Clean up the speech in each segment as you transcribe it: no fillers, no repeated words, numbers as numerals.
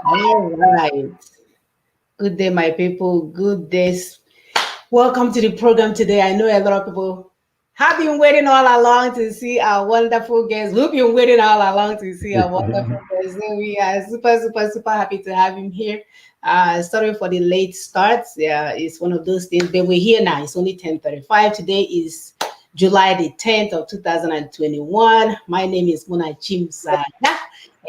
All right. Good day, my people. Good days. Welcome to the program today. I know a lot of people have been waiting all along to see our wonderful guest. We've been waiting all along to see our wonderful guest. So we are super happy to have him here. Sorry for the late start. Yeah, it's one of those things, but we're here now. It's only 10:35. Today is July the 10th of 2021. My name is Muna Chimsada,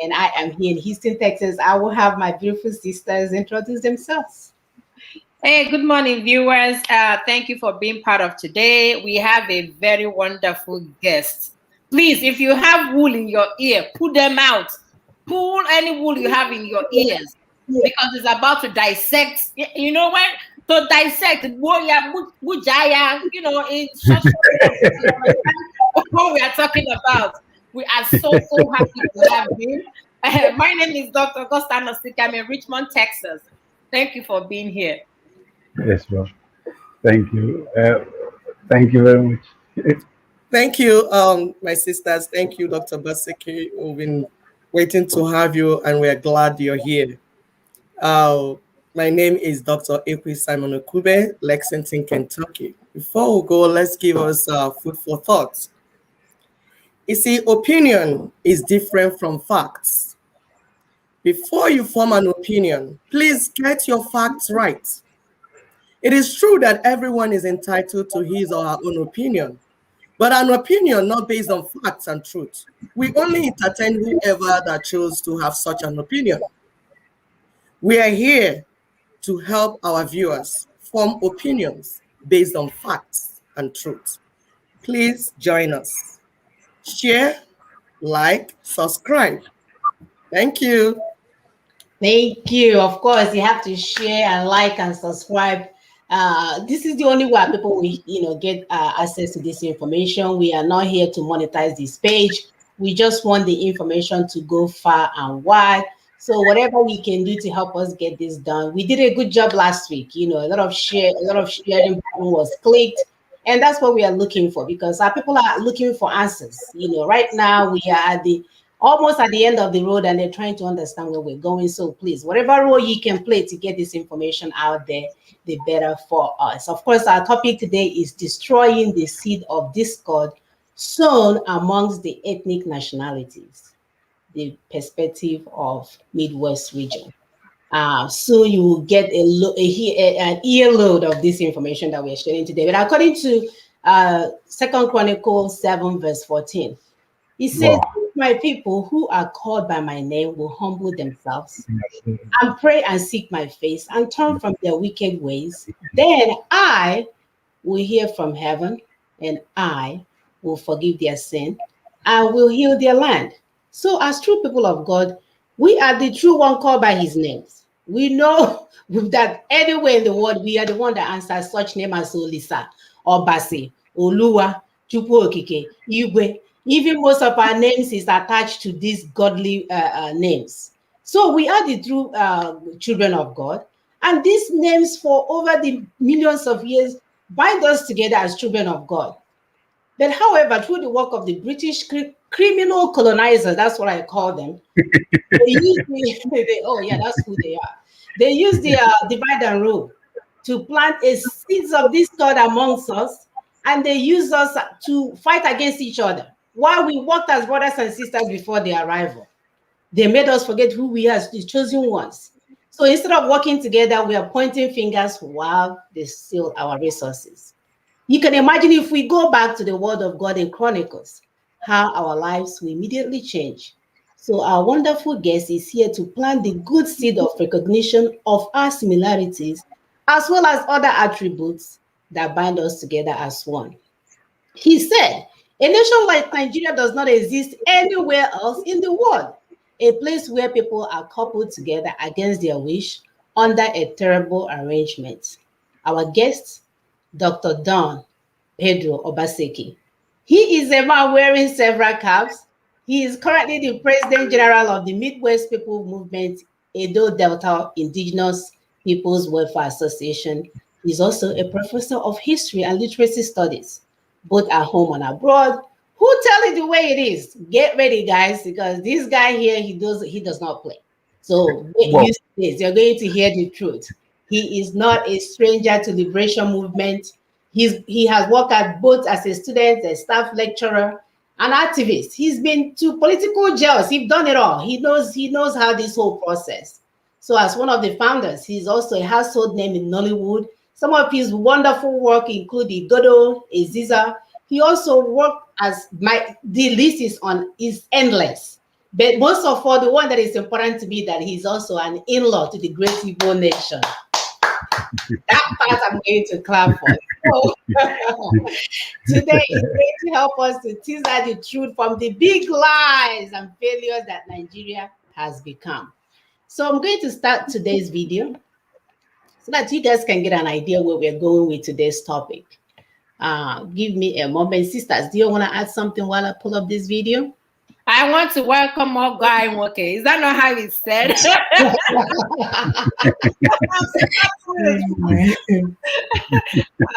and I am here in Houston, Texas. I will have my beautiful sisters introduce themselves. Hey, good morning, viewers. Thank you for being part of today. We have a very wonderful guest. Please, if you have wool in your ear, put them out. Pull any wool you have in your ears because it's about to dissect. You know when to dissect bujaya, in such what we are talking about. We are so happy to have you. My name is Dr. Augusta Nosika. I'm in Richmond, Texas. Thank you for being here. Yes, bro. Thank you. Thank you very much. Thank you, my sisters. Thank you, Dr. Baseki. We've been waiting to have you, and we're glad you're here. Uh, my name is Dr. Ekwi Simon Okube, Lexington, Kentucky. Before we go, let's give us food for thought. You see, opinion is different from facts. Before you form an opinion, please get your facts right. It is true that everyone is entitled to his or her own opinion, but an opinion not based on facts and truth. We only entertain whoever that chose to have such an opinion. We are here to help our viewers form opinions based on facts and truth. Please join us. Share, like, subscribe. Thank you. Thank you. Of course, you have to share and like and subscribe. This is the only way people will, get access to this information. We are not here to monetize this page. We just want the information to go far and wide. So whatever we can do to help us get this done, we did a good job last week. A lot of sharing button was clicked, and that's what we are looking for because our people are looking for answers. Right now we are at the almost at the end of the road and they're trying to understand where we're going. So please, whatever role you can play to get this information out there, the better for us. Of course, our topic today is destroying the seed of discord sown amongst the ethnic nationalities, the perspective of Midwest region. So you will get an earload of this information that we're sharing today. But according to Second Chronicles 7, verse 14, it says, Wow. my people who are called by my name will humble themselves Yes, and pray and seek my face and turn from their wicked ways. Then I will hear from heaven and I will forgive their sin and will heal their land. So, as true people of God, we are the true one called by his names. We know that anywhere in the world, we are the one that answers such name as Olisa, Obasi, Oluwa, Chukwu Okike, Igwe. Even most of our names is attached to these godly names. So we are the true children of God. And these names for over the millions of years bind us together as children of God. But however, through the work of the British criminal colonizers, that's what I call them, they use oh yeah, that's who they are. They use the divide and rule to plant a seeds of discord amongst us, and they use us to fight against each other while we worked as brothers and sisters before their arrival. They made us forget who we are as the chosen ones. So instead of working together, we are pointing fingers while they steal our resources. You can imagine if we go back to the word of God in Chronicles, how our lives will immediately change. So our wonderful guest is here to plant the good seed of recognition of our similarities, as well as other attributes that bind us together as one. He said, a nation like Nigeria does not exist anywhere else in the world, a place where people are coupled together against their wish under a terrible arrangement. Our guest, Dr. Don Pedro Obaseki. He is a man wearing several caps. He is currently the President General of the Midwest People Movement, Edo Delta Indigenous Peoples Welfare Association. He's also a professor of history and literacy studies, both at home and abroad. Who tell it the way it is? Get ready, guys, because this guy here, he does not play. So Well, use this. You're going to hear the truth. He is not a stranger to liberation movement. He has worked at both as a student, a staff lecturer, an activist. He's been to political jails. He's done it all. He knows how this whole process. So as one of the founders, he's also a household name in Nollywood. Some of his wonderful work include the Dodo, Aziza. He also worked as the list is endless. But most of all, the one that is important to me that he's also an in-law to the great Igbo nation. That part I'm going to clap for. So, today is going to help us to tease out the truth from the big lies and failures that Nigeria has become. So I'm going to start today's video so that you guys can get an idea where we're going with today's topic. Give me a moment. Sisters, do you want to add something while I pull up this video? I want to welcome all guy. Okay, is that not how it's said? I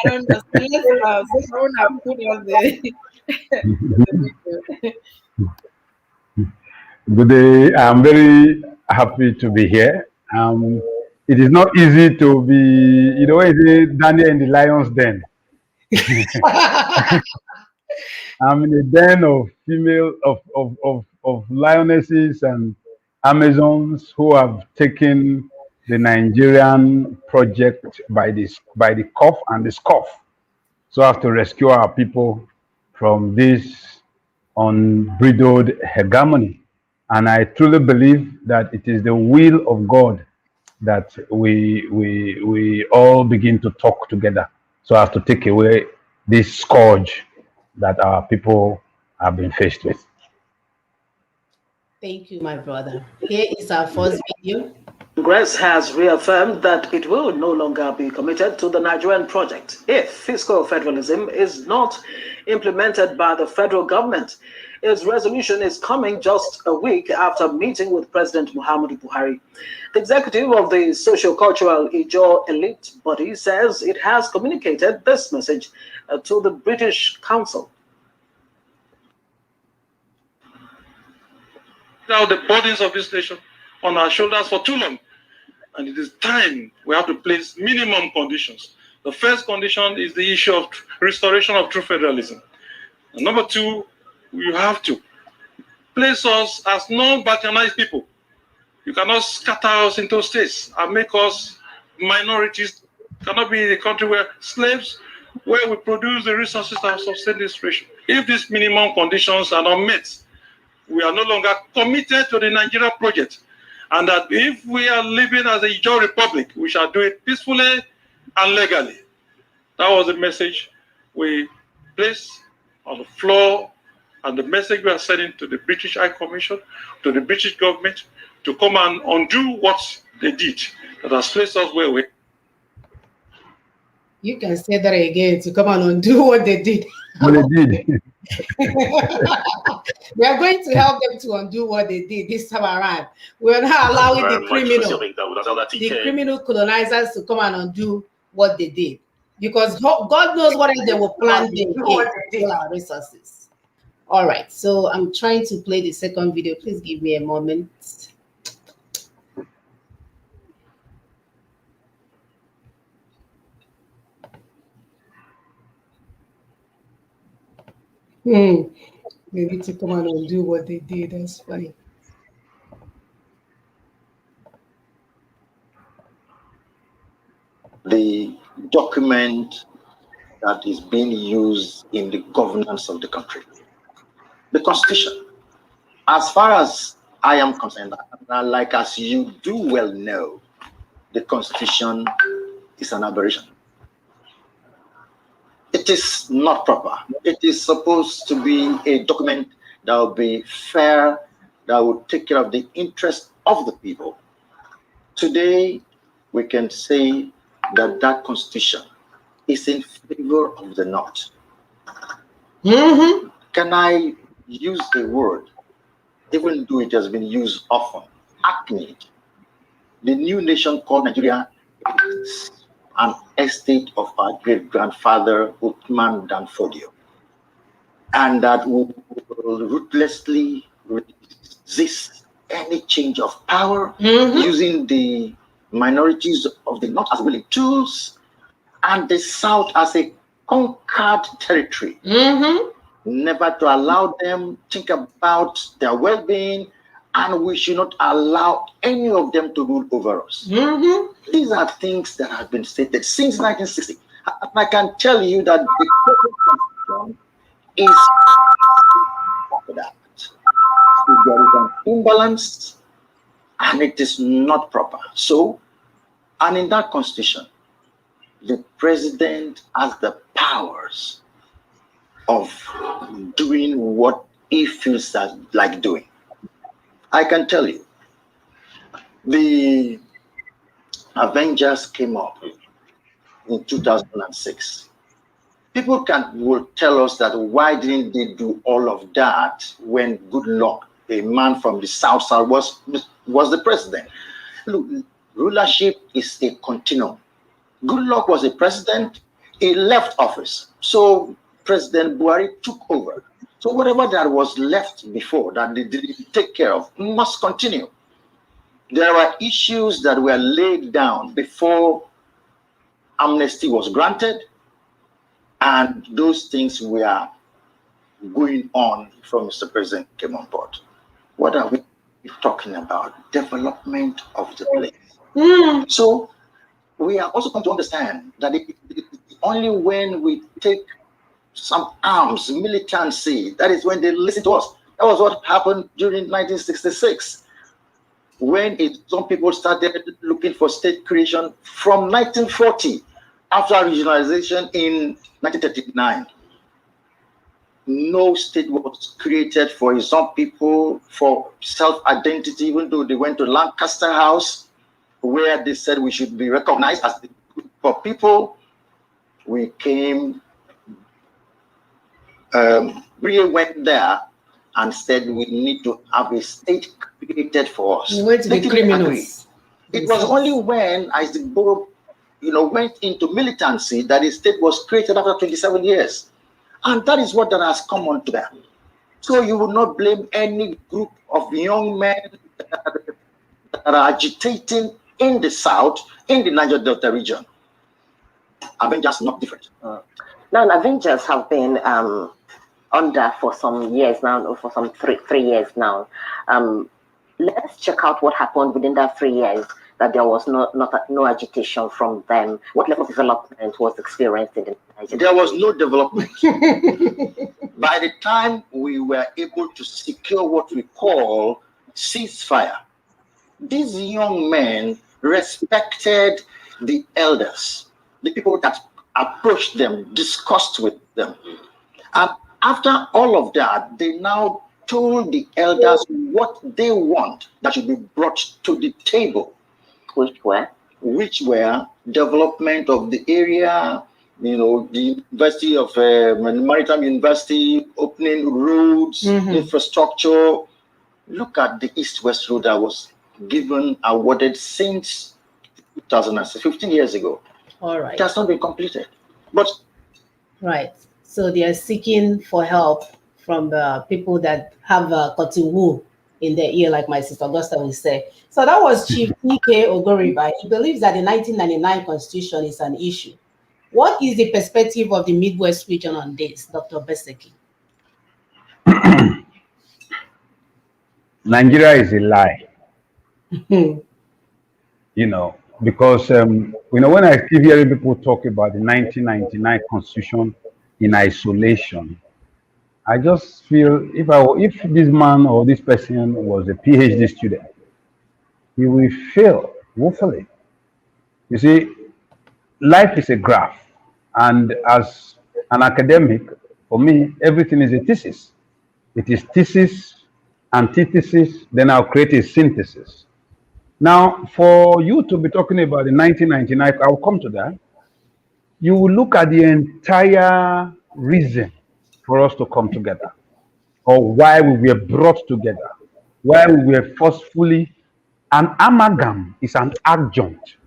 don't know. good day. I'm very happy to be here. It is not easy to be, Daniel in the lion's den. I'm in a den of female of lionesses and Amazons who have taken the Nigerian project by the cuff and the scuff, so as to rescue our people from this unbridled hegemony. And I truly believe that it is the will of God that we all begin to talk together so as to take away this scourge that our people have been faced with. Thank you, my brother. Here is our first video. Congress has reaffirmed that it will no longer be committed to the Nigerian project if fiscal federalism is not implemented by the federal government. Its resolution is coming just a week after meeting with President Muhammadu Buhari. The executive of the socio-cultural Ijaw elite body says it has communicated this message to the British Council. Now the burdens of this nation on our shoulders for too long. And it is time we have to place minimum conditions. The first condition is the issue of restoration of true federalism. And number two, you have to place us as non-balkanized people. You cannot scatter us into states and make us minorities. Cannot be in a country where slaves, where we produce the resources that sustain this nation. If these minimum conditions are not met, we are no longer committed to the Nigeria project. And that if we are living as a Ijaw republic, we shall do it peacefully and legally. That was the message we placed on the floor, and the message we are sending to the British High Commission, to the British government, to come and undo what they did that has placed us where we are. You can say that again, to come and undo what they did. What they did. We are going to help them to undo what they did this time around. We're not allowing the criminal colonizers to come and undo what they did, because God knows what else they will plan to steal our resources. All right, so I'm trying to play the second video. Please give me a moment. They need to come out and do what they did. That's funny. The document that is being used in the governance of the country. The Constitution. As far as I am concerned, like as you do well know, the Constitution is an aberration. It is not proper. It is supposed to be a document that will be fair, that will take care of the interests of the people. Today, we can say that that Constitution is in favor of the North. Can I use the word, even though it has been used often, hackneyed? The new nation called Nigeria is an estate of our great-grandfather, Uthman Dan Fodio, and that will ruthlessly resist any change of power, using the minorities of the North as willing tools, and the South as a conquered territory. Never to allow them think about their well-being, and we should not allow any of them to rule over us. These are things that have been stated since 1960. I can tell you that the Constitution is that. There is an imbalance, and it is not proper. So, and in that Constitution, the president has the powers of doing what he feels like doing. I can tell you, the Avengers came up in 2006. People will tell us that why didn't they do all of that when Good Luck, a man from the South, was the president? Look, rulership is a continuum. Good Luck was a president, he left office. So President Buhari took over. So whatever that was left before that they didn't take care of must continue. There were issues that were laid down before amnesty was granted, and those things were going on from Mr. President came on board. What are we talking about? Development of the place. So we are also come to understand that only when we take some arms, militancy, that is when they listen to us. That was what happened during 1966, when some people started looking for state creation from 1940, after regionalization in 1939. No state was created for some people for self-identity, even though they went to Lancaster House, where they said we should be recognized as the for people. We came, we went there and said we need to have a state created for us. We went to the criminals. It was only when Isaac went into militancy that the state was created after 27 years. And that is what that has come on to them. So you would not blame any group of young men that are agitating in the South, in the Niger Delta region. Avengers not different. Now, Avengers have been under for some years now, for some three years now. Let's check out what happened within that 3 years, that there was no agitation from them. What level of development was experienced in the Niger? There was no development. By the time we were able to secure what we call ceasefire, these young men respected the elders, the people that approached them, discussed with them. And after all of that, they now told the elders what they want that should be brought to the table. Which were development of the area, the University of Maritime University, opening roads, infrastructure. Look at the East-West Road that was awarded since 2006, 15 years ago. All right. It has not been completed. But right. So they are seeking for help from the people that have cotton wool in their ear, like my sister Augusta will say. So that was Chief Nike Ogoriba. He believes that the 1999 Constitution is an issue. What is the perspective of the Midwest region on this, Dr. Beseki? Nigeria is a lie. Because when I keep hearing people talk about the 1999 Constitution in isolation, I just feel if this man or this person was a PhD student, he will fail woefully. You see, life is a graph, and as an academic, for me, everything is a thesis. It is thesis, antithesis, then I'll create a synthesis. Now, for you to be talking about the 1999, I'll come to that. You will look at the entire reason for us to come together, or why we were brought together, why we were forcefully. An amalgam is an adjunct.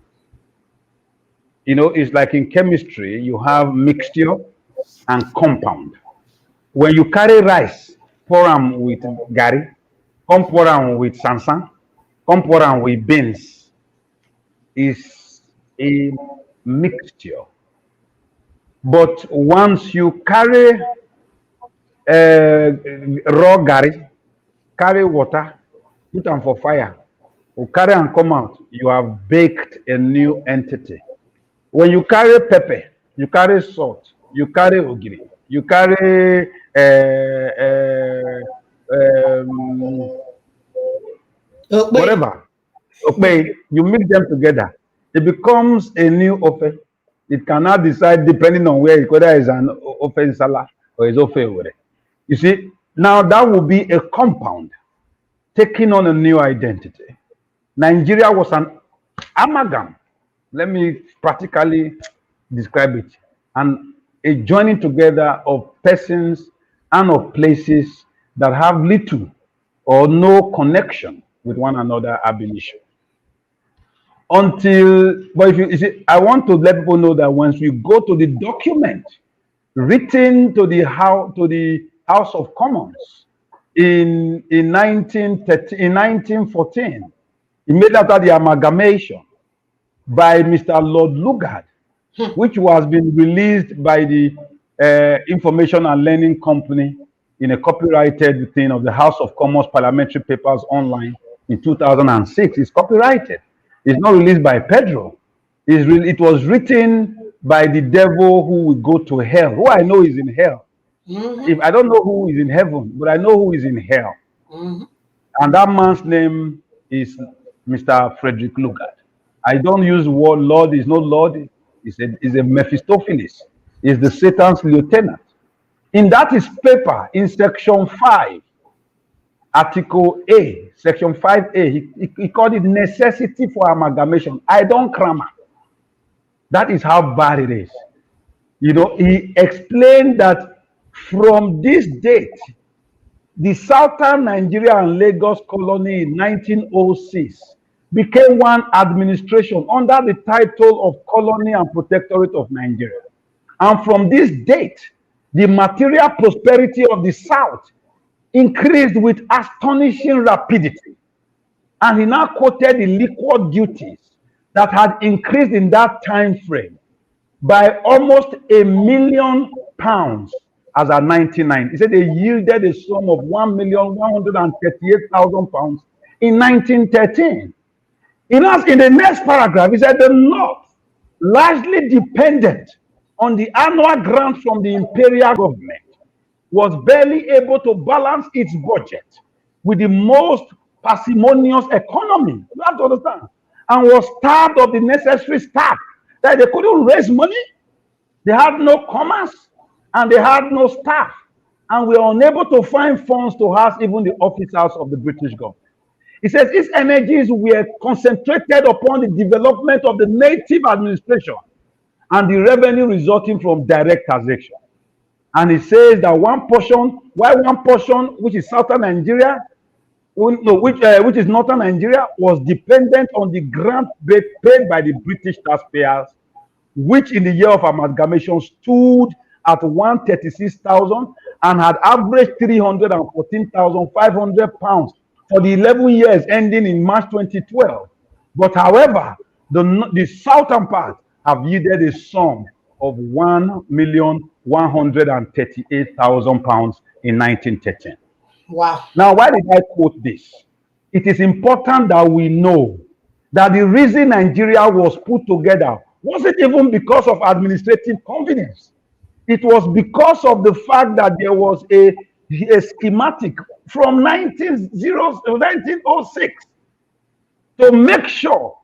It's like in chemistry, you have mixture and compound. When you carry rice, pour them with gari, come pour am with sansan, come pour am with beans. Is a mixture. But once you carry raw garri, carry water, put am for fire, you carry am come out, you have baked a new entity. When you carry pepper, you carry salt, you carry ogiri, you carry whatever, okay, you mix them together. It becomes a new ofe. It cannot decide depending on where whether it's an ofe nsala or it's ofe ewere. You see, now that will be a compound taking on a new identity. Nigeria was an amalgam. Let me practically describe it. And a joining together of persons and of places that have little or no connection with one another ab initio. But if you see, I want to let people know that once you go to the document written to the House of Commons in 1914, immediately after the amalgamation by Mr. Lord Lugard, which was been released by the Information and Learning Company in a copyrighted thing of the House of Commons Parliamentary Papers online in 2006. It's copyrighted. It's not released by Pedro. It was written by the devil who will go to hell. Who I know is in hell. If I don't know who is in heaven, but I know who is in hell. And that man's name is Mr. Frederick Lugard. I don't use word Lord. Is not Lord. Is a Mephistopheles. Is the Satan's lieutenant. In that his paper, in section 5, article A, section 5A, he called it necessity for amalgamation. I don't cram. That is how bad it is. You know, he explained that from this date, the Southern Nigeria and Lagos colony in 1906 became one administration under the title of Colony and Protectorate of Nigeria. And from this date, the material prosperity of the South increased with astonishing rapidity. And he now quoted the liquor duties that had increased in that time frame by almost £1 million as at 1990. He said they yielded a sum of £1,138,000 in 1913. In the next paragraph, he said the North largely dependent on the annual grant from the imperial government was barely able to balance its budget with the most parsimonious economy. You have to understand. And was starved of the necessary staff. That they couldn't raise money, they had no commerce, and they had no staff. And we are unable to find funds to house even the officers of the British government. He says its energies were concentrated upon the development of the native administration and the revenue resulting from direct taxation. And he says that one portion, which is Southern Nigeria, which is Northern Nigeria, was dependent on the grant paid by the British taxpayers, which in the year of amalgamation stood at 136,000 and had averaged 314,500 pounds for the 11 years ending in March 2012. But however, the southern part have yielded a sum of £1,138,000 in 1913. Wow. Now, why did I quote this? It is important that we know that the reason Nigeria was put together wasn't even because of administrative convenience. It was because of the fact that there was a schematic from 1906 to make sure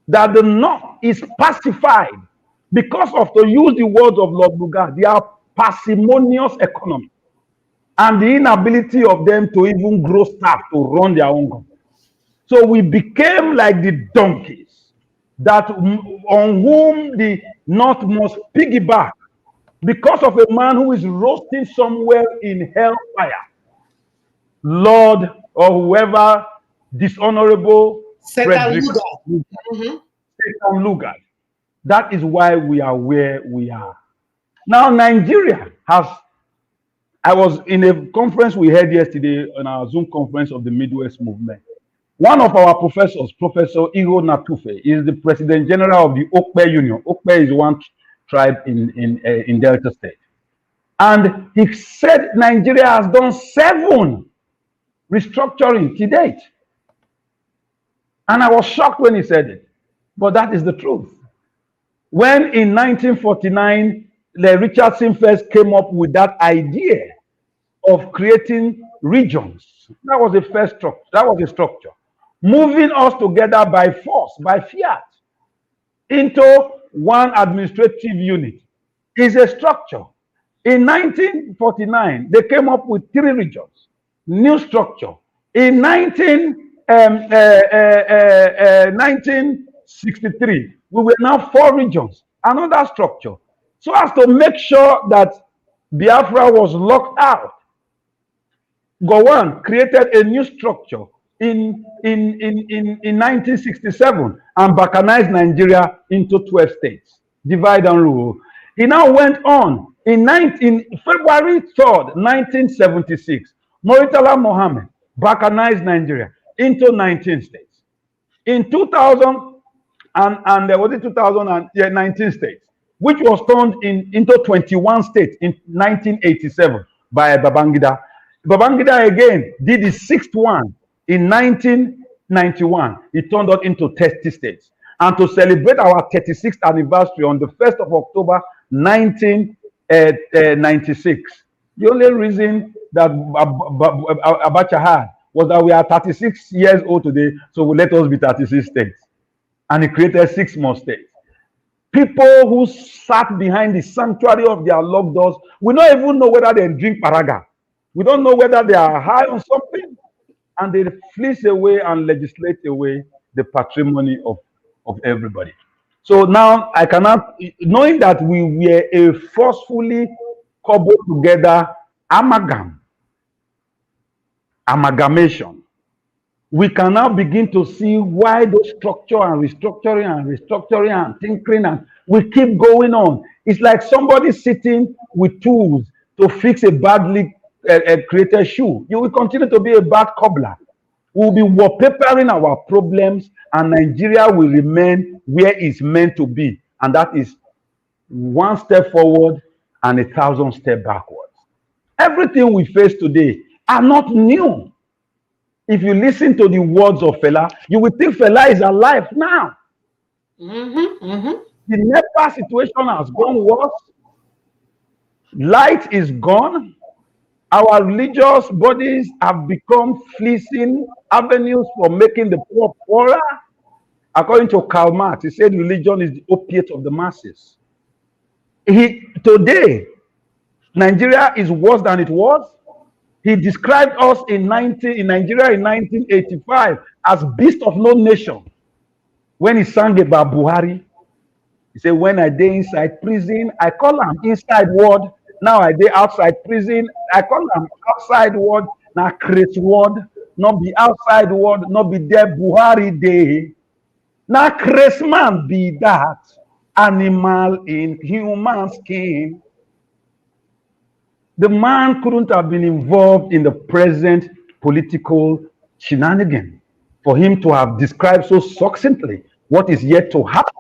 that the North is pacified because of, to use the words of Lord Lugard, their parsimonious economy and the inability of them to even grow staff to run their own government. So we became like the donkeys that on whom the North must piggyback because of a man who is roasting somewhere in hellfire. Lord or whoever dishonorable Satan Lugard. That is why we are where we are. Now Nigeria has I was in a conference we had yesterday on our Zoom conference of the Midwest Movement. One of our professors, Professor Iho Natufe, is the President General of the Okpe Union. Okpe is one tribe in Delta State. And he said Nigeria has done 7 restructuring to date. And I was shocked when he said it. But that is the truth. When in 1949, Richardson first came up with that idea of creating regions, that was the first structure. That was a structure. Moving us together by force, by fiat, into one administrative unit is a structure. In 1949, they came up with 3 regions, new structure. In 1963, we were now 4 regions, another structure. So as to make sure that Biafra was locked out, Gowon created a new structure in 1967 and balkanized Nigeria into 12 states, divide and rule. He now went on in February 3rd, 1976. Murtala Mohammed balkanized Nigeria into 19 states. In 2000 was it 19 states, which was turned into 21 states in 1987 by Babangida. Babangida again did the 6th one in 1991. It turned out into 30 states. And to celebrate our 36th anniversary on the 1st of October 1996, the only reason that Abacha had was that we are 36 years old today, so let us be 36 states. And he created 6 more states. People who sat behind the sanctuary of their locked doors, we don't even know whether they drink paraga. We don't know whether they are high on something. And they fleece away and legislate away the patrimony of everybody. So now I cannot, knowing that we were a forcefully cobbled together amalgamation, we can now begin to see why those structure and restructuring and tinkering, and we keep going on. It's like somebody sitting with tools to fix a badly created shoe. You will continue to be a bad cobbler. We'll be wallpapering our problems, and Nigeria will remain where it's meant to be. And that is 1 step forward and 1,000 steps backwards. Everything we face today are not new. If you listen to the words of Fela, you will think Fela is alive now. The NEPA situation has gone worse. Light is gone. Our religious bodies have become fleecing avenues for making the poor poorer. According to Karl Marx, he said religion is the opiate of the masses. Today, Nigeria is worse than it was. He described us in Nigeria in 1985 as beast of no nation. When he sang about Buhari, he said, when I dey inside prison, I call him inside ward. Now I dey outside prison, I call him outside ward. Now create ward, not be outside ward, not be there Buhari day. Now create man be that animal in human skin. The man couldn't have been involved in the present political shenanigan for him to have described so succinctly what is yet to happen.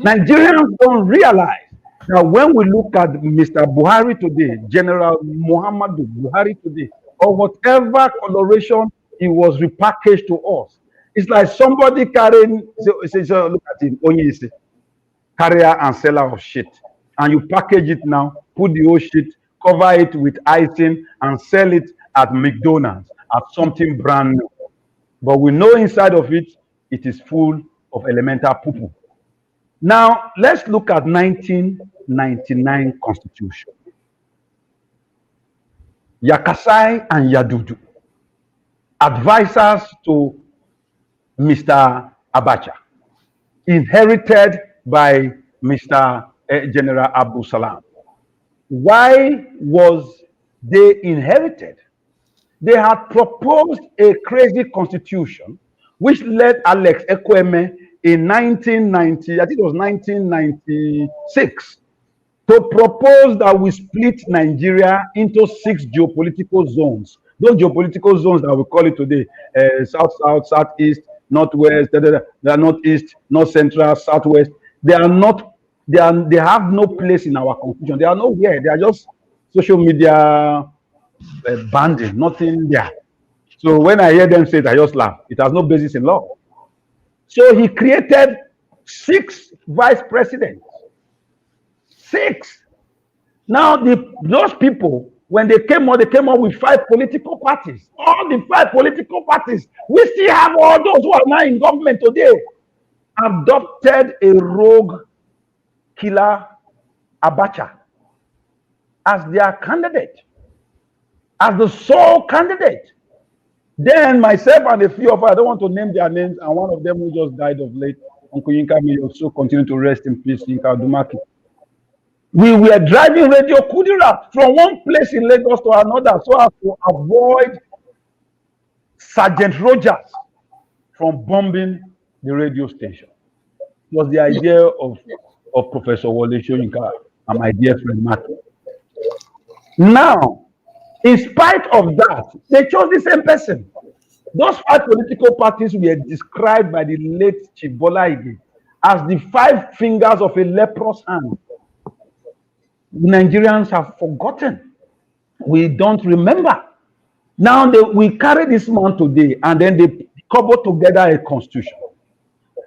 Nigerians don't realize that when we look at Mr. Buhari today, General Muhammadu Buhari today, or whatever coloration he was repackaged to us, it's like somebody carrying, so look at him, carrier and seller of shit. And you package it now, put the old shit, cover it with icing, and sell it at McDonald's as something brand new. But we know inside of it, it is full of elemental poo-poo. Now, let's look at 1999 Constitution. Yakasai and Yadudu, advisors to Mr. Abacha, inherited by Mr. General Abdul Salam. Why was they inherited? They had proposed a crazy constitution which led Alex Ekweme in 1990, I think it was 1996, to propose that we split Nigeria into 6 geopolitical zones. Those geopolitical zones that we call it today, south, south, southeast, northwest, they are northeast, north central, southwest. They are not. They have no place in our constitution. They are nowhere. They are just social media banding. Nothing there. So when I hear them say it, I just laugh. It has no basis in law. So he created 6 vice presidents. 6. Now those people, when they came up with 5 political parties. All the 5 political parties, we still have all those who are now in government today, adopted a rogue killer, Abacha, as their candidate, as the sole candidate. Then myself and a few of us, I don't want to name their names, and one of them who just died of late, Uncle Yinka, may also continue to rest in peace, Yinka Dumaki. We were driving Radio Kudira from one place in Lagos to another so as to avoid Sergeant Rogers from bombing the radio station. It was the idea of Professor Wole Soyinka and my dear friend Matthew. Now, in spite of that, they chose the same person. Those 5 political parties were described by the late Chief Bola Ige as the 5 fingers of a leprous hand. Nigerians have forgotten. We don't remember. Now we carry this man today, and then they cobble together a constitution.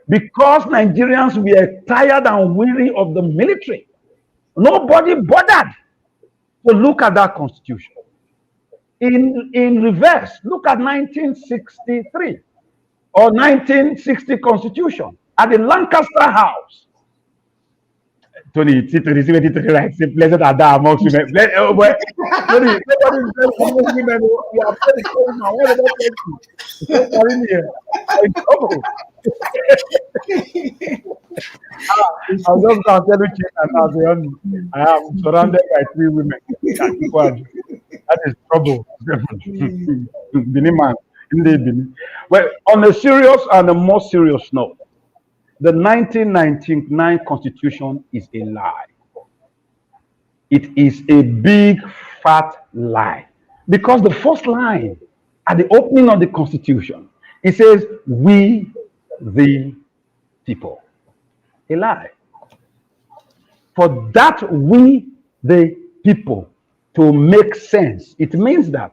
Because Nigerians were tired and weary of the military, nobody bothered to look at that constitution. In reverse, look at 1963 or 1960 constitution at the Lancaster House. Tony, right? Say pleasant are thou amongst women. Tony, amongst women. You are very cold now. What about you? I was just going to tell you, I am surrounded by 3 women. That is trouble. Well, on a serious and a more serious note, the 1999 Constitution is a lie. It is a big, fat lie. Because the first line at the opening of the Constitution, it says, "We the people." A lie. For that "we the people" to make sense, it means that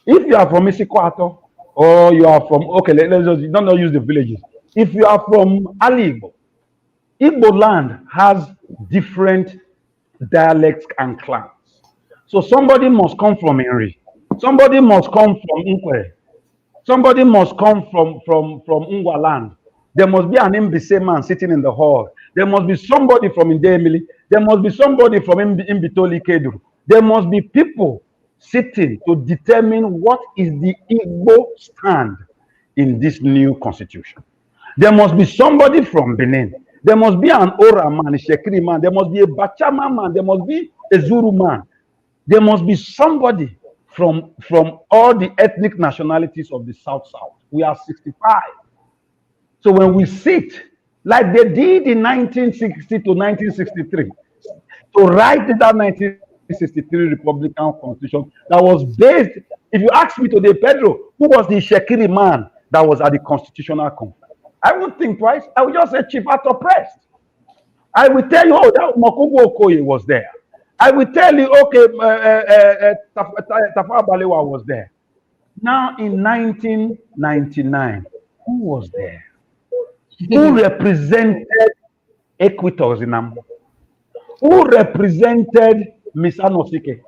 if you are from Isikwato or you are from, okay, let's just don't use the villages. If you are from Ali Igbo land has different dialects and clans. So somebody must come from Henri. Somebody must come from Nkwe. Somebody must come from Ungwa land. There must be an Mbise man sitting in the hall. There must be somebody from Indemili. There must be somebody from Mbitoli Kedu. There must be people sitting to determine what is the Igbo stand in this new constitution. There must be somebody from Benin. There must be an Ora man, a Shekiri man. There must be a Bachama man. There must be a Zuru man. There must be somebody from all the ethnic nationalities of the South. We are 65. So when we sit, like they did in 1960 to 1963, to write that 1963 Republican Constitution that was based, if you ask me today, Pedro, who was the Shekiri man that was at the Constitutional Conference? I won't think twice. I will just say Chief Arthur Prest. I will tell you, oh, that Mokubu Okoye was there. I will tell you, okay, Tafawa Balewa was there. Now in 1999, who was there? Who represented Equators in Ambo? Who represented Miss Anosike?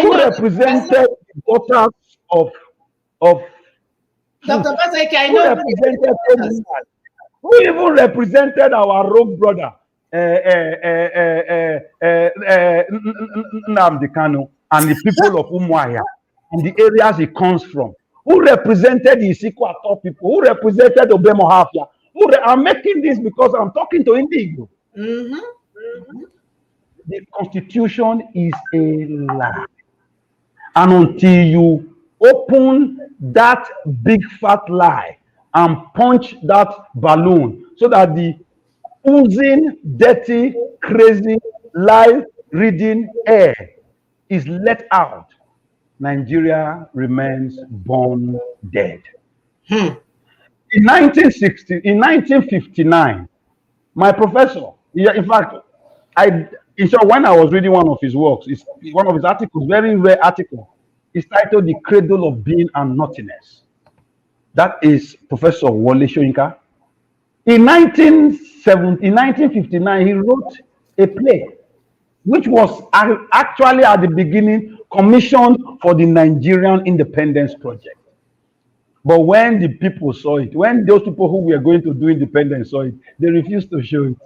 Who represented the daughters of Dr. Baseke, I know who even represented our rogue brother, Nnamdi Kanu, and the people of Umuahia, and the areas he comes from. Who represented the Isikwato people? Who represented Obemo Hafia? I'm making this because I'm talking to Indigo. The Constitution is a lie. And until you open that big fat lie and punch that balloon so that the oozing, dirty, crazy live reading air is let out, Nigeria remains born dead. Hmm. In 1959, my professor, in fact, in short, when I was reading one of his works, it's one of his articles, very rare article. It's titled "The Cradle of Being and Nothingness." That is Professor Wole Soyinka. In 1959, he wrote a play, which was actually at the beginning commissioned for the Nigerian independence project. But when the people saw it, when those people who were going to do independence saw it, they refused to show it.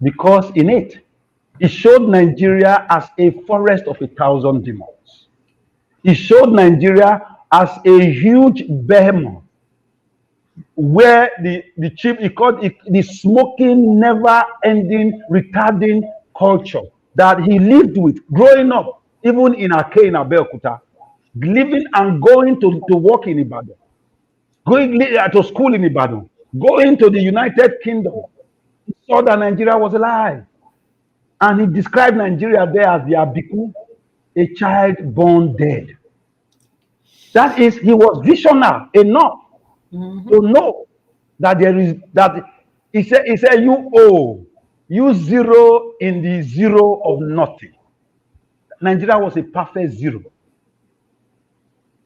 Because in it, it showed Nigeria as a forest of 1,000 demons. It showed Nigeria as a huge behemoth where the chief, he called it the smoking, never-ending, retarding culture that he lived with growing up, even in Ake in Abeokuta, living and going to work in Ibadan, going to school in Ibadan, going to the United Kingdom. He saw that Nigeria was alive. And he described Nigeria there as the Abiku, a child born dead. That is, he was visionary enough to know that there is that he said you zero in the zero of nothing. Nigeria was a perfect zero.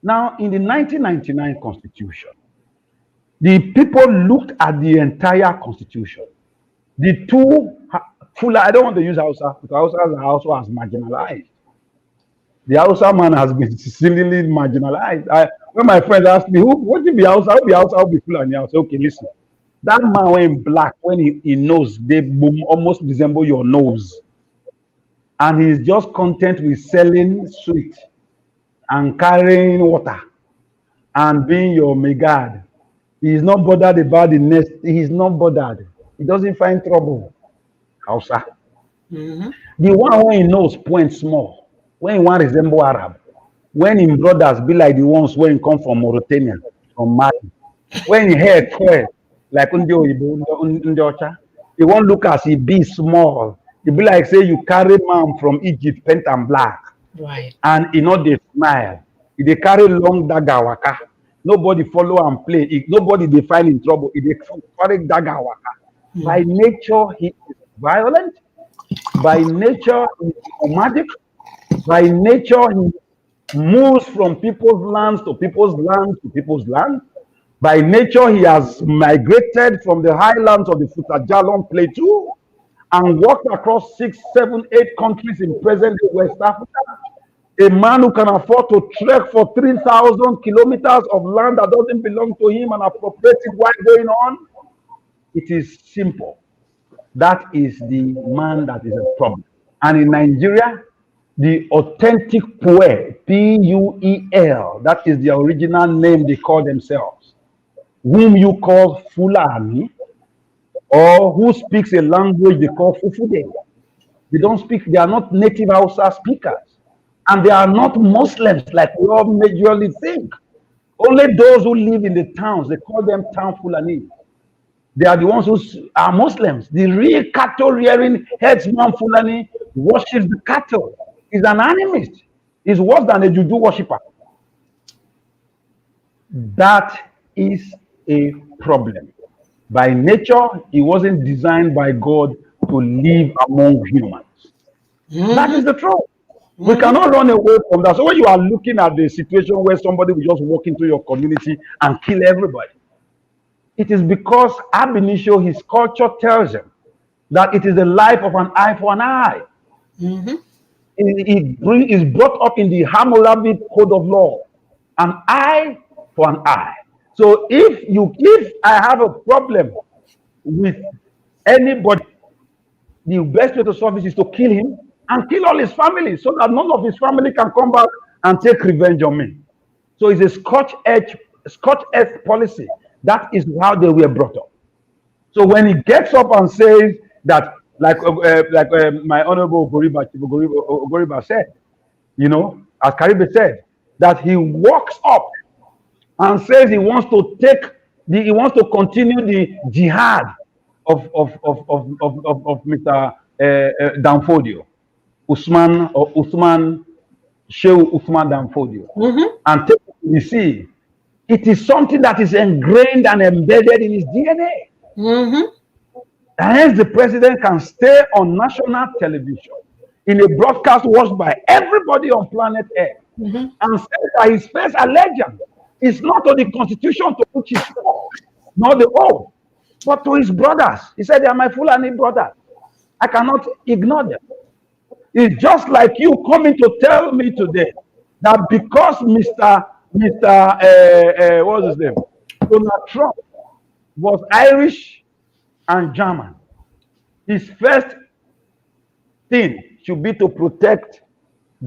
Now, in the 1999 constitution, the people looked at the entire constitution. The two I don't want to use Hausa because Hausa has marginalized. The Hausa man has been seemingly marginalized. When my friends ask me, what did be Hausa? I'll be Hausa, I'll be Fulani. I'll say, okay, listen. That man went black when he knows they almost resemble your nose. And he's just content with selling sweet and carrying water and being your megad. He's not bothered about the next. He's not bothered. He doesn't find trouble. Hausa. The one when he knows point small, when he want resemble Arab, when his brothers be like the ones when he come from Mauritania, from Mali, when he hair twirl like Ndiocha, he won't look as he be small. He be like say you carry man from Egypt, paint and black, Right. and he not dey smile. He dey carry long dagger waka. Nobody follow and play. Nobody dey find in trouble. He dey carry dagger waka. By nature, he is violent. By nature, he is nomadic. By nature, he moves from people's lands to people's lands to people's land. By nature, he has migrated from the highlands of the Futajalon Plateau and walked across 6, 7, 8 countries in present-day West Africa. A man who can afford to trek for 3,000 kilometers of land that doesn't belong to him and appropriate it while going on. It is simple. That is the man that is a problem. And in Nigeria, the authentic Puel, P-U-E-L, that is the original name they call themselves, whom you call Fulani, or who speaks a language they call Fufude. They don't speak, they are not native Hausa speakers. And they are not Muslims like we all majorly think. Only those who live in the towns, they call them town Fulani. They are the ones who are Muslims. The real cattle rearing headsman Fulani worships the cattle. He's an animist. He's worse than a juju worshipper. That is a problem. By nature, he wasn't designed by God to live among humans. That is the truth. We cannot run away from that. So when you are looking at the situation where somebody will just walk into your community and kill everybody, it is because ab initio his culture tells him that it is the life of an eye for an eye. He is brought up in the Hammurabi code of law, an eye for an eye. So if I have a problem with anybody, the best way to solve it is to kill him and kill all his family so that none of his family can come back and take revenge on me. So it's a Scotch edge policy. That is how they were brought up. So when he gets up and says that, like my honorable Ogoriba said, as Karibe said, that he walks up and says he wants to continue the jihad of Mr. Danfodio, Usman or Usman, Shehu Usman Danfodio, and take it to the sea. It is something that is ingrained and embedded in his DNA. And hence the president can stay on national television in a broadcast watched by everybody on planet Earth and say that his first allegiance is not to the constitution to which he swore, not the oath, but to his brothers. He said, they are my Fulani brothers. I cannot ignore them. It's just like you coming to tell me today that because Mr. What's his name? Donald Trump was Irish and German. His first thing should be to protect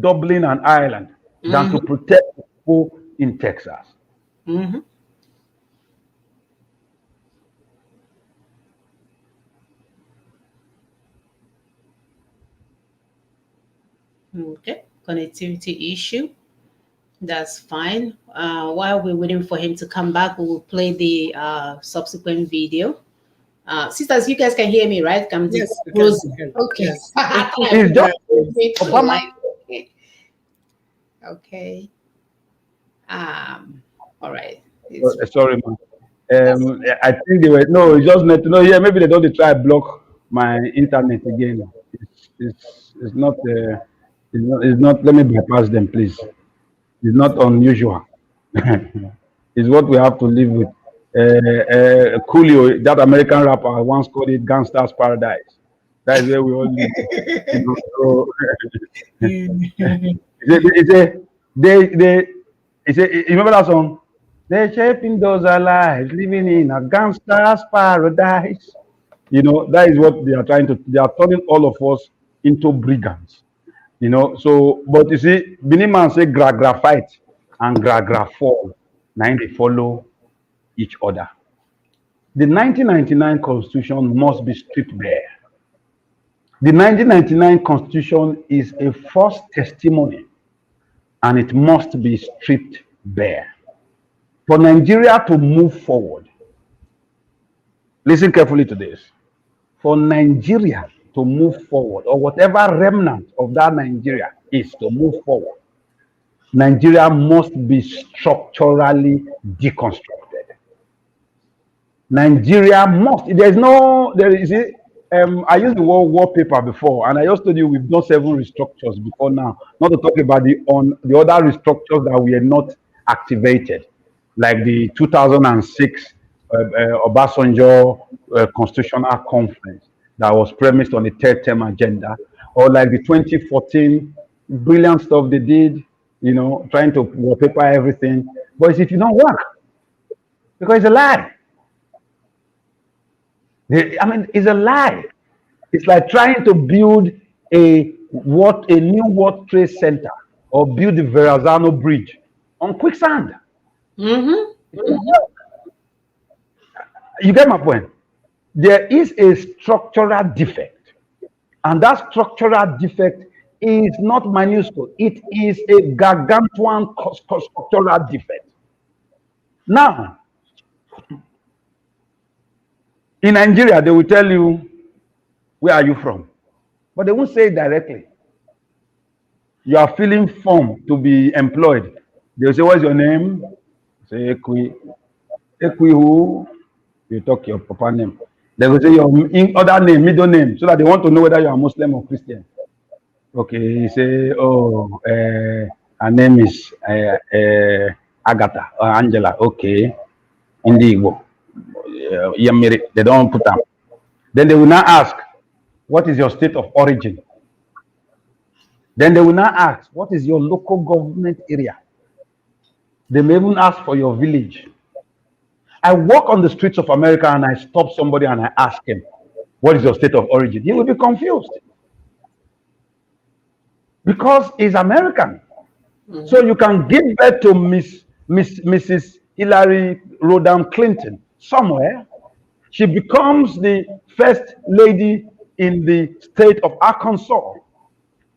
Dublin and Ireland than to protect people in Texas. Okay, connectivity issue. That's fine. While we're waiting for him to come back, we will play the subsequent video. Sisters, you guys can hear me, right? Yes, Okay. Yes. It's just Obama. Okay. All right. Sorry, man. I think they were no. Just net. No, yeah. Maybe they don't try block my internet again. It's not. It's not. Let me bypass them, please. It's not unusual. It's what we have to live with. Coolio, that American rapper, once called it "Gangsta's Paradise." That is where we all live. So, you remember that song? They're shaping those lives, living in a gangster's paradise. You know, that is what they are trying to. They are turning all of us into brigands. You know, so but you see, Benin man say gra fight and gra fall. Now they follow each other. The 1999 Constitution must be stripped bare. The 1999 Constitution is a false testimony, and it must be stripped bare. For Nigeria to move forward, listen carefully to this. For Nigeria to move forward, or whatever remnant of that Nigeria is to move forward, Nigeria must be structurally deconstructed. Nigeria must. I used the word wallpaper before, and I just told you we've done 7 restructures before now. Not to talk about the other restructures that we are not activated, like the 2006 Obasanjo Constitutional Conference that was premised on the 3rd term agenda, or like the 2014 brilliant stuff they did, you know, trying to wallpaper everything. But it don't work because it's a lie. It's a lie. It's like trying to build a new World Trade Center or build the Verrazano Bridge on quicksand. You get my point? There is a structural defect, and that structural defect is not minuscule. It is a gargantuan structural defect. Now, in Nigeria, they will tell you, where are you from? But they won't say it directly. You are filling form to be employed. They will say, what's your name? Say, Ekwi. Ekwi who? You talk your proper name. They will say your other name, middle name, so that they want to know whether you are Muslim or Christian. Okay, you say, oh, her name is Agatha or Angela. Okay, Indigo. They don't put them. Then they will now ask, what is your state of origin? Then they will now ask, what is your local government area? They may even ask for your village. I walk on the streets of America and I stop somebody and I ask him, what is your state of origin? He will be confused. Because he's American. So you can give birth to Mrs. Hillary Rodham Clinton somewhere. She becomes the first lady in the state of Arkansas.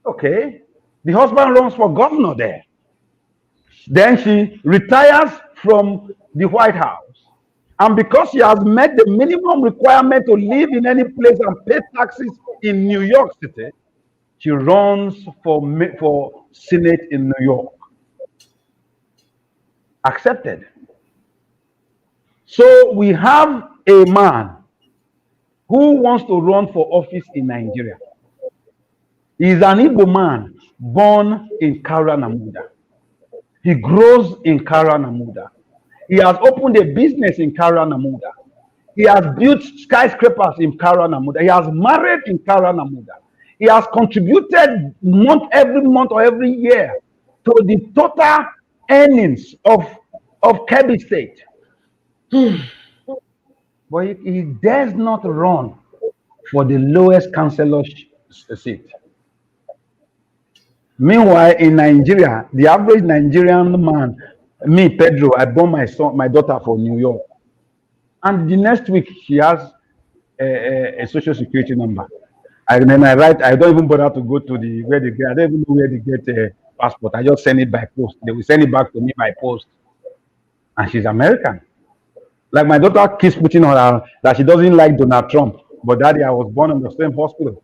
Okay. The husband runs for governor there. Then she retires from the White House And because she has met the minimum requirement to live in any place and pay taxes in New York City, she runs for Senate in New York. Accepted. So we have a man who wants to run for office in Nigeria. He is an Igbo man born in Namuda. He grows in Namuda. He has opened a business in Namuda. He has built skyscrapers in Namuda. He has married in Namuda. He has contributed every month or every year to the total earnings of Kebbi State. But he dares not run for the lowest councillor seat. Meanwhile, in Nigeria, the average Nigerian man, me, Pedro, I born my daughter for New York. And the next week, she has a social security number. And then I don't even bother to go to where they get, I don't even know where they get a passport. I just send it by post. They will send it back to me by post. And she's American. Like my daughter keeps putting on her that she doesn't like Donald Trump. But daddy, I was born in the same hospital.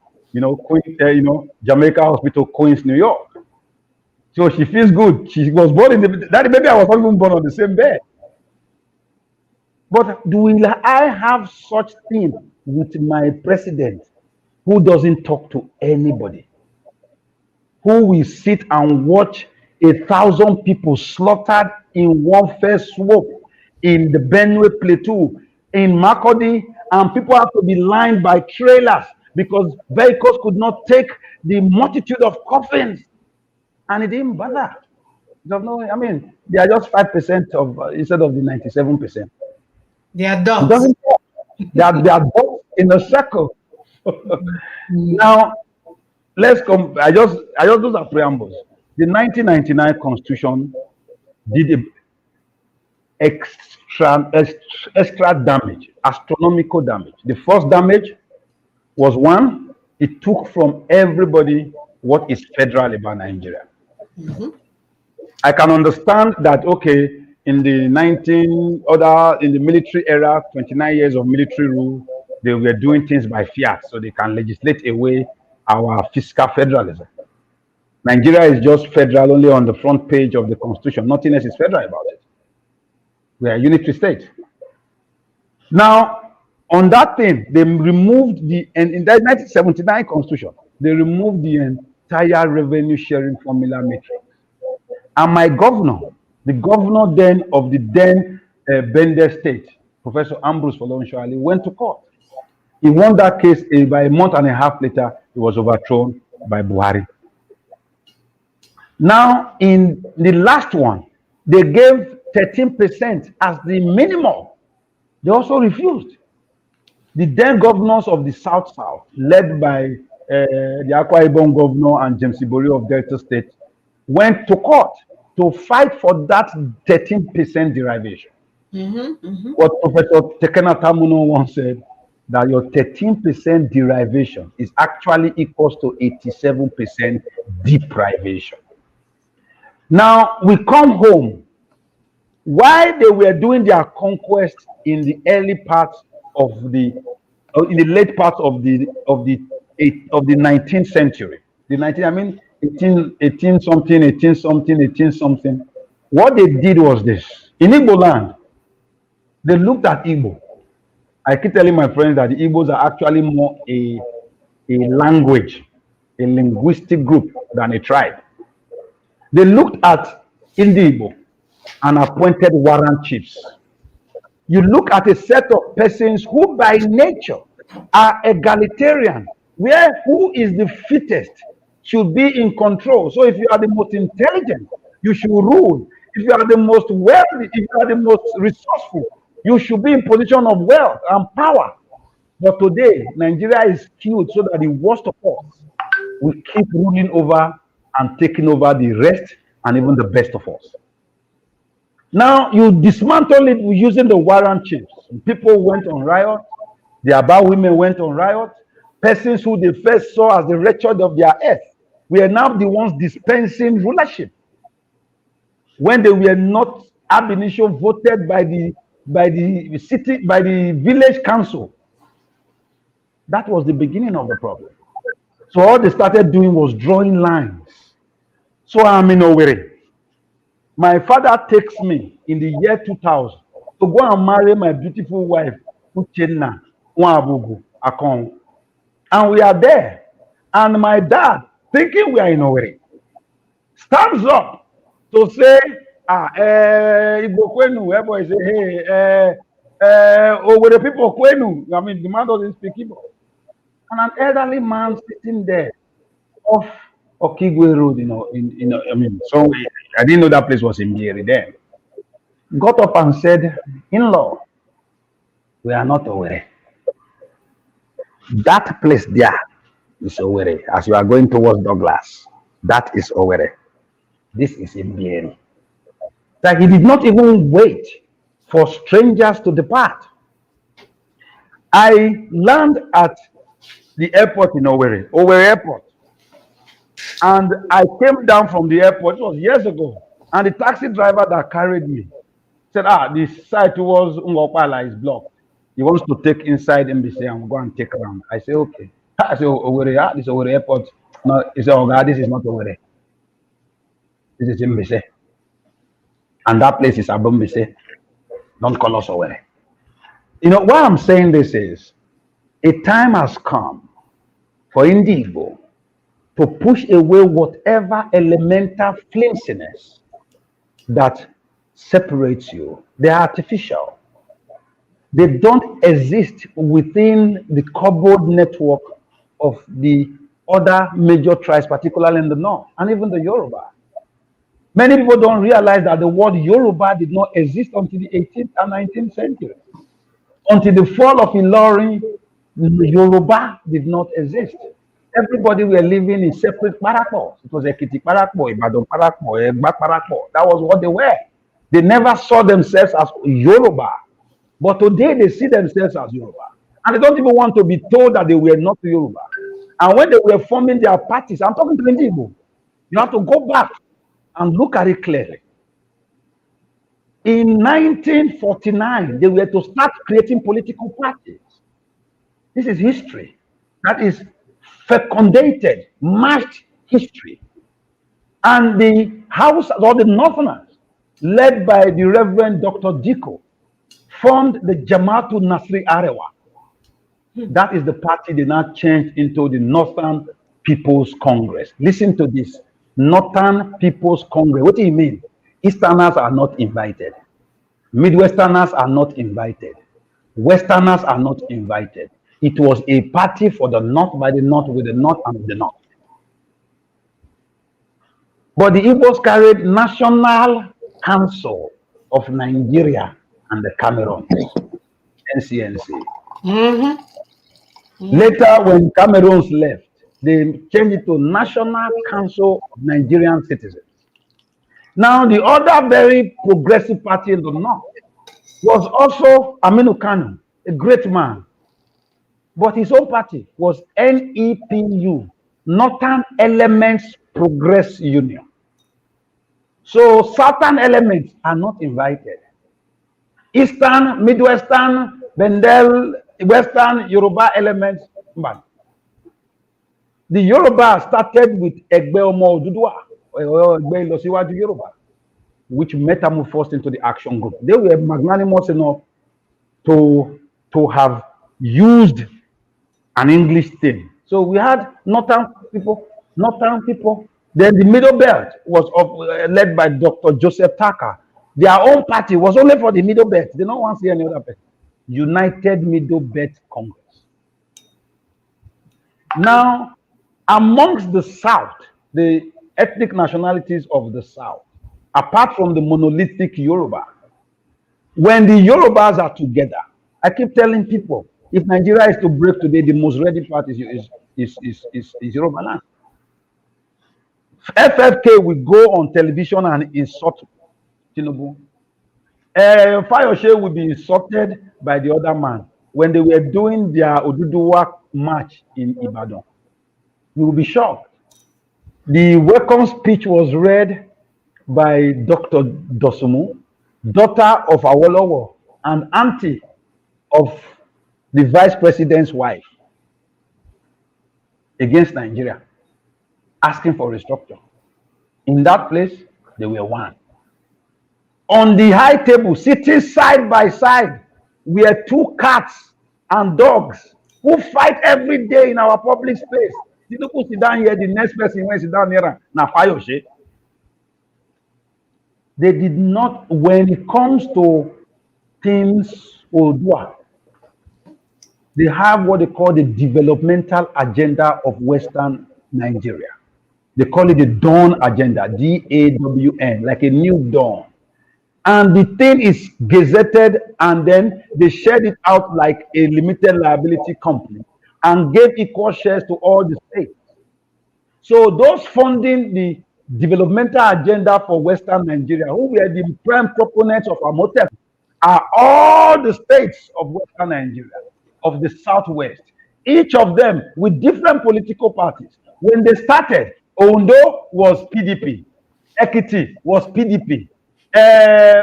Jamaica Hospital, Queens, New York. So she feels good. She was born in daddy, maybe I was not even born on the same bed. But I have such thing with my president who doesn't talk to anybody? Who will sit and watch 1,000 people slaughtered in one fell swoop in the Benue Plateau, in Makurdi, and people have to be lined by trailers because vehicles could not take the multitude of coffins, and it didn't bother. They are just 5% of instead of the 97%. They are dogs. They are dogs in a circle. Now, let's come. I just those are preambles. The 1999 Constitution did extra damage, astronomical damage. The first damage was one, it took from everybody what is federal about Nigeria. Mm-hmm. I can understand that, okay, in the military era, 29 years of military rule, they were doing things by fiat, so they can legislate away our fiscal federalism. Nigeria is just federal only on the front page of the Constitution. Nothing else is federal about it. We are a unitary state. Now, on that thing, they removed in the 1979 Constitution, they removed the entire revenue sharing formula matrix. And my governor, the governor then of the Bender State, Professor Ambrose Folorunshali, went to court. He won that case. By a month and a half later, it was overthrown by Buhari. Now, in the last one, they gave 13% as the minimum. They also refused. The then governors of the South, led by the Akwa Ibom governor and James Ibori of Delta State, went to court to fight for that 13% derivation. Mm-hmm, mm-hmm. What Professor Tekena Tamuno once said, that your 13% derivation is actually equals to 87% deprivation. Now, we come home. While they were doing their conquest in the early parts of in the late parts of the 19th century, 18 something. What they did was this. In Igbo land, they looked at Igbo. I keep telling my friends that the Igbos are actually more a language, a linguistic group than a tribe. They looked at Igbo and appointed warrant chiefs. You look at a set of persons who by nature are egalitarian, where who is the fittest should be in control. So if you are the most intelligent, you should rule. If you are the most wealthy, if you are the most resourceful, you should be in position of wealth and power. But today, Nigeria is skewed so that the worst of us will keep ruling over and taking over the rest and even the best of us. Now, you dismantle it using the warrant chiefs. People went on riot. The Aba women went on riot. Persons who they first saw as the wretched of their earth were now the ones dispensing rulership. When they were not ab initio voted by the by the city, by the village council. That was the beginning of the problem. So all they started doing was drawing lines. So I'm in Owerri. My father takes me in the year 2000 to go and marry my beautiful wife, Uchenna Nwabugu Akon. And we are there. And my dad, thinking we are in Owerri, stands up to say, Igbo Kwenu, everybody say, hey, Owerri people Kwenu. I mean, the man doesn't speak Igbo. And an elderly man sitting there off Okigwe Road, I mean, so I didn't know that place was in Gary then. Got up and said, in-law, we are not Owerri. That place there is Owerri. As you are going towards Douglas, that is Owerri. This is Mbieri. That he did not even wait for strangers to depart. I land at the airport in Owerri Airport. And I came down from the airport, it was years ago, and the taxi driver that carried me said, the side towards Ngopala is blocked. He wants to take inside MBC and go and take around. I say, okay. I say, Owerri, this is Owerri Airport. No, he said, oh God, this is not Owerri. This is MBC. And that place is Abumbise. Don't call us Owerri. Why I'm saying this is, a time has come for Indigo to push away whatever elemental flimsiness that separates you. They are artificial. They don't exist within the cobbled network of the other major tribes, particularly in the north, and even the Yoruba. Many people don't realize that the word Yoruba did not exist until the 18th and 19th century. Until the fall of Ilorin, Yoruba did not exist. Everybody were living in separate parakos. It was Ekiti Parakpo, Ibadan Parakpo, Egba Parakpo. That was what they were. They never saw themselves as Yoruba. But today they see themselves as Yoruba. And they don't even want to be told that they were not Yoruba. And when they were forming their parties, I'm talking to Indigo, you have to go back and look at it clearly. In 1949, they were to start creating political parties. This is history. That is fecundated, matched history. And the House, or the Northerners, led by the Reverend Dr. Diko, formed the Jamaatul Nasri Arewa. That is the party they now changed into the Northern People's Congress. Listen to this. Northern People's Congress. What do you mean? Easterners are not invited. Midwesterners are not invited. Westerners are not invited. It was a party for the North, by the North, with the North and the North. But the Igbos carried National Council of Nigeria and the Cameroon, NCNC. Later, when Cameroons left, they changed it to National Council of Nigerian Citizens. Now, the other very progressive party in the North was also Aminu Kano, a great man. But his own party was NEPU, Northern Elements Progress Union. So Southern elements are not invited. Eastern, Midwestern, Bendel, Western, Yoruba elements, man. The Yoruba started with Egbe Omo Oduduwa, Egbe Ilosiwaju Yoruba, which metamorphosed into the action group. They were magnanimous enough to have used an English thing. So we had northern people. Then the middle belt was led by Dr. Joseph Tucker. Their own party was only for the middle belt. They don't want to see any other person. United Middle Belt Congress. Now, amongst the South, the ethnic nationalities of the South, apart from the monolithic Yoruba, when the Yorubas are together, I keep telling people, if Nigeria is to break today, the most ready part is Yoruba land. FFK will go on television and insult Tinubu. Fayose will be insulted by the other man when they were doing their Oduduwa march in Ibadan. You will be shocked. The welcome speech was read by Dr. Dosumu, daughter of Awolowo and auntie of the vice president's wife against Nigeria, asking for restructure. In that place, they were one. On the high table, sitting side by side, were two cats and dogs who fight every day in our public space. Tinubu sit down here, the next person when sit down here, na Fayose. They did not, when it comes to things Odua, they have what they call the developmental agenda of Western Nigeria. They call it the Dawn Agenda, D-A-W-N, like a new dawn. And the thing is gazetted, and then they shared it out like a limited liability company and gave equal shares to all the states. So those funding the developmental agenda for Western Nigeria, who were the prime proponents of Amotep, are all the states of Western Nigeria, of the Southwest, each of them with different political parties. When they started, Ondo was PDP, Ekiti was PDP,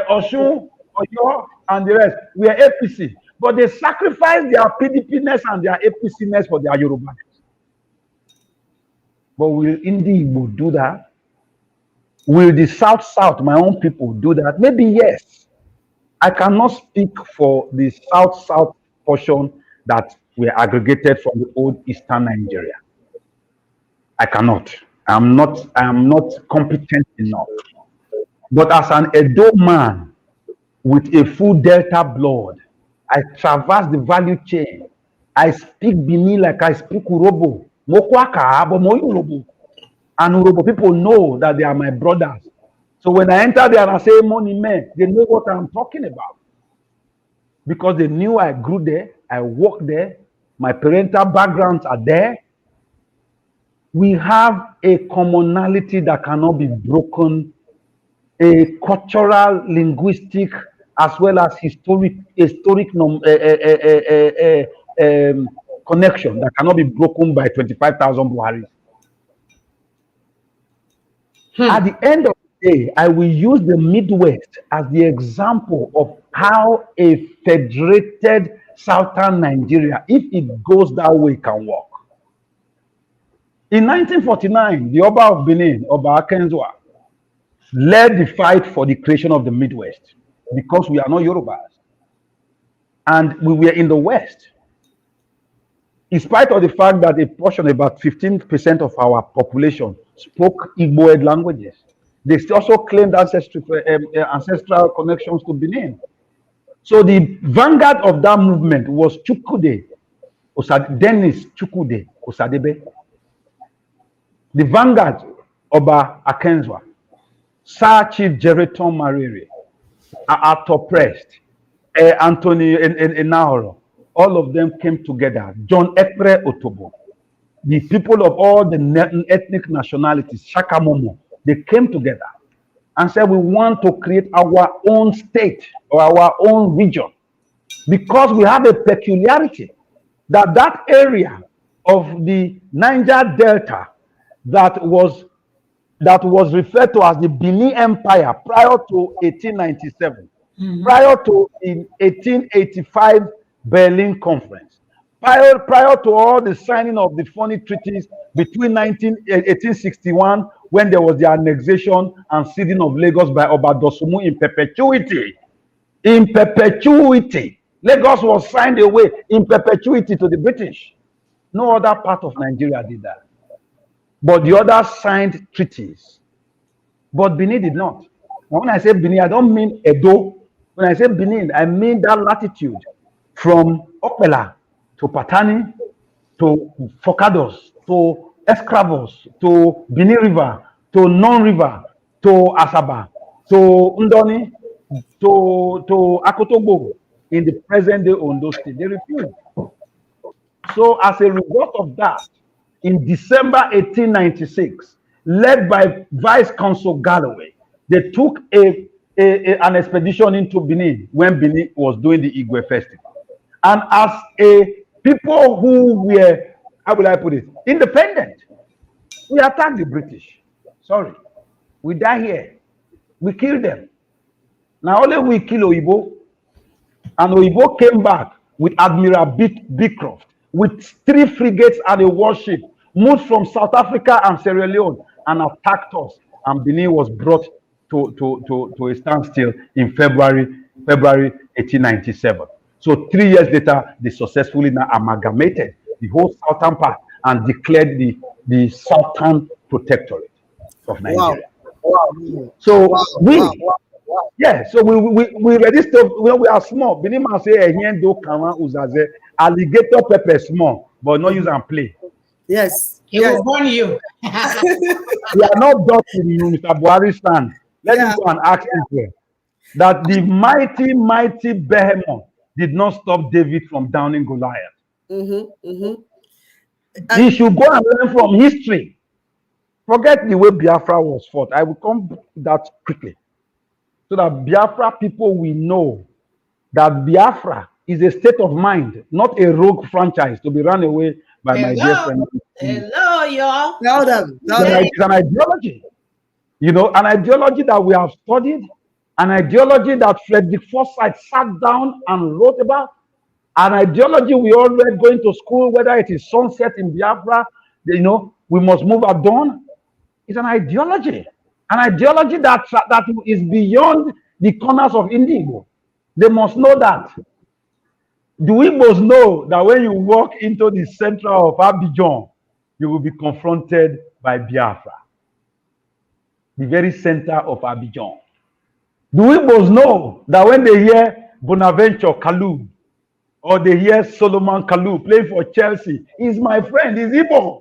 Osun, Oyo, and the rest were APC. But they sacrificed their PDP-ness and their APC-ness for their Yoruba. But will Indi Igbo do that? Will the South, my own people, do that? Maybe yes. I cannot speak for the South portion that were aggregated from the old Eastern Nigeria. I cannot. I am not competent enough. But as an Edo man with a full Delta blood, I traverse the value chain. I speak Bini like I speak Urobo. And Urobo people know that they are my brothers. So when I enter there and I say money man, they know what I'm talking about. Because they knew I grew there, I worked there, my parental backgrounds are there. We have a commonality that cannot be broken, a cultural, linguistic, as well as historic connection that cannot be broken by 25,000 Buharis. At the end of the day, I will use the Midwest as the example of how a federated Southern Nigeria, if it goes that way, can work. In 1949, the Oba of Benin, Oba Akenzwa, led the fight for the creation of the Midwest because we are not Yorubas. And we were in the West. In spite of the fact that a portion, about 15% of our population, spoke Igbo languages, they also claimed ancestral connections to Benin. So the vanguard of that movement was Chukwude, Dennis Chukwude Osadebe. The vanguard, Oba Akenzwa, Sir Chief Jeriton Mariri, Arthur Prest, Anthony Enahoro, all of them came together. John Ekre Otobo, the people of all the ethnic nationalities, Shakamomo, they came together and said, we want to create our own state or our own region because we have a peculiarity that area of the Niger Delta that was referred to as the Benin Empire prior to 1897, prior to the 1885 Berlin Conference, prior to all the signing of the funny treaties between 1861, when there was the annexation and ceding of Lagos by Oba Dosumu in perpetuity. In perpetuity. Lagos was signed away in perpetuity to the British. No other part of Nigeria did that. But the others signed treaties. But Benin did not. Now, when I say Benin, I don't mean Edo. When I say Benin, I mean that latitude from Okpela to Patani to Focados to Escravos to Benin River to Non River to Asaba to Ndoni to Akotogbo in the present day Ondo State. They refused. So as a result of that, in December 1896, led by Vice Consul Galloway, they took an expedition into Benin when Benin was doing the Igwe festival. And as a people who were, how will I put it, independent, we attacked the British. Sorry. We die here. We kill them. Now only we kill Oyibo. And Oyibo came back with Admiral Beecroft with 3 frigates and a warship, moved from South Africa and Sierra Leone and attacked us. And Benin was brought to a standstill in February 1897. So 3 years later, they successfully now amalgamated the whole southern part and declared the Southern Protectorate of Nigeria. Wow. So Wow. yeah, so we register when we are small. Benin man say do kawan uzaze alligator pepper small, but not use and play. Yes. He will burn you. We are not dirty in Mr. Buhari stand. Let me go and ask Israel that the mighty behemoth did not stop David from downing Goliath. He should go and learn from history. Forget the way Biafra was fought. I will come to that quickly. So that Biafra people will know that Biafra is a state of mind, not a rogue franchise to be run away by my dear friend. Hello, y'all. Tell them. It's an ideology. You know, an ideology that we have studied, an ideology that Frederick Forsyth sat down and wrote about, an ideology we all read going to school, whether it is sunset in Biafra, you know, we must move at dawn. It's an ideology that is beyond the corners of Indigo. They must know that. The Igbos know that when you walk into the center of Abidjan, you will be confronted by Biafra. The very center of Abidjan. The Igbos know that when they hear Bonaventure Kalou or they hear Solomon Kalou playing for Chelsea, he's my friend, he's Igbo.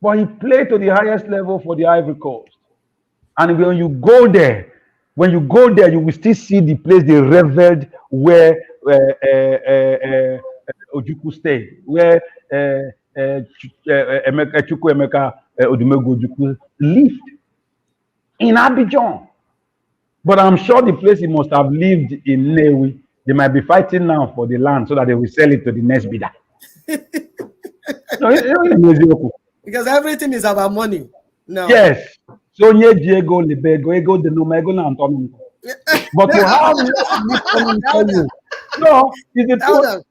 But he played to the highest level for the Ivory Coast. And when you go there, you will still see the place they revered where Ojukwu stayed, where Emeka Odumegwu Ojukwu lived in Abidjan. But I'm sure the place he must have lived in Newi, they might be fighting now for the land so that they will sell it to the next bidder. Because everything is about money. No. Yes. So Diego Libego, ego de Nomego and Tommy. But to have no, is the truth.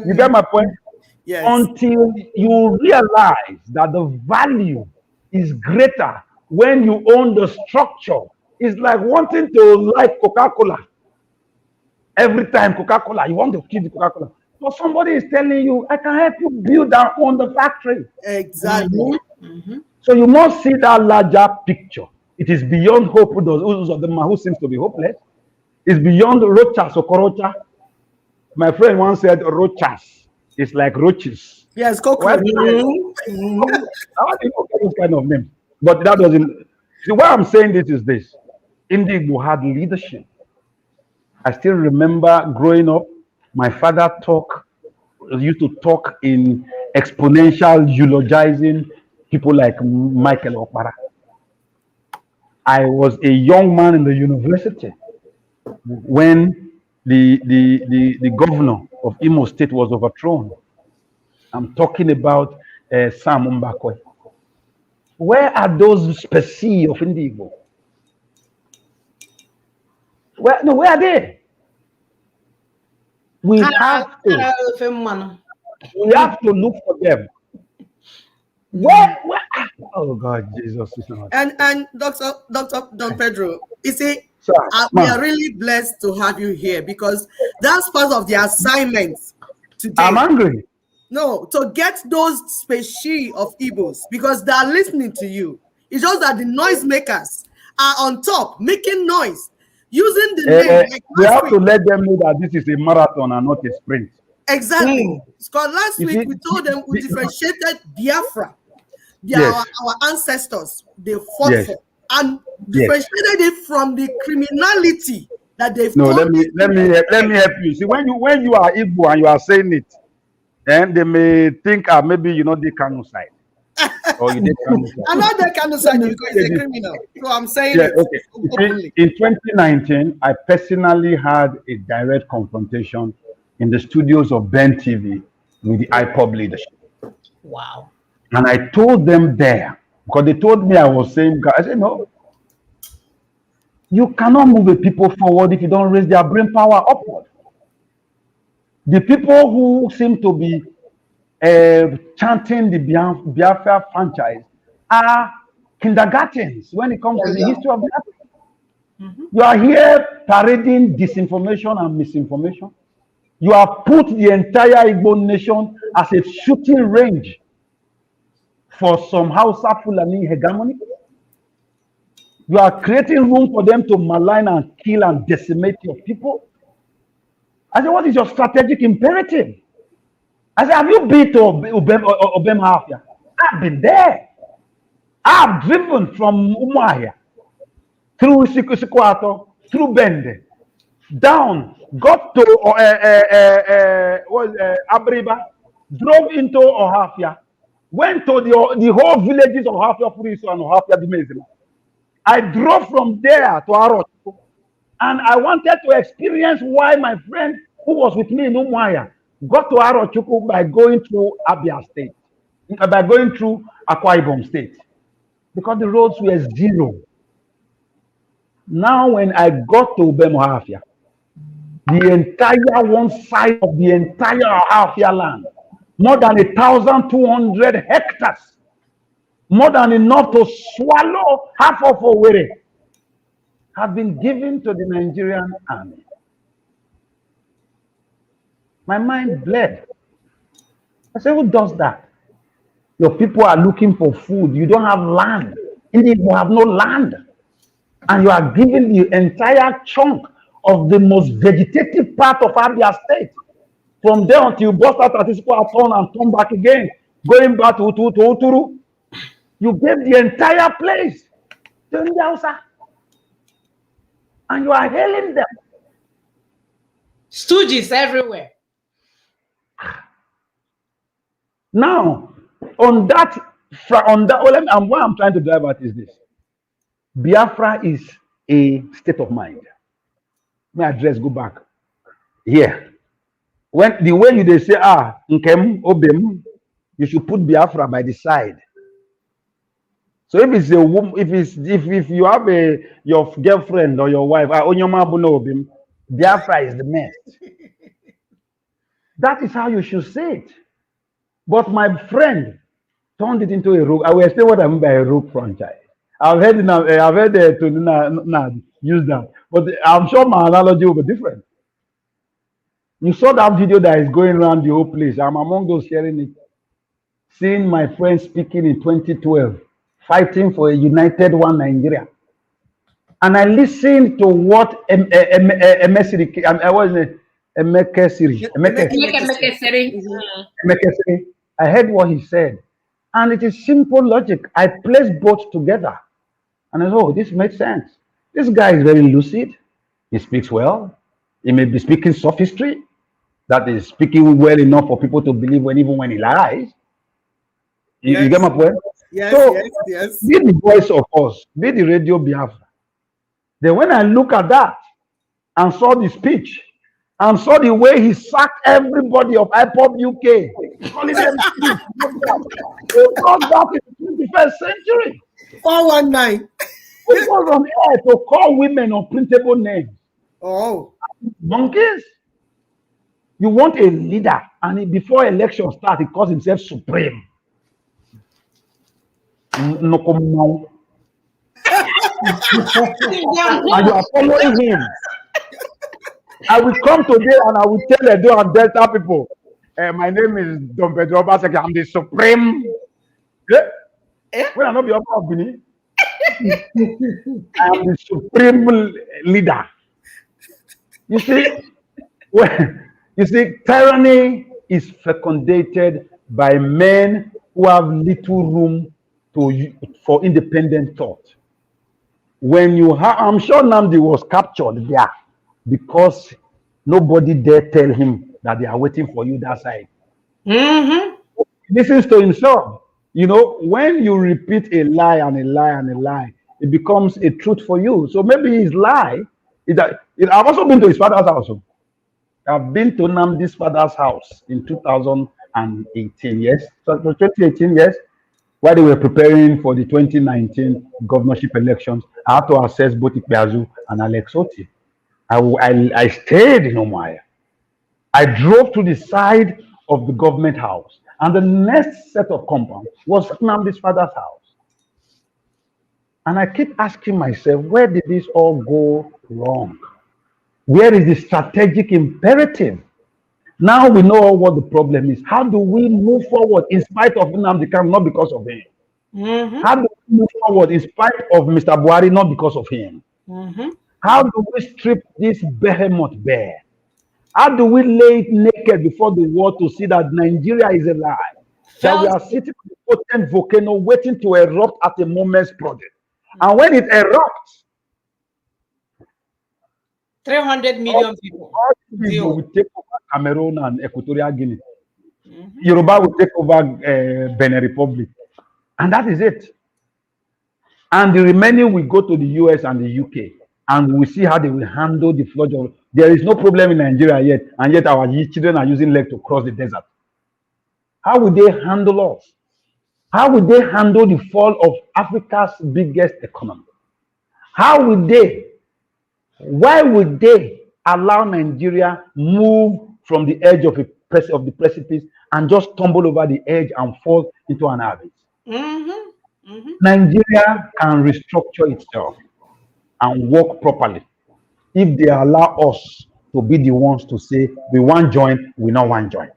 You get my point? Yes. Until you realize that the value is greater when you own the structure. It's like wanting to like Coca-Cola. Every time Coca-Cola, you want to keep the Coca-Cola. But somebody is telling you, I can help you build and own the factory. Exactly. So you must see that larger picture. It is beyond hope. Those of them who seems to be hopeless. It's beyond roachas or korocha. My friend once said roachas is like roaches. Yes, coconut. How do you get this kind of name? But that doesn't. See, why I'm saying this is this. Indigo had leadership. I still remember growing up, my father used to talk in exponential eulogizing people like Michael Okpara. I was a young man in the university when the governor of Imo State was overthrown. I'm talking about Sam Mbakwe. Where are those specie of Indigo? Where are they? We have to look for them. Where? Oh God, Jesus is not. And Dr. Don Pedro, you see, we are really blessed to have you here because that's part of the assignment today. I'm angry. No, to get those species of Igbos because they are listening to you. It's just that the noisemakers are on top, making noise, using the name. Like we have to let them know that this is a marathon and not a sprint. Exactly. Because last week we told them we differentiated Biafra. Our ancestors, they fought for, and differentiated it from the criminality that they've. No, let me help you. See, when you are Igbo and you are saying it, then they may think maybe you know the Kanu side. Or you did Kanu side. I'm not the Kanu side because he's a criminal. So I'm saying okay. In 2019, I personally had a direct confrontation in the studios of Ben TV with the IPOB leadership. Wow. And I told them there, because they told me I was saying, I said, no. You cannot move the people forward if you don't raise their brain power upward. The people who seem to be chanting the Biafra franchise are kindergartens when it comes to the history of Biafra. You are here parading disinformation and misinformation. You have put the entire Igbo nation as a shooting range for some Hausa Fulani hegemony. You are creating room for them to malign and kill and decimate your people. I said, what is your strategic imperative? I said, have you been to Obem Hafia? I've been there. I've driven from Umuahia through Sikwato, through Bende, down, got to Abriba, drove into Ohafia, went to the whole villages of Ohafia, Furiso, and Ohafia, Dimezima. I drove from there to Arochukwu, and I wanted to experience why my friend who was with me in Umuahia got to Arochukwu by going through Abia State, by going through Akwa Ibom State, because the roads were zero. Now, when I got to Bemohafia, the entire one side of the entire Ahafia land, more than 1,200 hectares, more than enough to swallow half of Owerri, have been given to the Nigerian army. My mind bled. I said, who does that? Your people are looking for food. You don't have land. Indeed, you have no land. And you are giving the entire chunk of the most vegetative part of Abia State. From there until you bust out at this turn and turn back again, going back to Uturu, you gave the entire place to the Hausa. And you are hailing them. Stooges everywhere. Now, what I'm trying to drive at is this. Biafra is a state of mind. May I address, go back. Here. When the way they say, Nkem, Obem, you should put Biafra by the side. So if it's a woman, if you have your girlfriend or your wife, Biafra is the nest. That is how you should say it. But my friend turned it into a rogue. I will explain what I mean by a rogue franchise. I've heard Tonina use that, but I'm sure my analogy will be different. You saw that video that is going around the whole place. I'm among those sharing it. Seeing my friend speaking in 2012, fighting for a united one Nigeria. And I listened to what I heard what he said. And it is simple logic. I placed both together. And I said, oh, this makes sense. This guy is very lucid. He speaks well. He may be speaking sophistry. That is speaking well enough for people to believe even when he lies. You get my point? Yes, so, yes. Be the voice of us. Be the radio Biafra. Then when I look at that and saw the speech and saw the way he sacked everybody of IPOP UK, calling them because that is the 21st century. 419. We was on air to call women unprintable names. Oh. Monkeys. You want a leader, and before election starts, he calls himself supreme. No come and you are following him. I will come today and I will tell Edo and Delta people, my name is Don Pedro Obaseki. I'm the supreme. When I not be of Bini, I am the supreme leader. You see, tyranny is fecundated by men who have little room for independent thought. When you have, I'm sure Namdi was captured there because nobody dare tell him that they are waiting for you that side. Mm-hmm. He listens to himself. You know, when you repeat a lie and a lie and a lie, it becomes a truth for you. So maybe his lie is that I've also been to his father's house. I've been to Namdi's father's house in 2018, yes. So 2018, yes. while they were preparing for the 2019 governorship elections, I had to assess both Ikpeazu and Alex Oti. I stayed in Umuahia. I drove to the side of the government house, and the next set of compound was Nnamdi's father's house. And I keep asking myself, where did this all go wrong? Where is the strategic imperative? Now we know what the problem is. How do we move forward in spite of Nnamdi Kanu, not because of him? Mm-hmm. How do we move forward in spite of Mr. Buhari, not because of him? Mm-hmm. How do we strip this behemoth bare? How do we lay it naked before the world to see that Nigeria is alive? That we are sitting on a potent volcano waiting to erupt at a moment's project. And when it erupts, 300 million people. all people will take over Cameroon and Equatorial Guinea. Yoruba will take over Benin Republic. And that is it. And the remaining will go to the US and the UK. And we'll see how they will handle the flood. There is no problem in Nigeria yet. And yet our children are using legs to cross the desert. How will they handle us? How will they handle the fall of Africa's biggest economy? How will they? Why would they allow Nigeria move from the edge of the precipice and just tumble over the edge and fall into an abyss? Mm-hmm. Mm-hmm. Nigeria can restructure itself and work properly if they allow us to be the ones to say we want join, we not want join.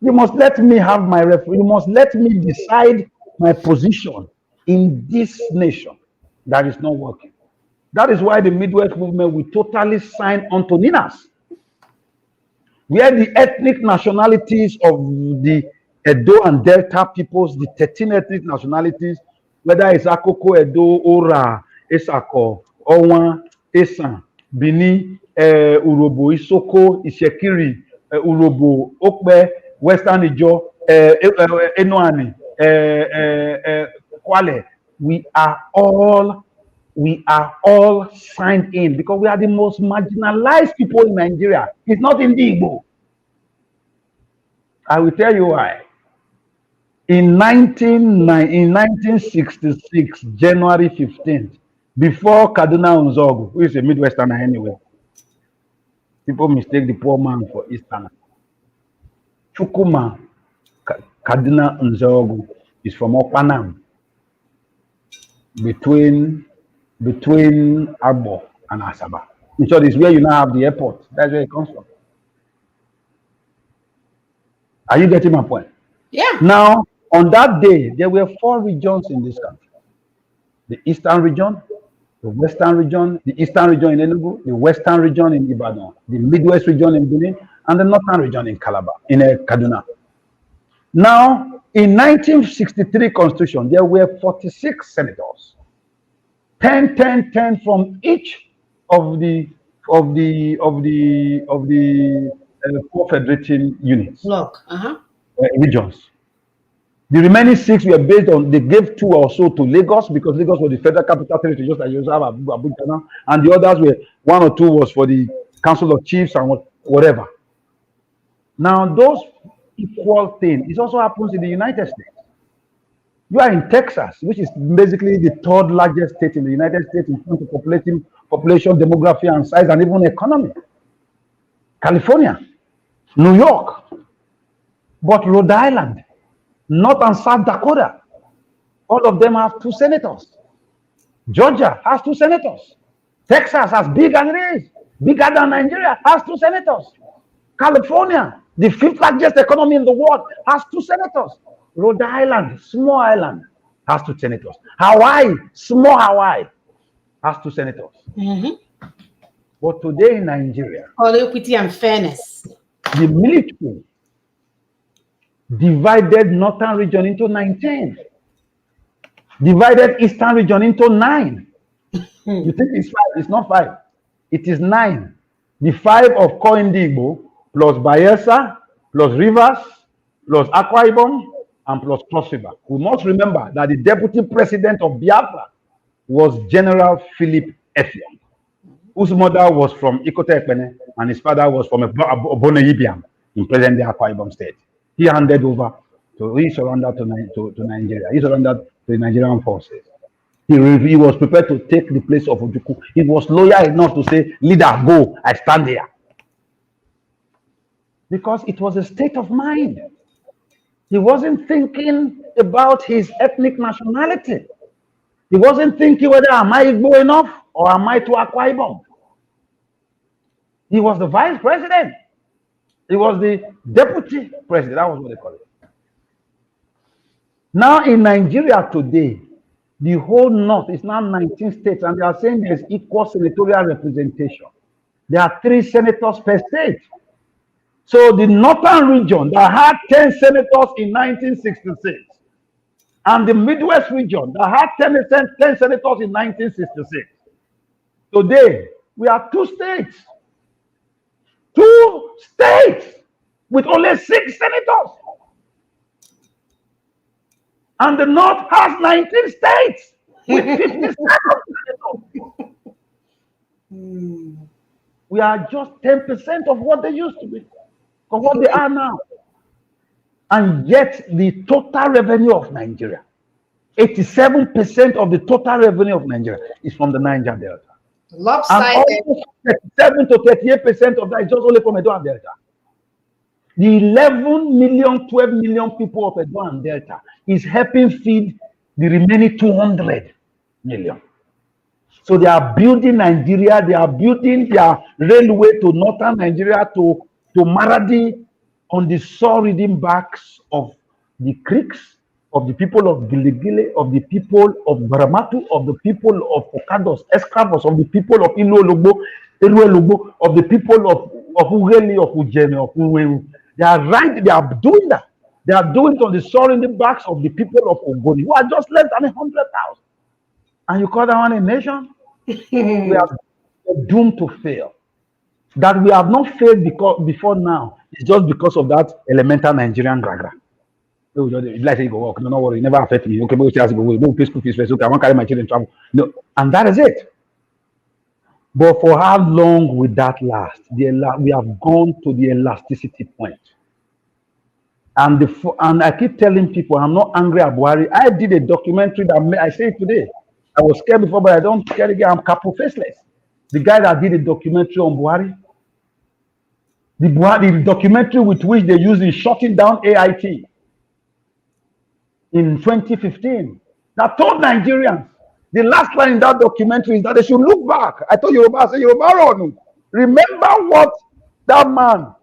You must let me have my referee. You must let me decide my position in this nation that is not working. That is why the Midwest movement will totally sign on to NINAS, where the ethnic nationalities of the Edo and Delta peoples, the 13 ethnic nationalities, whether it's Akoko, Edo, Ora, Esako, Owan, Esan, Bini, Urobo, Isoko, Ishekiri, Urobo, Okbe, Western Ijo, Enoani, Kwale, we are all signed in because we are the most marginalized people in Nigeria. It's not in the Igbo. I will tell you why. In 1966, January 15th, before Kaduna Nzogu, who is a Midwesterner anyway, people mistake the poor man for Easterner. Chukuma Kaduna Nzogu is from Opanam, between Agbo and Asaba. In short, it's where you now have the airport. That's where it comes from. Are you getting my point? Yeah. Now, on that day, there were 4 regions in this country. The Eastern region, the Western region, the Eastern region in Enugu, the Western region in Ibadan, the Midwest region in Benin, and the Northern region in Calabar, in Kaduna. Now, in 1963 Constitution, there were 46 senators. 10 from each of the 4 federating units, regions. The remaining 6 were based on, they gave 2 or so to Lagos because Lagos was the federal capital territory, just like you have Abuja, and the others were 1 or 2 was for the Council of Chiefs and whatever. Now, those equal thing, it also happens in the United States. You are in Texas, which is basically the 3rd largest state in the United States in terms of population, demography, and size, and even economy. California, New York, but Rhode Island, North and South Dakota, all of them have 2 senators. Georgia has 2 senators. Texas, as big as it is, bigger than Nigeria, has 2 senators. California, the 5th largest economy in the world, has 2 senators. Rhode Island, small island, has 2 senators. Hawaii, small Hawaii, has 2 senators. But today in Nigeria, all equity and fairness, the military divided Northern region into 19, divided Eastern region into 9. You think it's 5? It's not 5. It is 9. The 5 of Koindigbo plus Bayelsa plus Rivers plus Akwa Ibom and plus Cross River. We must remember that the deputy president of Biafra was General Philip Effiong, whose mother was from Ikote Ekpene and his father was from Obone Ibiam in present-day Akwa Ibom State. He handed over So he surrendered to Nigeria. He surrendered to the Nigerian forces. He was prepared to take the place of Ojukwu. He was loyal enough to say, leader, go, I stand there. Because it was a state of mind. He wasn't thinking about his ethnic nationality. He wasn't thinking whether am I Igbo enough or am I to Akwa Ibom. He was the vice president. He was the deputy president. That was what they call it. Now in Nigeria today, the whole north is now 19 states, and they are saying there's equal senatorial representation. There are 3 senators per state. So the northern region that had 10 senators in 1966, and the Midwest region that had 10 senators in 1966. Today, we have 2 states. 2 states with only 6 senators. And the North has 19 states with 57 senators. We are just 10% of what they used to be, of what they are now. And yet, the total revenue of Nigeria, 87% of the total revenue of Nigeria is from the Niger Delta. Lopsided. And almost 37 to 38% of that is just only from Edo and Delta. The 11 million, 12 million people of Edo and Delta is helping feed the remaining 200 million. So they are building Nigeria, they are building their railway to northern Nigeria, to Maradi, on the soil-ridden backs of the creeks, of the people of Giligili, of the people of Baramatu, of the people of Okados, Escravos, of the people of Iluologbo, Eruelogbo, of the people of Ugeli, of Ujene, of Uweru. They are doing that. They are doing it on the soil-ridden backs of the people of Ogoni, who are just less than 100,000. And you call that one a nation? We are doomed to fail. That we have not failed before now is just because of that elemental Nigerian gragra. Like say, go work, no worry, never affect me. Okay, go pay school fees first. Okay, I won't carry my children travel. No, and that is it. But for how long will that last? We have gone to the elasticity point. And I keep telling people, I'm not angry at Buhari. I did a documentary that I say it today. I was scared before, but I don't care again. I'm capo faceless. The guy that did a documentary on Buhari, the documentary with which they used in shutting down AIT in 2015, that told Nigerians, the last line in that documentary is that they should look back. I told Yoruba, I said, Yoruba, remember what that man,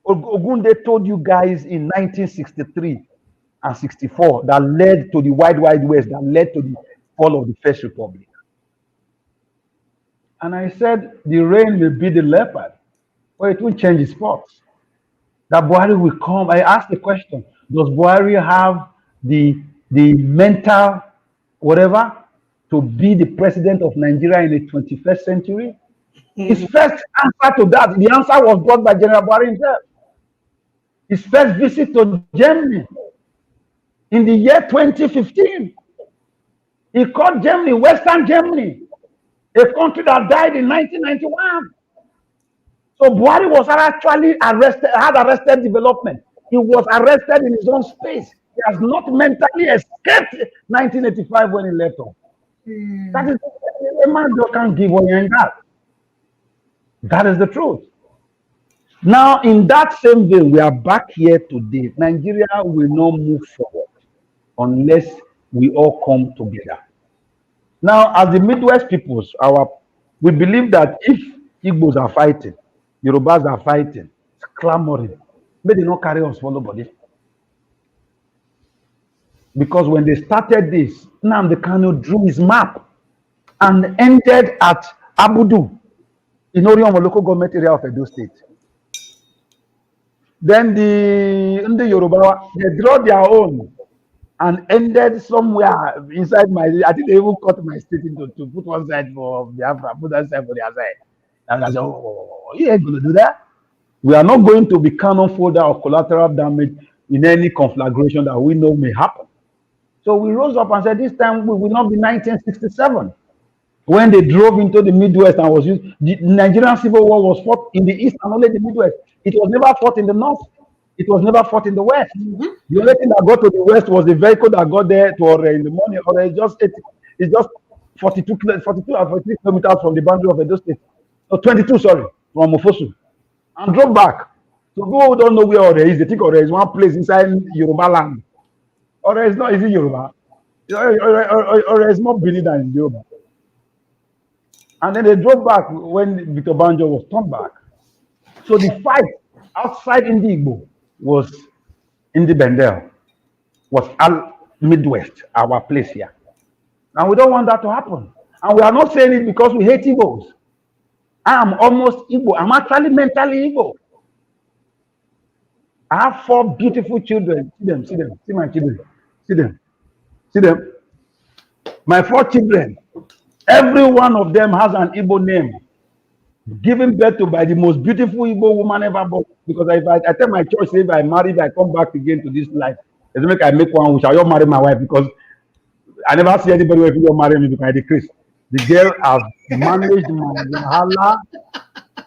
Ogunde, told you guys in 1963 and 64 that led to the Wide West, that led to the fall of the First Republic. And I said, the rain will be the leopard, but it won't change its spots. That Buhari will come. I asked the question, does Buhari have the mental whatever to be the president of Nigeria in the 21st century? His first answer to that, the answer was brought by General Buhari himself. His first visit to Germany in the year 2015. He called Germany, Western Germany, a country that died in 1991. So Buhari was actually had arrested development. He was arrested in his own space. He has not mentally escaped 1985 when he left off. That is a man that can't give away that. That is the truth. Now, in that same vein, we are back here today. Nigeria will not move forward unless we all come together. Now, as the Midwest peoples, we believe that if Igbos are fighting, Yorubas are fighting, clamoring, may they not carry us follow body. Because when they started this, Nnamdi Kanu drew his map and ended at Abudu in Orion, local government area of Edo State. Then the Yoruba, they draw their own and ended somewhere inside I think they even cut my state into to put one side for Biafra, put that side for the other side. And I said, oh, you ain't going to do that. We are not going to be cannon fodder or collateral damage in any conflagration that we know may happen. So we rose up and said, this time we will not be 1967. When they drove into the Midwest and was used, the Nigerian Civil War was fought in the East and only the Midwest. It was never fought in the North. It was never fought in the West. The only thing that got to the West was the vehicle that got there to Ore in the morning. Ore is just 42 or 43 kilometers from the boundary of Edo State. 22, sorry, from Mofosu. And drove back. So people who don't know where Ore is, they think Ore is one place inside Yoruba land. Ore is not, is it Yoruba? Ore is more Benin than Yoruba. And then they drove back when Victor Banjo was turned back. So the fight outside Indigbo was in the Bendel, was Al Midwest, our place here. And we don't want that to happen. And we are not saying it because we hate Igbos. I am almost Igbo. I'm actually mentally Igbo. I have 4 beautiful children. See them, see my children. See them. My 4 children. Every one of them has an Igbo name, given birth to by the most beautiful Igbo woman ever born. Because if I tell my church, if I marry, if I come back again to this life, it doesn't make I make one, which I will marry my wife, because I never see anybody who will marry me because I decrease. The girl has managed my hala,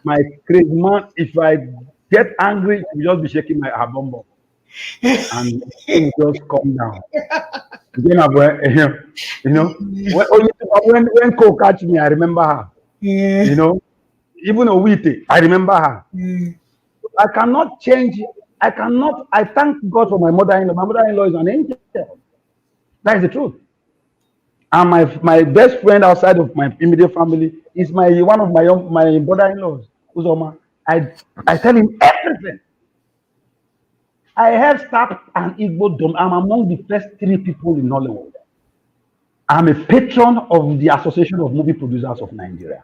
my crazy man. If I get angry, she will just be shaking her bum bum. And it will just calm down. Then when Cole catch me, I remember her. Yeah. You know, even Owite, I remember her. I cannot change. I thank God for my mother-in-law. My mother-in-law is an angel. That is the truth. And my best friend outside of my immediate family is one of my brother-in-laws, Uzoma. I tell him everything. I have started an Igbo Dome. I'm among the first 3 people in Hollywood. I'm a patron of the Association of Movie Producers of Nigeria.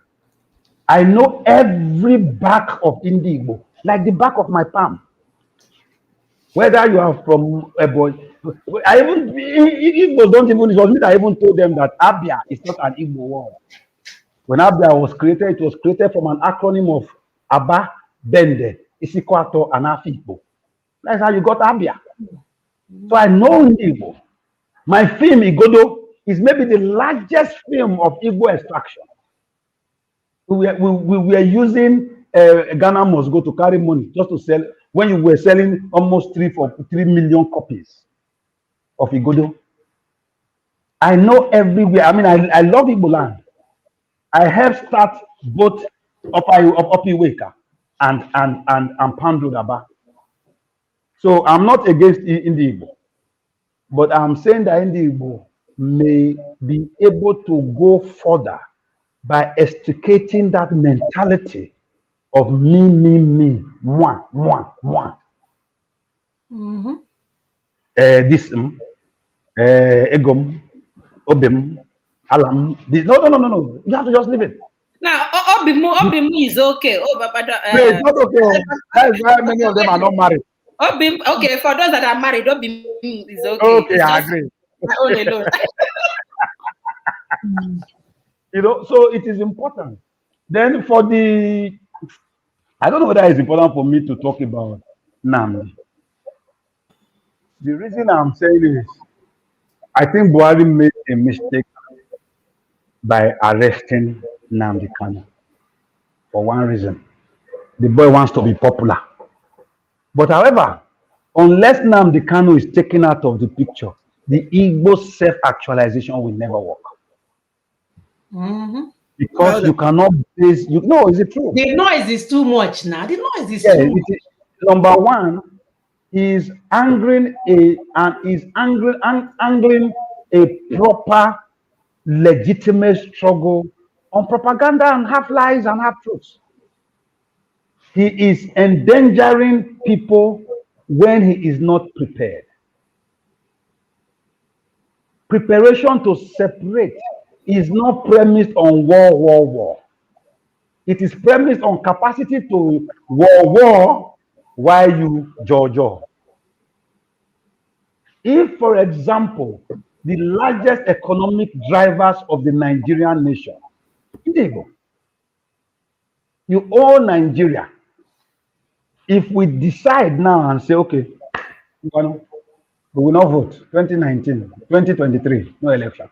I know every back of Indigbo, like the back of my palm. Whether you are from a boy, Igbos don't even, it was me that even told them that Abia is not an Igbo word. When Abia was created, it was created from an acronym of Aba, Bende, Isikwato, and Afikpo. That's how you got Abia. So I know Igbo. My film, Igodo, is maybe the largest film of Igbo extraction. We were using Ghana Must Go to carry money just to sell, when you were selling almost 3 million copies of Igodo. I know everywhere. I mean, I love Igbo land. I helped start both Opiweka and Panduraba. So I'm not against Igbo, but I'm saying that Igbo may be able to go further by extricating that mentality of me, moi. This Egom, Obim, Alam. No. You have to just leave it. Now, Obimu is okay. It's not okay. That's why many of them are not married. Okay, for those that are married, Obimu is okay. Okay, I agree. You know, so it is important. Then I don't know whether it's important for me to talk about Nnamdi. The reason I'm saying is, I think Buhari made a mistake by arresting Nnamdi Kanu for one reason. The boy wants to be popular. But however, unless Nnamdi Kanu is taken out of the picture, the Igbo self-actualization will never work. Because you cannot base, is it true? The noise is too much now. The noise is too much. Number one, is angling a proper, legitimate struggle on propaganda and half lies and half truths. He is endangering people when he is not prepared. Preparation to separate is not premised on war. It is premised on capacity to war while you jojo. If, for example, the largest economic drivers of the Nigerian nation, you own Nigeria. If we decide now and say, okay, we will not vote 2019, 2023, no election.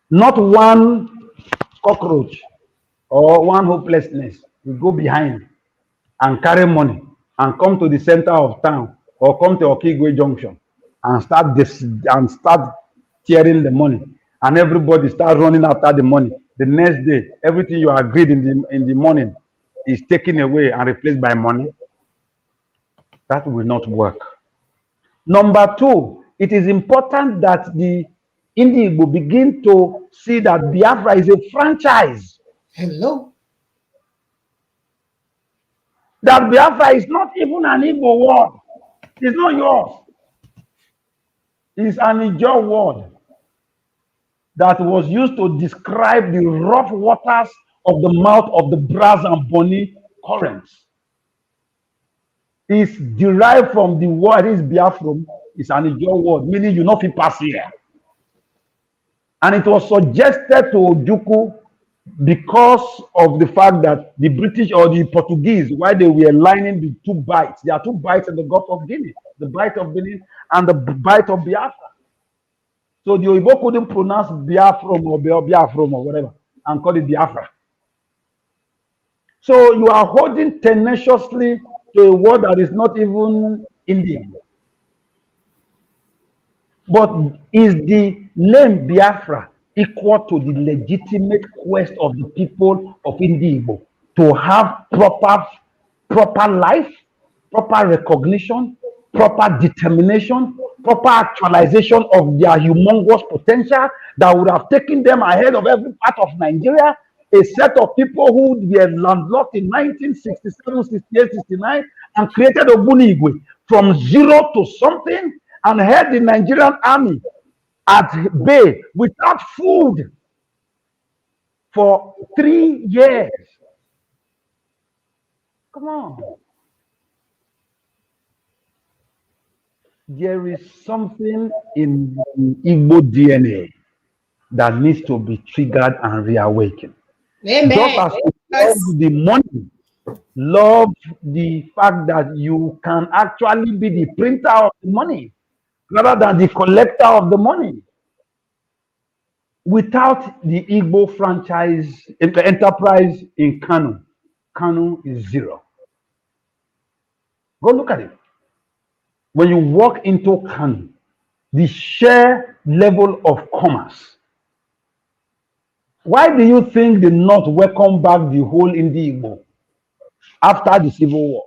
Not one cockroach or one hopelessness will go behind and carry money and come to the center of town or come to Okigwe Junction and start tearing the money, and everybody starts running after the money. The next day, everything you agreed in the morning is taken away and replaced by money. That will not work. Number two, it is important that the Indigo begin to see that Biafra is a franchise. Hello. That Biafra is not even an Igbo word. It's not yours. It's an Ijaw word that was used to describe the rough waters of the mouth of the Brass and Bonny currents. It's derived from the word is Biafra. It's an Ijaw word, meaning you not fit pass here. And it was suggested to Ojukwu because of the fact that the British or the Portuguese, while they were lining the two bites, there are two bites in the Gulf of Guinea, the bite of Benin and the bite of Biafra. So the Oyibo couldn't pronounce Biafra or Biafra or whatever and call it Biafra. So you are holding tenaciously to a word that is not even Indian. But is the name Biafra equal to the legitimate quest of the people of Indigo to have proper life, proper recognition, proper determination, proper actualization of their humongous potential that would have taken them ahead of every part of Nigeria? A set of people who were landlocked in 1967, 68, 69 and created Ogbunigwe from zero to something and held the Nigerian army at bay without food for 3 years. Come on. There is something in Igbo DNA that needs to be triggered and reawakened. Amen. Just as you love the money, love the fact that you can actually be the printer of the money rather than the collector of the money. Without the Igbo franchise enterprise in Kano, Kano is zero. Go look at it. When you walk into Kano, the sheer level of commerce. Why do you think the North welcomed back the whole Igbo after the Civil War?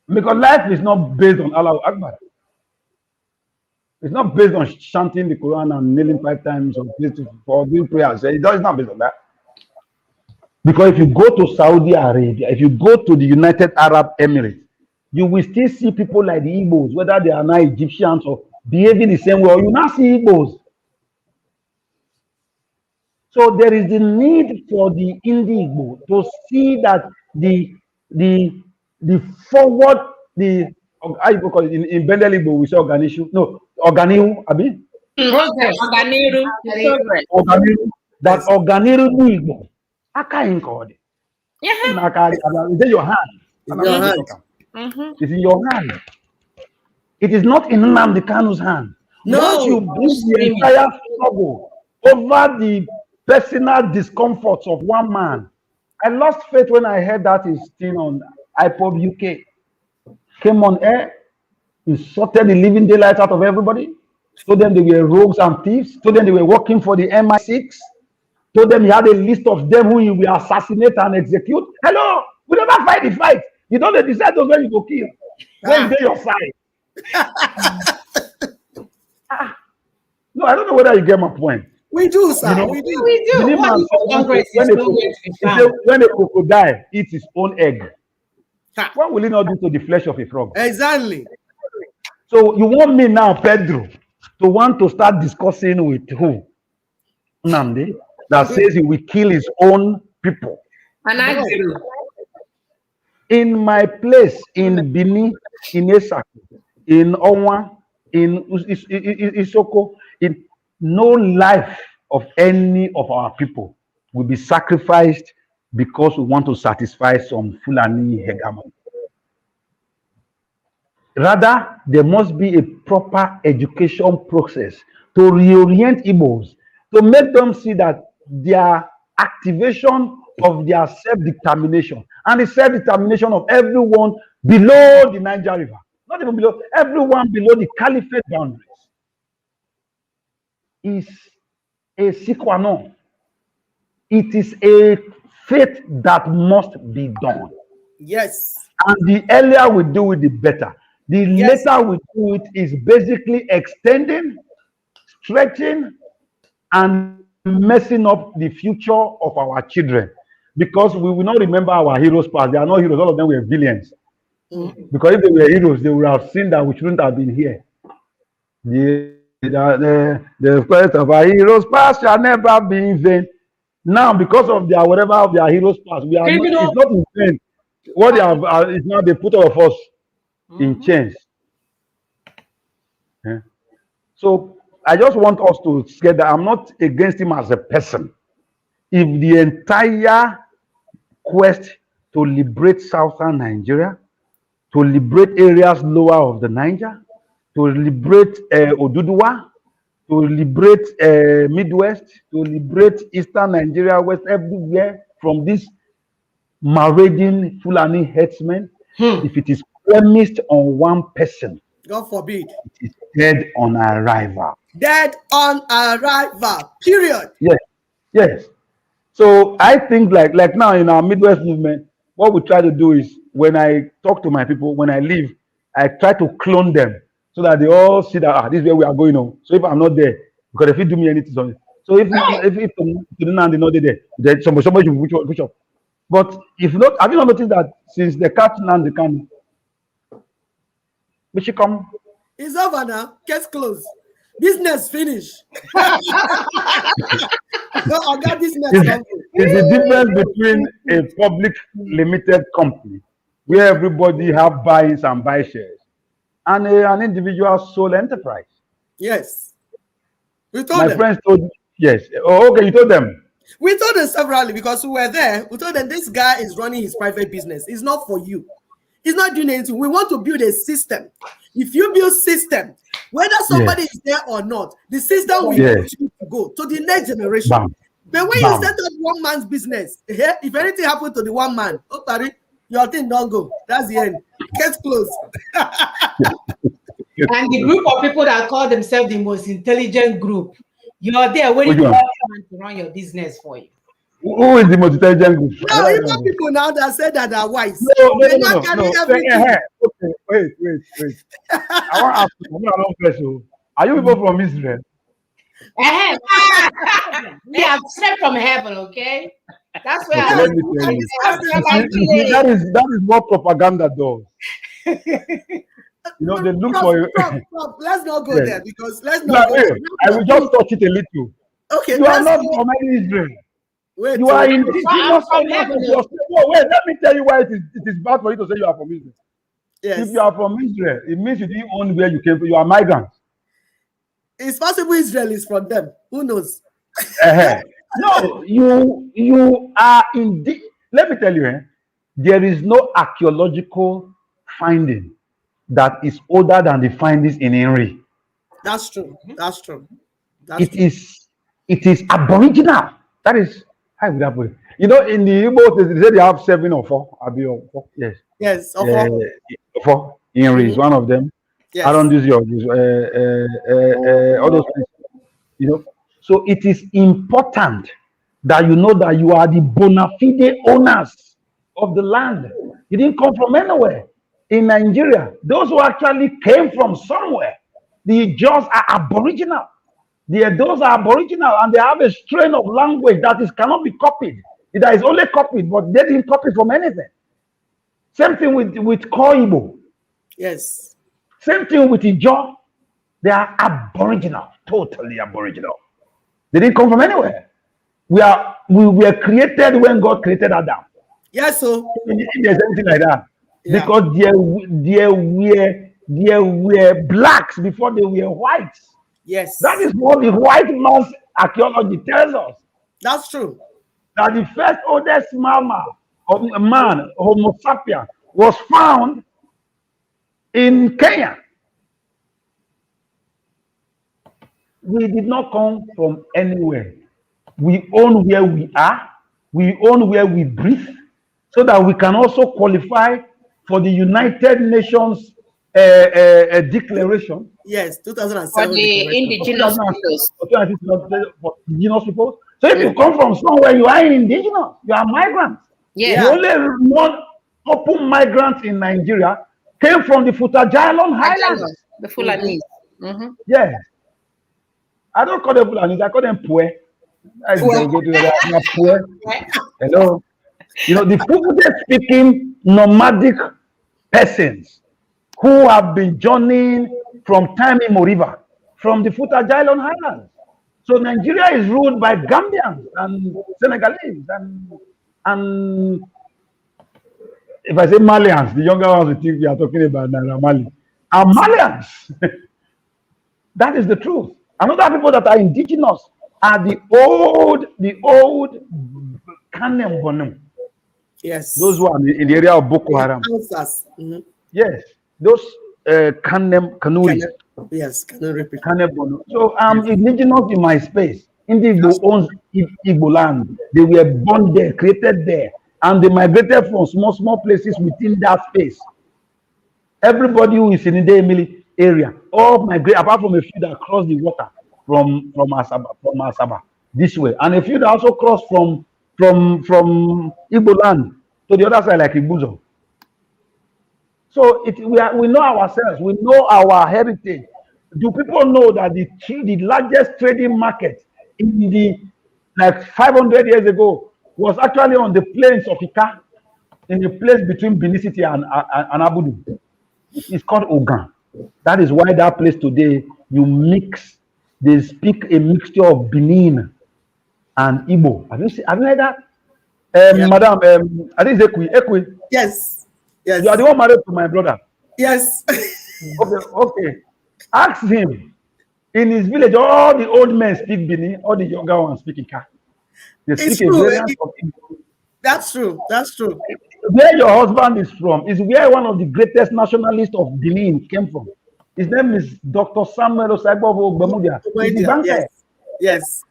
Because life is not based on Allah Akbar. It's not based on chanting the Quran and kneeling 5 times for doing prayers. It's not based on that. Because if you go to Saudi Arabia, if you go to the United Arab Emirates, you will still see people like the Igbos, whether they are now Egyptians or behaving the same way, or you now see Igbos. So there is the need for the Igbo to see that the forward, how you call it in Bendel Igbo, we say Organishu, no, Organiu, Abi? Organiru, that Organiru Igbo. Aka in code. Yeah. It's in your hand. It's in your hand. It is not in Nnamdi Kanu's hand. No. Once you bring the entire struggle over the personal discomforts of one man. I lost faith when I heard that his thing on iPod UK. Came on air, insulted the living daylight out of everybody, told them they were rogues and thieves, told them they were working for the MI6, told them he had a list of them who he will assassinate and execute. Hello, we never fight the fight. You don't decide those when you go kill. When is your side? No, I don't know whether you get my point. We do, sir. You know, we do. We do. When a crocodile eats his own egg, what will he not do to the flesh of a frog? Exactly. So you want me now, Pedro, to want to start discussing with who? Nnamdi, that says he will kill his own people. And I do. In my place in Bini, in Esaku, in Onwa, in Isoko, in no life of any of our people will be sacrificed because we want to satisfy some Fulani hegemon. Rather, there must be a proper education process to reorient Igbos, to make them see that their activation of their self-determination and the self-determination of everyone below the Niger River. Not even below, everyone below the caliphate boundaries is a sine non. It is a fate that must be done. Yes. And the earlier we do it, the better. The later we do it is basically extending, stretching, and messing up the future of our children. Because we will not remember our heroes past. They are not heroes, all of them were villains. Because if they were heroes, they would have seen that we shouldn't have been here. The quest of our heroes past shall never be in vain. Now, because of their whatever of their heroes past, we are not, it's not in vain. What they have is now they put all of us in chains. Yeah. So I just want us to get that I'm not against him as a person. If the entire quest to liberate southern Nigeria, to liberate areas lower of the Niger, to liberate Oduduwa, to liberate Midwest, to liberate Eastern Nigeria, West, everywhere from this marauding Fulani herdsmen, if it is premised on one person, God forbid. it is dead on arrival. Dead on arrival. Period. Yes, yes. So I think like now in our Midwest movement, what we try to do is when I talk to my people, when I leave, I try to clone them so that they all see that this is where we are going on. So if I'm not there, because if you do me anything, so if Ferdinand is not there, then somebody should push up. But if not, have you not noticed that since the cat Nandi can, we should come. It's over now. Case closed. Business finish. No, I got business. It's the difference between a public limited company where everybody have buy-ins and buy shares and an individual sole enterprise. Yes. We told My them. friends told yes. Oh, okay, you told them. We told them severally because we were there. We told them this guy is running his private business. It's not for you. He's not doing anything. We want to build a system. If you build system, whether somebody is there or not, the system will continue to go to the next generation. Bam. But when you set up one man's business, if anything happened to the one man, your thing don't go. That's the end. Case closed. And the group of people that call themselves the most intelligent group, you're there waiting for someone to run your business for you. Who is the most intelligent group? No, you got people now that say that are wise. No. Everything. Okay, wait. I want to ask you another question. Are you people from Israel? We have straight from heaven, okay? That's where let me tell you. That is what propaganda does. They look for you. Let's not go there because let's not go there. I will just touch it a little. Okay. You are not from any Israel. Wait, you are in from heaven. No, wait, let me tell you why it is bad for you to say you are from Israel. Yes. If you are from Israel, it means you didn't own where you came from. You are migrants. It's possible Israel is from them. Who knows? No, you are indeed. Let me tell you, there is no archaeological finding that is older than the findings in Henry. That's true. That's true. It is aboriginal. That is how would I put it? In the Igbo, they say they have 7 or 4. Yes. Yes. Four. Henry is one of them. Yes. I don't use all those things. So it is important that you know that you are the bona fide owners of the land. You didn't come from anywhere. In Nigeria, those who actually came from somewhere, the Jaws are aboriginal. Those are aboriginal and they have a strain of language that cannot be copied. That is only copied, but they didn't copy from anything. Same thing with Koibo. Yes. Same thing with Ijaw. They are aboriginal, totally aboriginal. They didn't come from anywhere. We were created when God created Adam. Yes, so if there's anything like that. Yeah. Because there were blacks before they were whites. Yes. That is what the white man's archaeology tells us. That's true. That the first oldest mammal of a man, Homo sapiens, was found in Kenya. We did not come from anywhere. we own where we are, we own where we breathe, so that we can also qualify for the United Nations declaration. Yes, For 2007 the indigenous peoples. For indigenous people. So if you come from somewhere, you are indigenous, you are migrants. Yes. The only one open migrant in Nigeria came from the Futajalon Highlands. The Fulanese. Mm-hmm. Yes. I don't call them Fulanis, I call them Pue. Hello. You know, the Fufude speaking nomadic persons who have been journeying from time immemorial from the Futajalon Highlands. So Nigeria is ruled by Gambians and Senegalese and if I say Malians, the younger ones will think we are talking about Naira Mali. And Malians. That is the truth. And other people that are indigenous are the old Kanem Bonum. Yes. Those who are in the area of Boko Haram. Mm-hmm. Yes. Those Kanem Kanuri. Yes, Kanuri people. Kanem Bonum. So I'm indigenous in my space. Indigo owns Igbo land. They were born there, created there. And they migrated from small places within that space. Everybody who is in the Emily area, all migrate apart from a few that cross the water from Asaba this way, and a few that also cross from Igbo land to the other side like Ibuzo. So we know ourselves, we know our heritage. Do people know that the largest trading market in the 500 years ago was actually on the plains of Ika, in the place between Benin City and Abudu? It's called Ogan. That is why that place today, they speak a mixture of Benin and Igbo. Have you heard that? Yeah. Madam, I think it's Ekwe. Yes. Yes. You are the one married to my brother. Yes. Okay. Ask him. In his village, all the old men speak Benin, all the younger ones speak Ika. They speak a variant of Igbo. That's true. That's true. Where your husband is from is where one of the greatest nationalists of Benin came from. His name is Dr. Samuel Osagbovo Ogbemudia. Yes.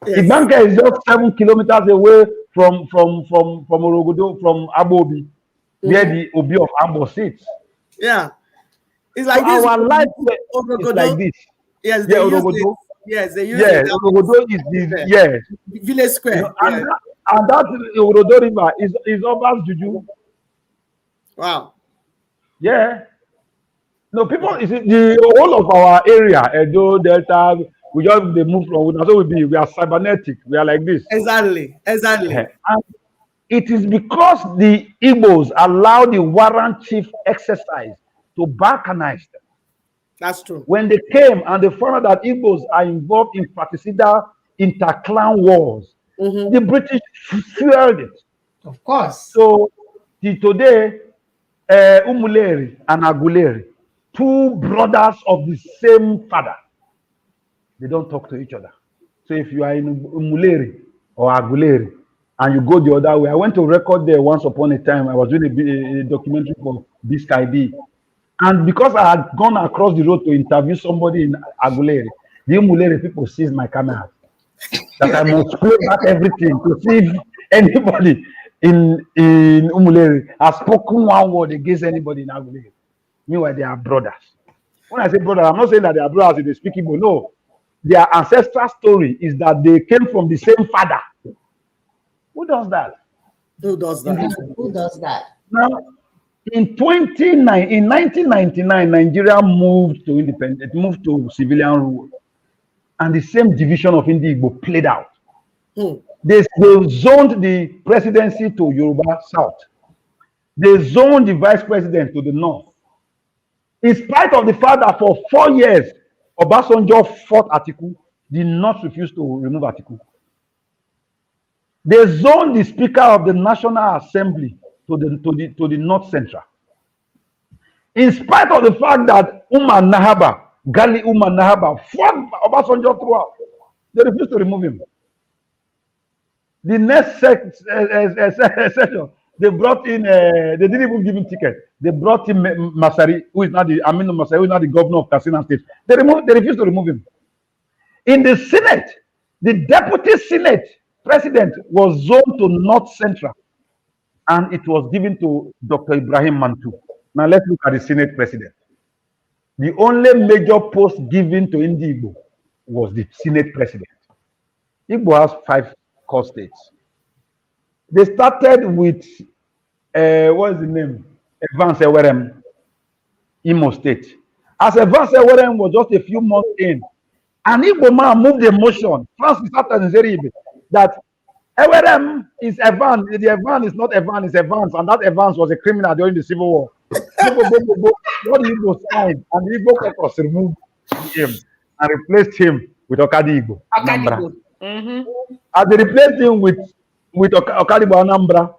Ibanka is just 7 kilometers away from Orogodo, from Abobi, where the Obi of Ambo sits. Yeah. It's like so this. Our life is like this. Yes, yeah, Orogodo. Yes, they use Orogodo is the village square. You know, and that Orogodo River is Oba's Juju. Wow. Yeah. No, people, the whole of our area, Edo, Delta, we move from, so we are cybernetic. We are like this. Exactly. And it is because the Igbos allow the warrant chief exercise to balkanize them. That's true. When they came and they found out that Igbos are involved in fratricidal inter-clan wars, the British fueled it. Of course. So today, Umuleri and Aguleri, two brothers of the same father, they don't talk to each other. So if you are in Umuleri or Aguleri and you go the other way, I went to record there once upon a time. I was doing a documentary for Biscay B. And because I had gone across the road to interview somebody in Aguleri, the Umuleri people seized my camera. That I must play back everything to see if anybody in Umuleri has spoken one word against anybody in Aguleri. Meanwhile, they are brothers. When I say brother, I'm not saying that they are brothers if they speak Igbo. No. Their ancestral story is that they came from the same father. Who does that? Who does that? Who does that? Now, in 1999, Nigeria moved to independence, moved to civilian rule. And the same division of Igbo played out. They zoned the presidency to Yoruba South. They zoned the vice president to the north. In spite of the fact that for 4 years, Obasanjo fought Atiku, did not refuse to remove Atiku. They zoned the Speaker of the National Assembly to the North Central. In spite of the fact that Gali Umar Nahaba fought Obasanjo throughout, they refused to remove him. The next session, they brought in, they didn't even give him ticket. They brought in Masari, who is not the governor of Katsina State. They refused to remove him. In the Senate, The deputy Senate president was zoned to North Central, and it was given to Dr. Ibrahim Mantu. Now let's look at the Senate president. The only major post given to Igbo was the Senate president. Igbo has 5 core states. They started with, what is the name? Evans Ewerem, Imo State. As Evans Ewerem was just a few months in, an Igbo man moved a motion, Francis Attanzeribe, that Ewerem is Evans. The Evans is not Evans, it's Evans, and that Evans was a criminal during the Civil War. What the Igbo signed, and the Igbo caucus removed him and replaced him with Okadibo. Okadibo. Mm-hmm. And they replaced him with Okadibo Anambra.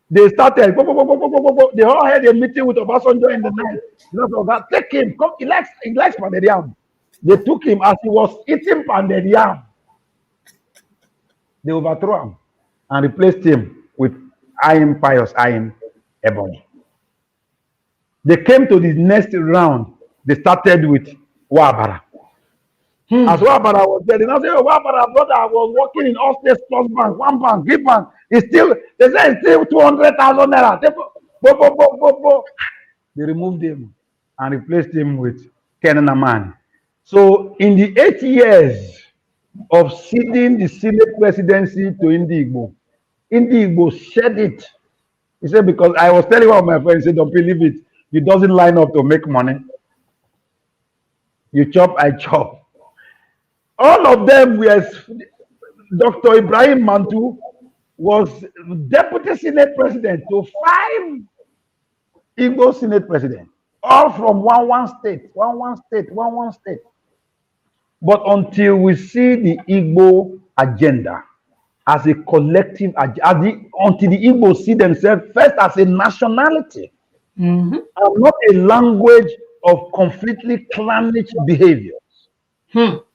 They started, they all had a meeting with Obasanjo in the night. Take him, come, he likes pounded yam. They took him as he was eating pounded yam. They overthrew him and replaced him with Ayim Pius Ayim Ebony. They came to the next round. They started with Wabara. As Wabara was there, they now say, oh, Wabara, brother, was working in all states plus bank, one bank, give bank. It's still, they say it's still 200,000 naira. They removed him and replaced him with Kenan Amani. So in the 8 years of ceding the Senate presidency to Igbo shed it. He said, because I was telling one of my friends, he said, don't believe it. It doesn't line up to make money. You chop, I chop. All of them were, Dr. Ibrahim Mantu was deputy Senate president to 5 Igbo Senate presidents, all from one state. But until we see the Igbo agenda as a collective, until the Igbo see themselves first as a nationality, and not a language of completely clannish behaviors.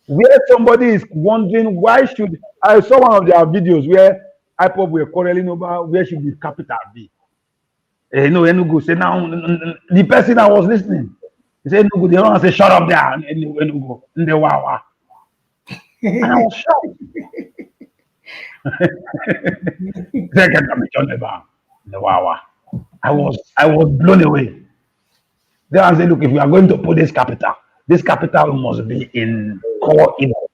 Where somebody is wondering why should, I saw one of their videos where IPOB were quarreling over where should the capital be. Enugu said, now the person I was listening, he said, Enugu, they don't say, shut up there, Enugu, in the Wawa. And I was shocked. The Wawa. I was blown away. Then I said, look, if we are going to put this capital must be in core Igbo.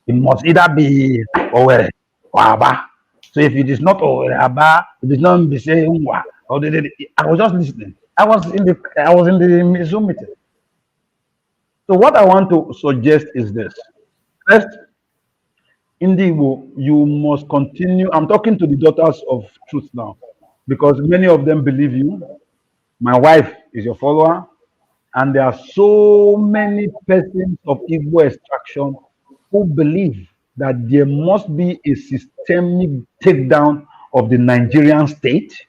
It must either be Owerri or Aba. So if it is not Owerri, Aba, it is not be saying Unwa. I was just listening. I was in the Zoom meeting. So what I want to suggest is this. First, in Igbo, you must continue. I'm talking to the daughters of truth now, because many of them believe you. My wife is your follower, and there are so many persons of Igbo extraction who believe that there must be a systemic takedown of the Nigerian state,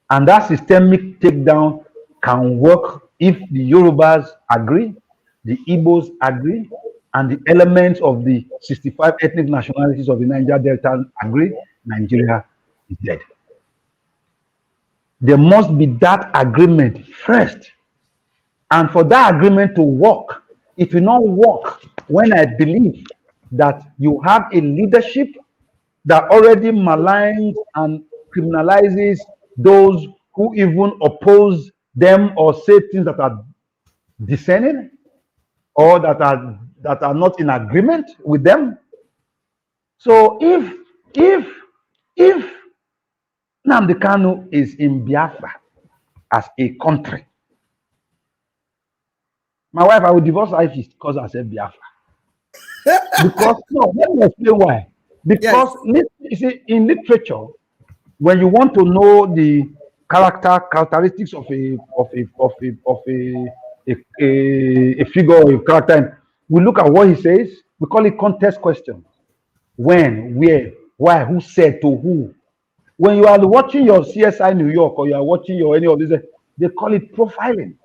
and that systemic takedown can work if the Yorubas agree, the Igbos agree, and the elements of the 65 ethnic nationalities of the Niger Delta agree. Nigeria is dead. There must be that agreement first. And for that agreement to work, it will not work when I believe that you have a leadership that already maligns and criminalizes those who even oppose them or say things that are discerning or that are not in agreement with them. So if Nnamdi Kanu is in Biafra as a country, my wife, I would divorce her if she calls herself Biafra. Because no, let me explain why. Because you see, in literature, when you want to know the characteristics of a figure or a character, we look at what he says. We call it context questions. When, where, why, who said to who. When you are watching your CSI New York or you are watching your any of these, they call it profiling.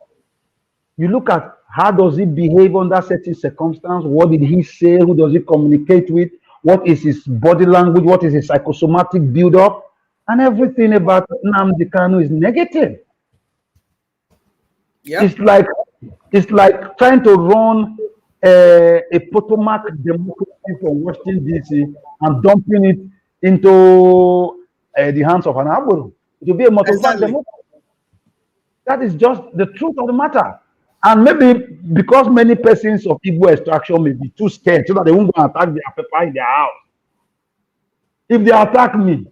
You look at how does he behave under certain circumstances, what did he say, who does he communicate with, what is his body language, what is his psychosomatic build-up, and everything about Nnamdi Kanu is negative. Yep. It's like trying to run a Potomac democracy from Washington D.C. and dumping it into the hands of an Agboro. It will be a Motobac democracy. That is just the truth of the matter. And maybe because many persons of Igbo extraction may be too scared so that they won't go and attack their papa in their house. If they attack me,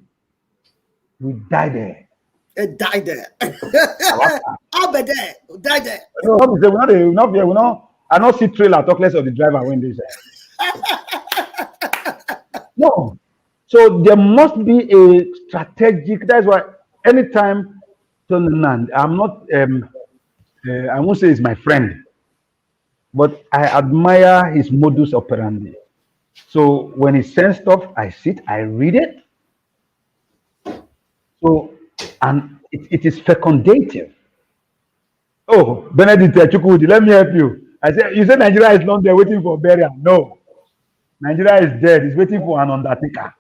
we die there. Die there. I'll be there. Die there. I not see trailer talk less of the driver when they say. No. So there must be a strategic. That's why anytime I'm not. I won't say he's my friend, but I admire his modus operandi. So when he sends stuff, I sit, I read it. So, and it is fecundative. Oh, Benedict Chukwudi, let me help you. I said, you said Nigeria is not there waiting for burial. No. Nigeria is dead. It's waiting for an undertaker.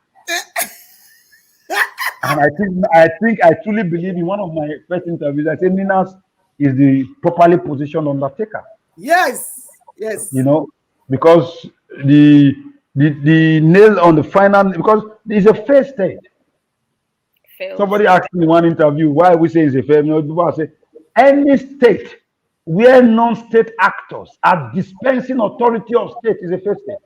And I truly believe in one of my first interviews, I said Ninas is the properly positioned undertaker. Yes. Yes. You know, because the nail on the final, because it's a fair state. Somebody asked me in one interview, why we say it's a fair, people say, any state where non-state actors are dispensing authority of state is a fair state.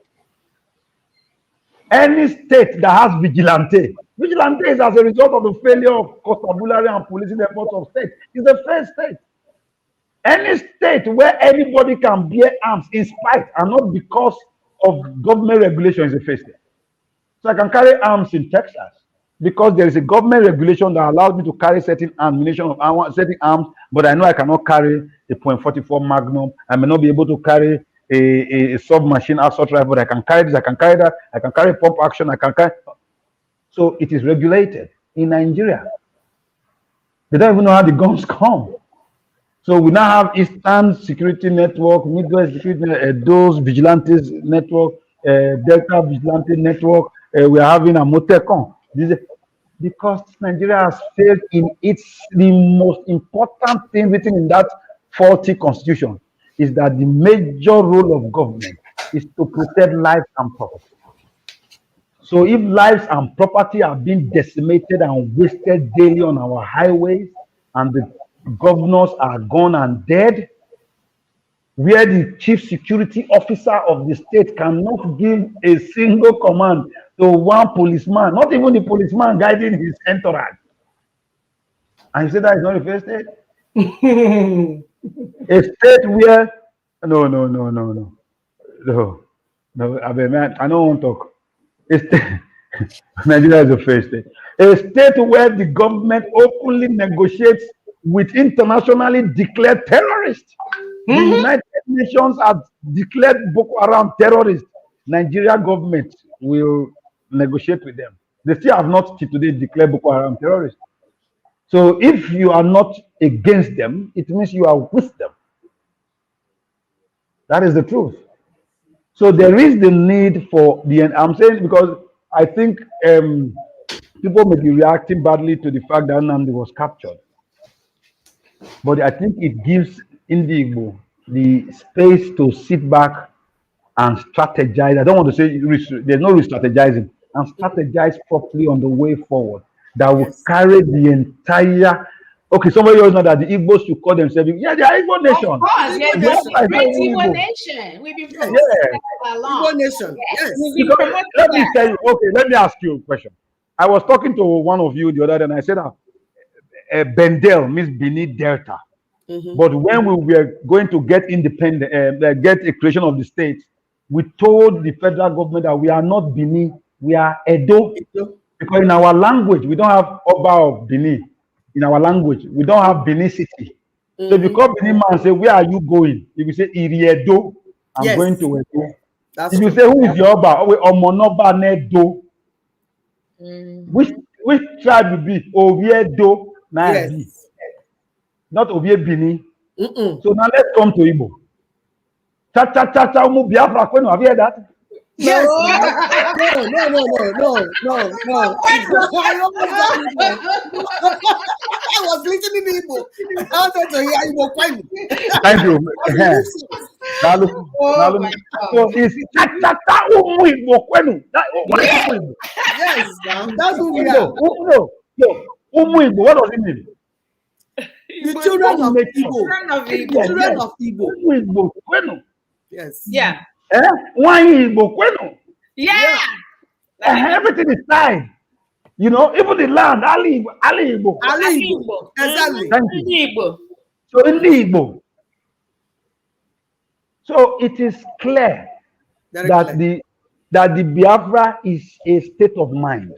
Any state that has vigilante is as a result of the failure of constabulary and policing efforts of state, is a fair state. Any state where anybody can bear arms in spite and not because of government regulation is a fair state. So I can carry arms in Texas because there is a government regulation that allows me to carry certain ammunition of certain arms, but I know I cannot carry a .44 Magnum. I may not be able to carry a submachine assault rifle, but I can carry this, I can carry that, I can carry pump action, I can carry. So it is regulated in Nigeria. They don't even know how the guns come. So we now have Eastern Security Network, Midwest Security Network, those Vigilantes Network, Delta Vigilante Network. We are having a Motecon. Because Nigeria has failed in the most important thing written in that faulty constitution is that the major role of government is to protect lives and property. So if lives and property are being decimated and wasted daily on our highways, and the governors are gone and dead, where the chief security officer of the state cannot give a single command to one policeman, not even the policeman guiding his entourage. And you say that is not a fair state? A state where no, I don't want to talk. Nigeria is a fair state. A state where the government openly negotiates with internationally declared terrorists. The United Nations has declared Boko Haram terrorists. Nigeria government will negotiate with them. They still have not today declared Boko Haram terrorists. So if you are not against them, it means you are with them. That is the truth. So there is the need for I'm saying because I think people may be reacting badly to the fact that Nnamdi was captured. But I think it gives Igbo the space to sit back and strategize. I don't want to say there's no re-strategizing, and strategize properly on the way forward that will carry the entire. Okay, somebody always know that the Igbos should call themselves. Yeah, they are Igbo nation. Of course, yeah, great Igbo nation. We've been promoting that all along. Igbo nation. Yes. Let me tell you. Okay, let me ask you a question. I was talking to one of you the other day, and I said that Bendel means Benin Delta. But when we were going to get independent, get a creation of the state, we told the federal government that we are not Benin, we are Edo. Because in our language, we don't have Oba of Benin. In our language, we don't have Benin City. So if you call Benin man and say, where are you going? If you say, Iri Edo, I'm going to Edo. If you say, who is your Oba? Omonoba Nedo. Which tribe will be? Oviedo. Yes. Not Ovie Bini. So now let's come to Igbo. Cha umu Biafra kwenu. Have you heard that? Yes. No. I was listening to Igbo. I wanted to hear Igbo kwenu. Thank you. Oh my So God. it's Chachata Umu Igbo Kwenu. What is Umu Igbo? Yes, that's who we No, are. no. Umu Igbo, what does it mean? The children of Nature. Igbo. Children of The Igbo. children of Igbo. Umu Igbo Kwenu. Yes. Yeah. Nwanyi Igbo Kwenu. Yeah. Everything is tied. You know, even the land, Ali Igbo. Ali Igbo. Exactly. Thank you. Igbo. So in the Igbo. So it is clear that the Biafra is a state of mind.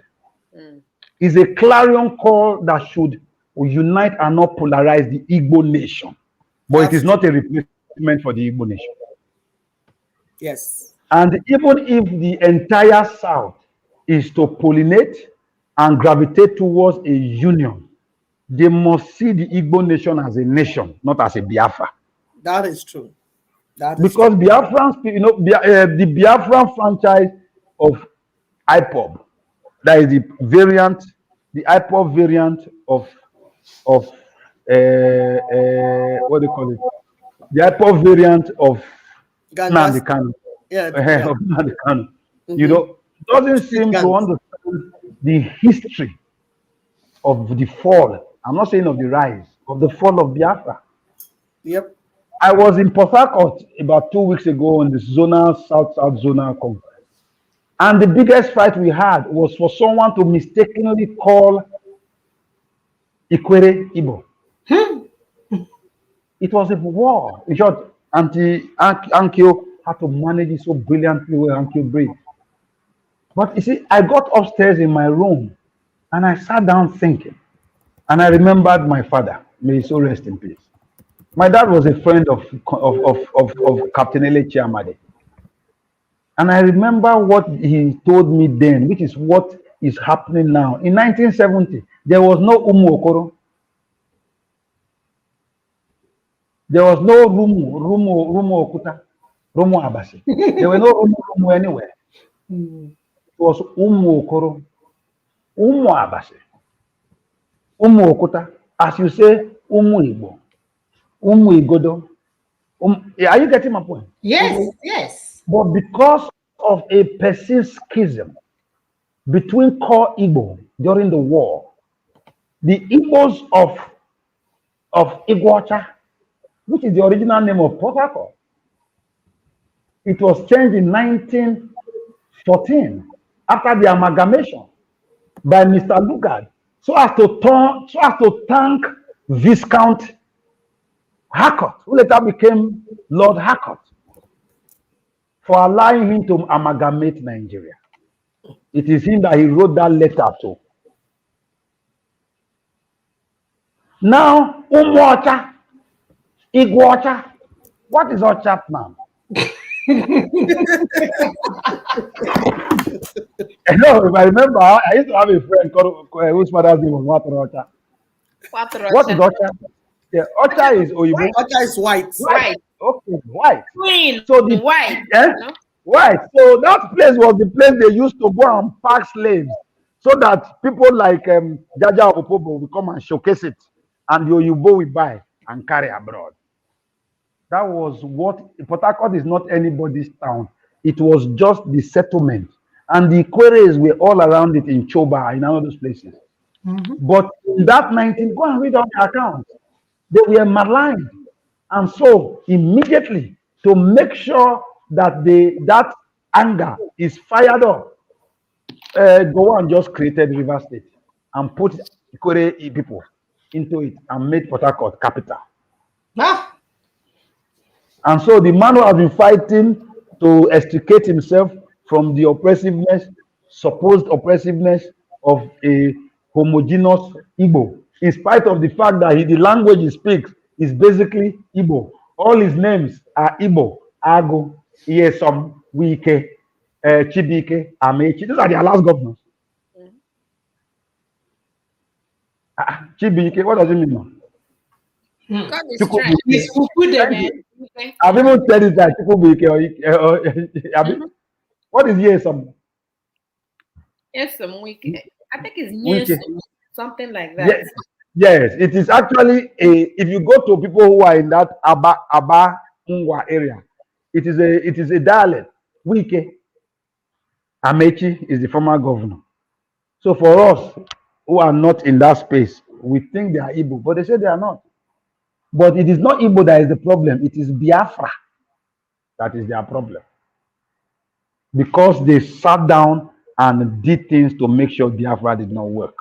Is a clarion call that should unite and not polarize the Igbo nation. But it is not a replacement for the Igbo nation. Yes. And even if the entire South is to pollinate and gravitate towards a union, they must see the Igbo nation as a nation, not as a Biafra. That is true. Because Biafrans, you know, the Biafran franchise of IPOB, that is the variant, the IPOB variant of what do you call it? The IPOB variant of Nnamdi Kanu. Of Nnamdi Kanu. You know, doesn't seem to understand the history of the fall. I'm not saying of the rise, of the fall of Biafra. Yep. I was in Port Harcourt about 2 weeks ago on the South Zonal Conference. And the biggest fight we had was for someone to mistakenly call Ikwere Igbo. It was a war. In short, Ankyo had to manage it so brilliantly with Ankyo Bridge. But you see, I got upstairs in my room and I sat down thinking. And I remembered my father. May he so rest in peace. My dad was a friend of Captain Ele Chiamade. And I remember what he told me then, which is what is happening now. In 1970, there was no Umu Okoro. There was no Rumu Okuta, Rumu Abasi. There were no Rumu anywhere. It was Umu Okoro, Umu Abasi, Umu Okuta. As you say, Umu Igbo, Umu Igodo. Are you getting my point? Yes, yes. But because of a perceived schism between core Igbo during the war, the Igbos of Iguacha, which is the original name of Port Harcourt, it was changed in 1914 after the amalgamation by Mr. Lugard, so as to thank Viscount Harcourt, who later became Lord Harcourt, for allowing him to amalgamate Nigeria. It is him that he wrote that letter to. Now, Umuocha, Iguacha, what is Ocha now? No, if I remember, I used to have a friend whose father's name was Watorocha. What is Ocha? Yeah, Ocha is Oyibo. Ocha is white. White. Okay, white. Green. So the white. No? White. So that place was the place they used to go and pack slaves, so that people like Jaja Opobo will come and showcase it, and the Oyibo will buy and carry abroad. That was what Port Harcourt is not anybody's town. It was just the settlement, and the queries were all around it in Choba and in all those places. But in that 19, go and read on the accounts. They were maligned, and so immediately to make sure that that anger is fired up, go and just created River State and put Ikore people into it and made Port Harcourt capital. And so the man who has been fighting to extricate himself from the oppressiveness, supposed oppressiveness of a homogeneous Igbo, in spite of the fact that the language he speaks is basically Igbo. All his names are Igbo, Ago, Iesom, Wike, Chibike, Amechi. Those are their last governors. Chibike, what does it mean now? I've even said it like Chibike what is Iesom? Iesom, Wike. I think it's Iesom, something like that. Yes, it is actually if you go to people who are in that Aba Ngwa area, It is a dialect. Wike Amechi is the former governor. So for us who are not in that space, we think they are Igbo, but they say they are not. But it is not Igbo that is the problem. It is Biafra that is their problem. Because they sat down and did things to make sure Biafra did not work.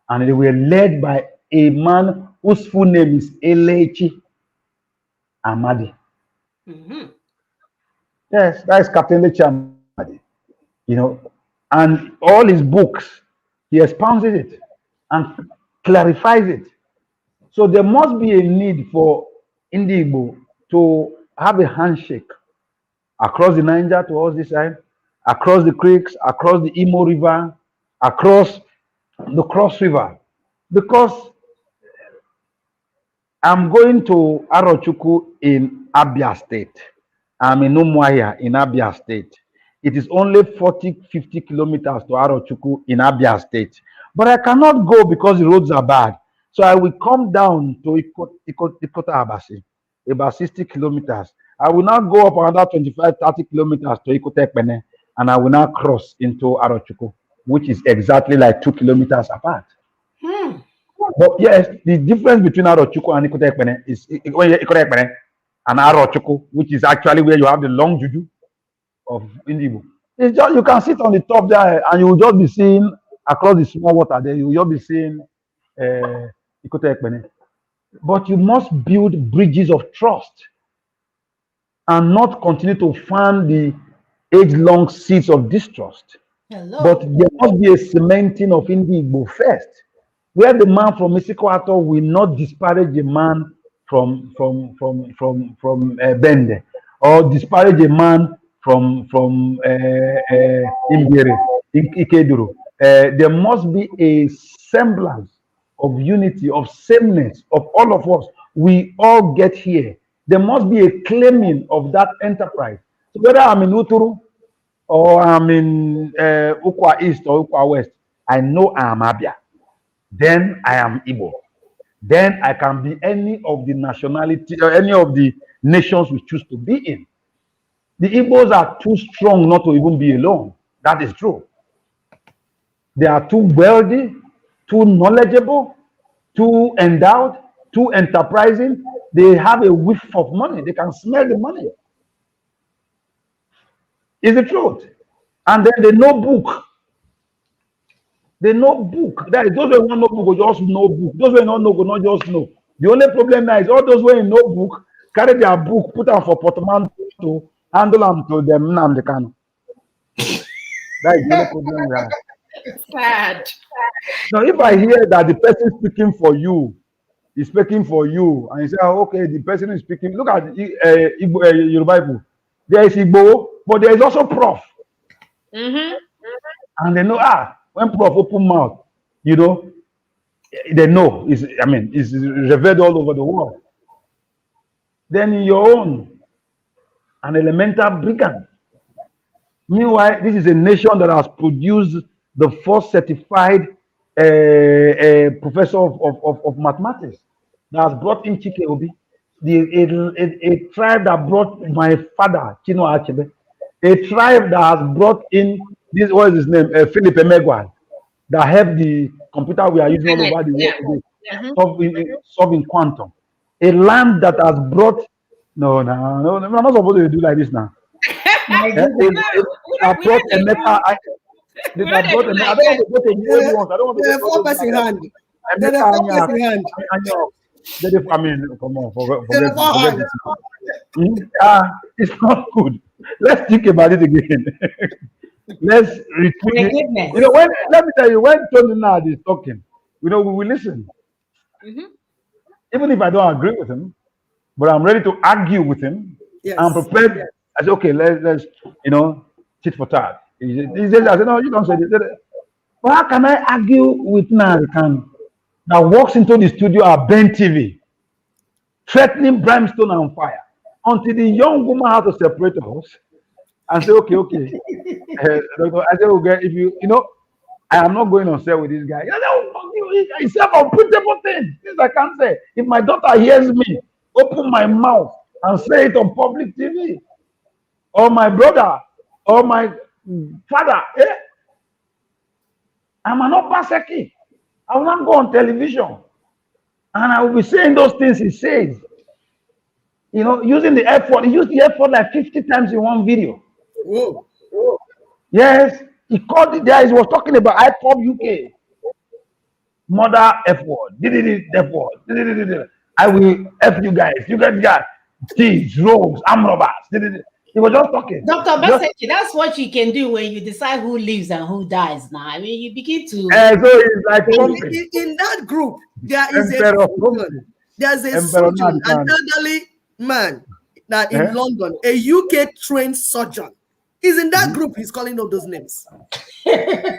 And they were led by a man whose full name is Elechi Amadi. Mm-hmm. Yes, that is Captain Elechi Amadi. You know, and all his books, he expounds it and clarifies it. So there must be a need for Igbo to have a handshake across the Niger towards this side, across the creeks, across the Imo River, across the Cross River. Because I'm going to Arochukwu in Abia State. I'm in Umuahia in Abia State. It is only 40-50 kilometers to Arochukwu in Abia State. But I cannot go because the roads are bad. So I will come down to Ikota Abasi, about 60 kilometers. I will now go up another 25-30 kilometers to Ikota, and I will now cross into Arochukwu, which is exactly like 2 kilometers apart. But yes, the difference between Arochukwu and Ikota is Ikota and Arochukwu, which is actually where you have the long juju of Indigo. It's just you can sit on the top there and you will just be seeing across the small water there, you will just be seeing Ikota. But you must build bridges of trust and not continue to fan the age-long seeds of distrust. Hello. But there must be a cementing of Indigo first, where the man from Isikoato will not disparage a man from Bende, or disparage a man from Imbere, Ikeduru. There must be a semblance of unity, of sameness of all of us. We all get here. There must be a claiming of that enterprise. So whether I'm in Uturu or I'm in Ukwa East or Ukwa West, I know I am Abia. Then I am Igbo. Then I can be any of the nationality or any of the nations we choose to be in. The Igbos are too strong not to even be alone. That is true. They are too wealthy, too knowledgeable, too endowed, too enterprising. They have a whiff of money. They can smell the money. It's the truth. And then they know book. They know book. That is, those who want no book will just know book. Those who don't know will not just know. The only problem now is all those who know book carry their book, put them for portmanteau, handle them to them. That is the only problem we have. Sad. Now, if I hear that the person speaking for you is speaking for you, and you say, oh, okay, the person is speaking, look at your Bible. There is Igbo, but there is also Prof. Mm-hmm. And they know, when Prof open mouth, you know, they know. It's revered all over the world. Then in your own, an elemental brigand. Meanwhile, this is a nation that has produced the first certified professor of mathematics that has brought in Chike Obi, a tribe that brought my father, Chino Achebe, a tribe that has brought in this, what is his name, Philip Emegwal, that helped the computer we are using all over the world today, solving quantum. A land that has brought, no, we're not supposed to do like this now. I don't want to go to everyone. I don't want to go to person hand. I mean, come on, forget it. It's not good. Let's think about it again. Let's retreat. You know, let me tell you, when Tony Nard is talking, you know, we will listen. Even if I don't agree with him, but I'm ready to argue with him. Yes. I'm prepared. I said, okay, let's you know, tit for tat. He said, I said, no, you don't say this. But how can I argue with Narikan that walks into the studio at Ben TV, threatening brimstone and fire, until the young woman has to separate us and say, okay. I said, okay, if you know, I am not going on sale with this guy. It's an unputable thing. This I can't say. If my daughter hears me open my mouth and say it on public TV, or my brother, or my father. I'm an Obaseki. I will not go on television and I will be saying those things he says. You know, using the F word. He used the F word like 50 times in one video. Whoa. Yes, he called it there. He was talking about IPOB UK. Mother F word. F word. I will F you guys. You guys, thieves, rogues, arm robbers. He was just talking. Dr. Just, Baseki, that's what you can do when you decide who lives and who dies now. I mean, you begin to. so it's like pumping. In that group, there is Emperor a surgeon. There's a Emperor surgeon, an Nadikan. elderly man that in London, a UK trained surgeon. He's in that group. He's calling out those names.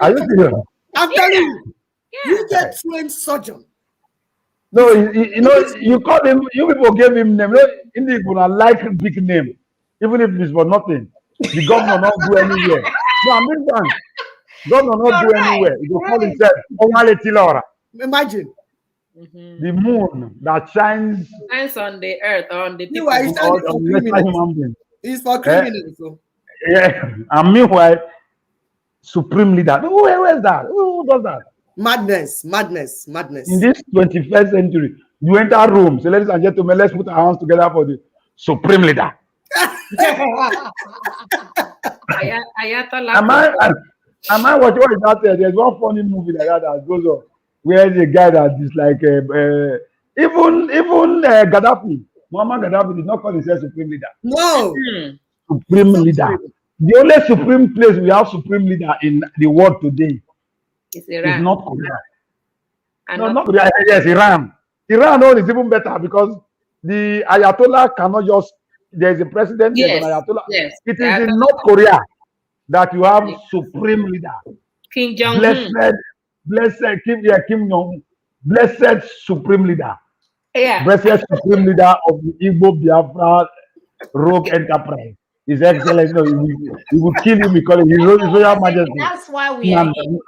Are you serious? I'm telling you, UK trained surgeon. No, you know, you call him, you people gave him name. You know, Indian people are like big name, even if it's for nothing. The governor not go anywhere. No, I'm being done. Governor not go anywhere. He will call himself Omale Tilora. Imagine. The moon that shines on the earth, on the people. Meanwhile, he's standing for criminals. He's for criminals. So. Yeah, and meanwhile, supreme leader. Who is that? Who does that? Madness. In this 21st century, you enter Rome. So, ladies and gentlemen, let's put our hands together for the supreme leader. Am I watching what is out there? There's one funny movie like that goes on, where the guy that is like even Gaddafi, Muammar Gaddafi did not call himself supreme leader. No, supreme leader. The only supreme place we have supreme leader in the world today is North Korea. No, not Korea. Yes, Iran. Iran is even better because the Ayatollah cannot just. There is a president. There's an Ayatollah. Yes, it is in North Korea that you have supreme leader. King Jong-un. Blessed Kim Jong, blessed supreme leader. Yeah. Blessed supreme leader of the Igbo Biafra rogue enterprise. His Excellency, he would kill him because His Royal Majesty. That's why we are here.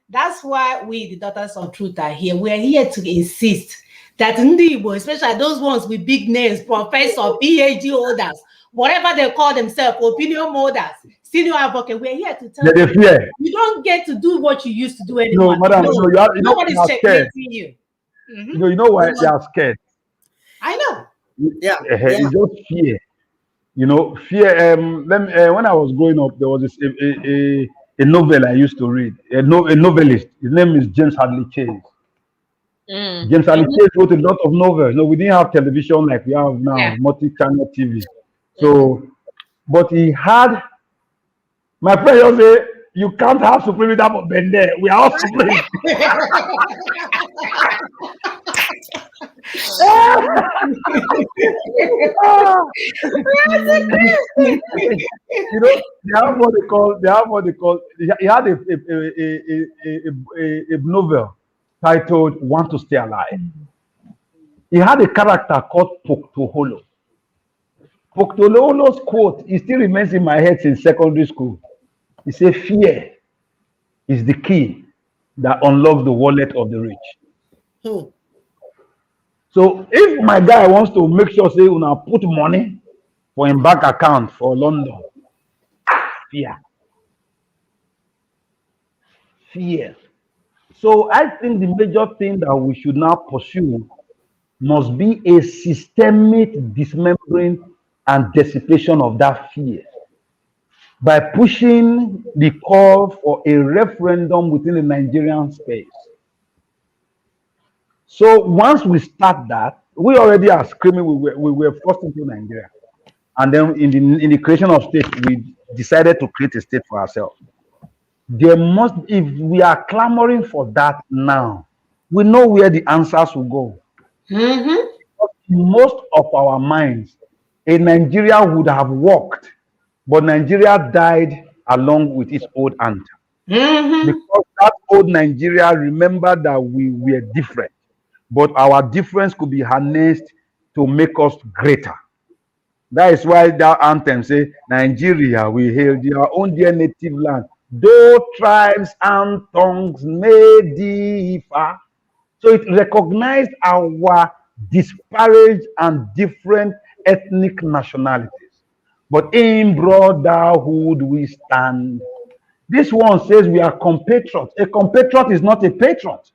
That's why we, the Daughters of Truth, are here. We are here to insist that Ndi Igbo, especially those ones with big names, professor, PhD holders, whatever they call themselves, opinion holders, senior advocate, we're here to tell you, you don't get to do what you used to do anymore. No, madam, nobody's checkmating you. You know why they are scared? I know. Yeah. It's just fear. You know, fear. When I was growing up, there was this a novel I used to read. A novelist. His name is James Hadley Chase. James Hadley Chase wrote a lot of novels. No, we didn't have television like we have now, multi-channel TV. So, but he had. My friend just say, you can't have supreme leader for Bende. We are all supreme. You know, they have what they call. He had a novel titled "Want to Stay Alive." He had a character called Poktoholo. Poktoholo's quote, it still remains in my head since secondary school. He said, "Fear is the key that unlocks the wallet of the rich." So if my guy wants to make sure say una put money for him bank account for London, fear. So I think the major thing that we should now pursue must be a systemic dismembering and dissipation of that fear by pushing the call for a referendum within the Nigerian space. So once we start that, we already are screaming we were forced into Nigeria. And then in the creation of state, we decided to create a state for ourselves. There must, if we are clamoring for that now, we know where the answers will go. In most of our minds, a Nigeria would have worked, but Nigeria died along with its old anthem. Because that old Nigeria remembered that we were different, but our difference could be harnessed to make us greater. That is why that anthem says, Nigeria, we hail your own dear native land, though tribes and tongues may differ. So it recognized our disparate and different ethnic nationalities. but in brotherhood we stand. This one says we are compatriots. A compatriot is not a patriot.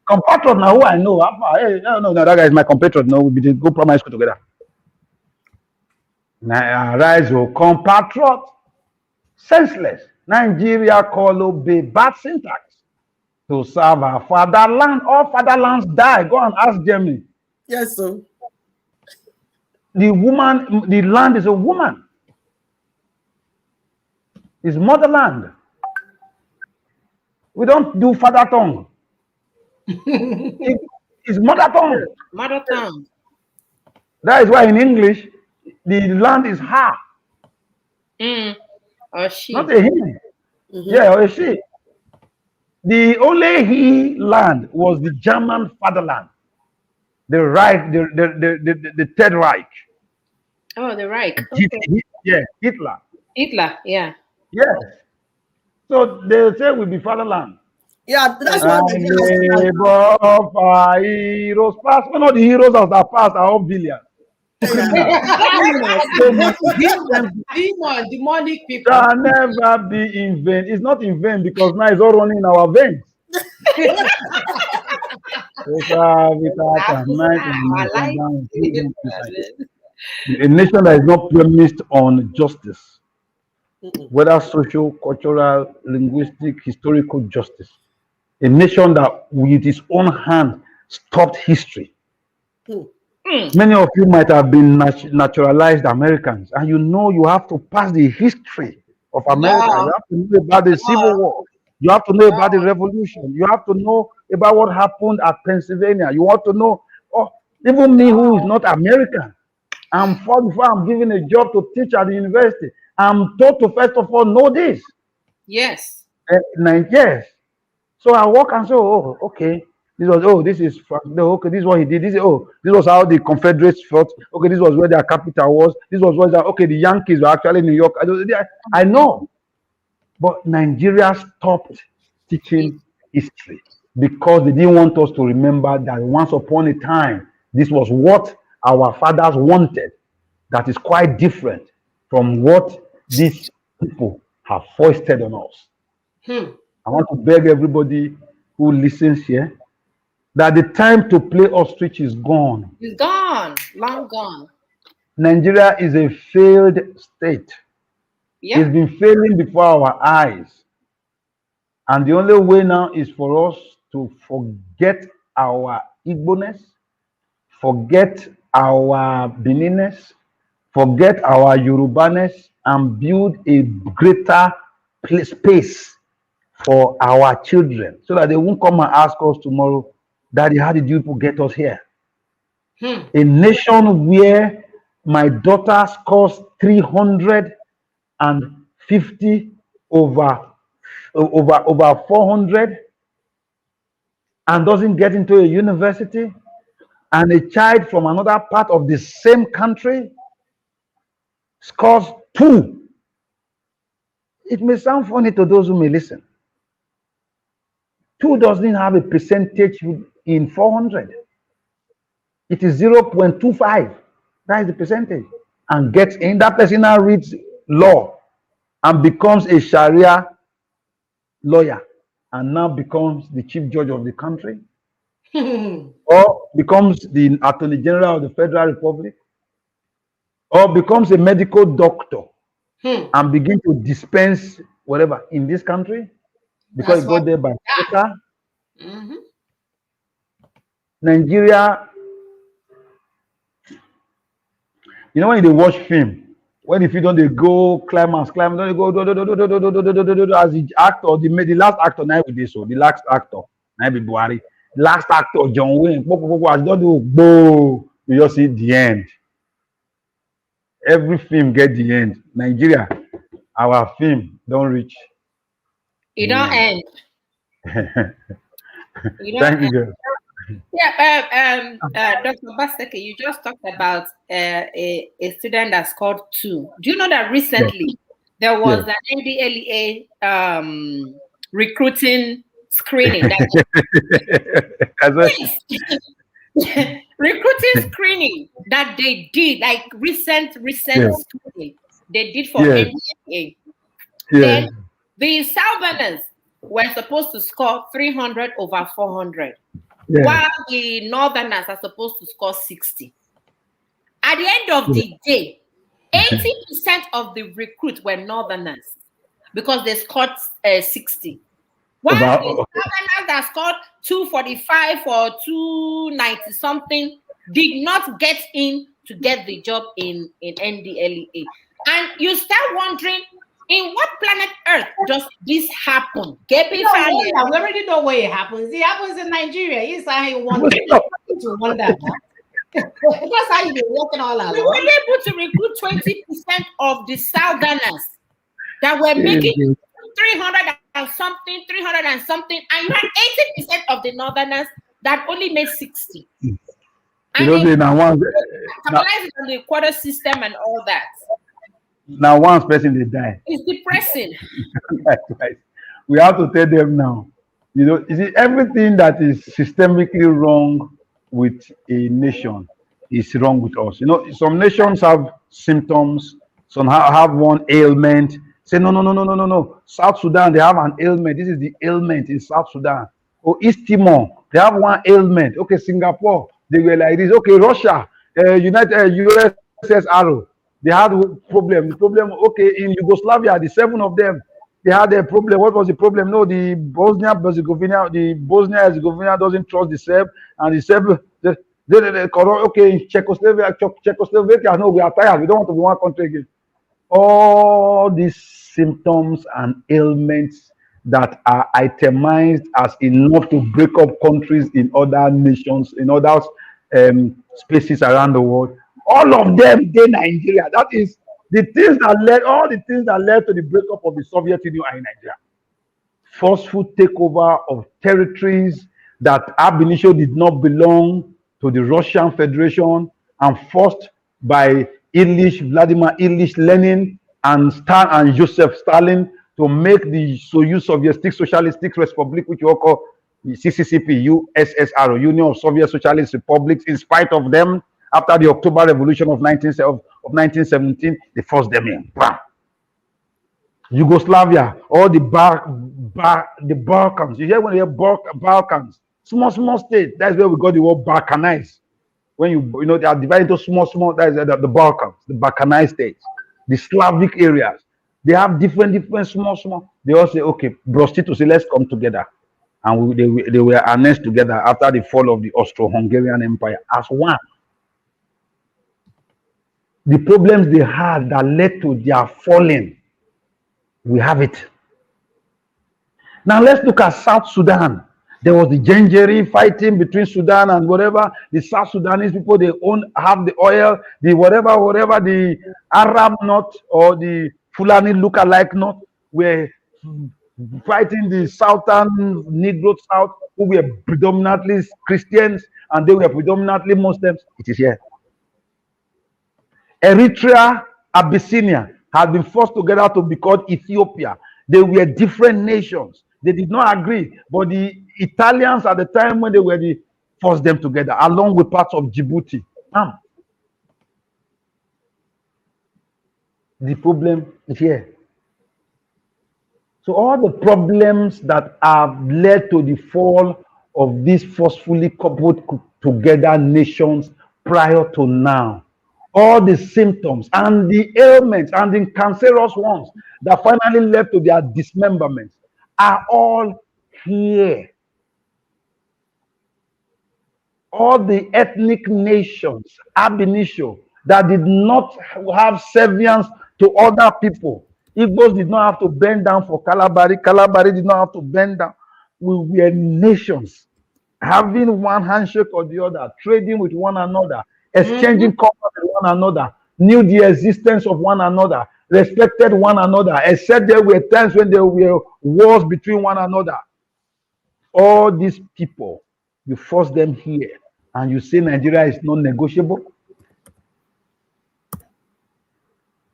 Compatriot now who I know. Hey, no, that guy is my compatriot. No, we did go primary school together. Rise, oh, compatriot. Senseless. Nigeria call obey bad syntax to serve our fatherland. All fatherlands die. Go and ask Germany. Yes, sir. The woman, the land is a woman. It's motherland. We don't do father tongue. It's mother tongue. Mother tongue. That is why in English, the land is her. Or she. Not a him. Yeah, or a she. The only he land was the German fatherland. The Reich, the Third Reich. Oh, the Reich. Okay. Hitler. Hitler, yeah. Yes. So they say we'll be fatherland. Yeah, that's what the labor for heroes past. One of the heroes of the past are all billions. Demonic people Can never be in vain. It's not in vain because now it's all running in our veins. A nation that is not premised on justice, whether social, cultural, linguistic, historical justice. A nation that with its own hand stopped history. Many of you might have been naturalized Americans, and you know you have to pass the history of America. You have to know about the Civil War. You have to know about the Revolution. You have to know about what happened at Pennsylvania. You want to know, even me who is not American, before I'm given a job to teach at the university, I'm told to first of all know this. Yes. Yes. So I walk and say, oh, okay. This is okay. This is what he did. This was how the Confederates fought. Okay, this was where their capital was. This was where the Yankees were actually in New York. I know, but Nigeria stopped teaching history because they didn't want us to remember that once upon a time, this was what our fathers wanted. That is quite different from what these people have foisted on us. I want to beg everybody who listens here that the time to play ostrich is gone. It's gone, long gone. Nigeria is a failed state. Yep. It's been failing before our eyes. And the only way now is for us to forget our Igbo-ness, forget our Benin-ness, forget our Yoruba-ness, and build a greater space for our children so that they won't come and ask us tomorrow, Daddy, how did you get us here? A nation where my daughter scores 350 over 400 and doesn't get into a university, and a child from another part of the same country scores 2. It may sound funny to those who may listen. 2 doesn't have a percentage in 400. It is 0.25. That is the percentage. And gets in. That person now reads law and becomes a Sharia lawyer and now becomes the chief judge of the country or becomes the attorney general of the Federal Republic or becomes a medical doctor and begin to dispense whatever in this country. Because it got there by quota. Nigeria, you know when they watch film, when if you don't they go climax, don't they go as the actor, the last actor now with this, so the last actor now be Buhari, last actor John Wayne, as don't do go, you just see the end. Every film get the end. Nigeria, our film don't reach. It don't end. Thank you, girl. Yeah, Dr. Baseke, you just talked about a student that scored 2. Do you know that recently there was an NDLEA recruiting screening? recruiting screening that they did, like recent screening they did for NDA. Then the Southerners were supposed to score 300 over 400, while the Northerners are supposed to score 60. At the end of the day, 80% of the recruits were Northerners because they scored 60. While the Southerners that scored 245 or 290 something did not get in to get the job in NDLEA. And you start wondering, in what planet Earth does this happen? We already know where it happens. It happens in Nigeria. It's how you wonder. To wonder. That's how you be walking all along. We were able to recruit 20% of the Southerners that were making 300 and something, and you had 80% of the Northerners that only made 60. And capitalizing on the quarter system and all that. Now, one person they die. It's depressing. Right. We have to tell them now. You see, everything that is systemically wrong with a nation is wrong with us. Some nations have symptoms, some have one ailment. Say, no. South Sudan, they have an ailment. This is the ailment in South Sudan. Or East Timor, they have one ailment. Okay, Singapore, they were like this. Okay, Russia, USSR, they had a problem. The problem, okay, in Yugoslavia, the 7 of them, they had a problem. What was the problem? No, the Bosnia-Herzegovina doesn't trust the Serb, and the Serb, okay, in Czechoslovakia, no, we are tired. We don't want to be one country again. All these symptoms and ailments that are itemized as enough to break up countries in other nations, in other spaces around the world, all of them, they Nigeria. That is the things that led to the breakup of the Soviet Union in Nigeria. Forceful takeover of territories that ab initio did not belong to the Russian Federation, and forced by Vladimir Ilyich Lenin and Joseph Stalin to make the Soyuz Soviet Socialistic Republic, which you all call the CCCP, USSR, Union of Soviet Socialist Republics. In spite of them, after the October Revolution of 1917, they forced them in. Bam. Yugoslavia, all the Balkans. You hear when you hear Balkans, small states. That's where we got the word Balkanized. When they are divided into small, that is the Balkans, the Balkanized states, the Slavic areas. They have different small. They all say, okay, Brosti say, let's come together. And they were annexed together after the fall of the Austro-Hungarian Empire as one. The problems they had that led to their falling, we have it. Now let's look at South Sudan. There was the Gengeri fighting between Sudan and whatever. The South Sudanese people, they have the oil, the whatever, the Arab North or the Fulani look-alike North were fighting the Southern Negro South, who were predominantly Christians and they were predominantly Muslims. It is here. Eritrea, Abyssinia had been forced together to be called Ethiopia. They were different nations. They did not agree, but the Italians at the time when they were forced them together, along with parts of Djibouti. The problem is here. So all the problems that have led to the fall of these forcefully coupled together nations prior to now, all the symptoms and the ailments and the cancerous ones that finally led to their dismemberment are all here. All the ethnic nations, ab initio, that did not have servience to other people. Igbos did not have to bend down for Kalabari. Kalabari did not have to bend down. We were nations having one handshake or the other, trading with one another, exchanging commerce with one another, knew the existence of one another, respected one another, except there were times when there were wars between one another. All these people, you force them here, and you say Nigeria is non-negotiable.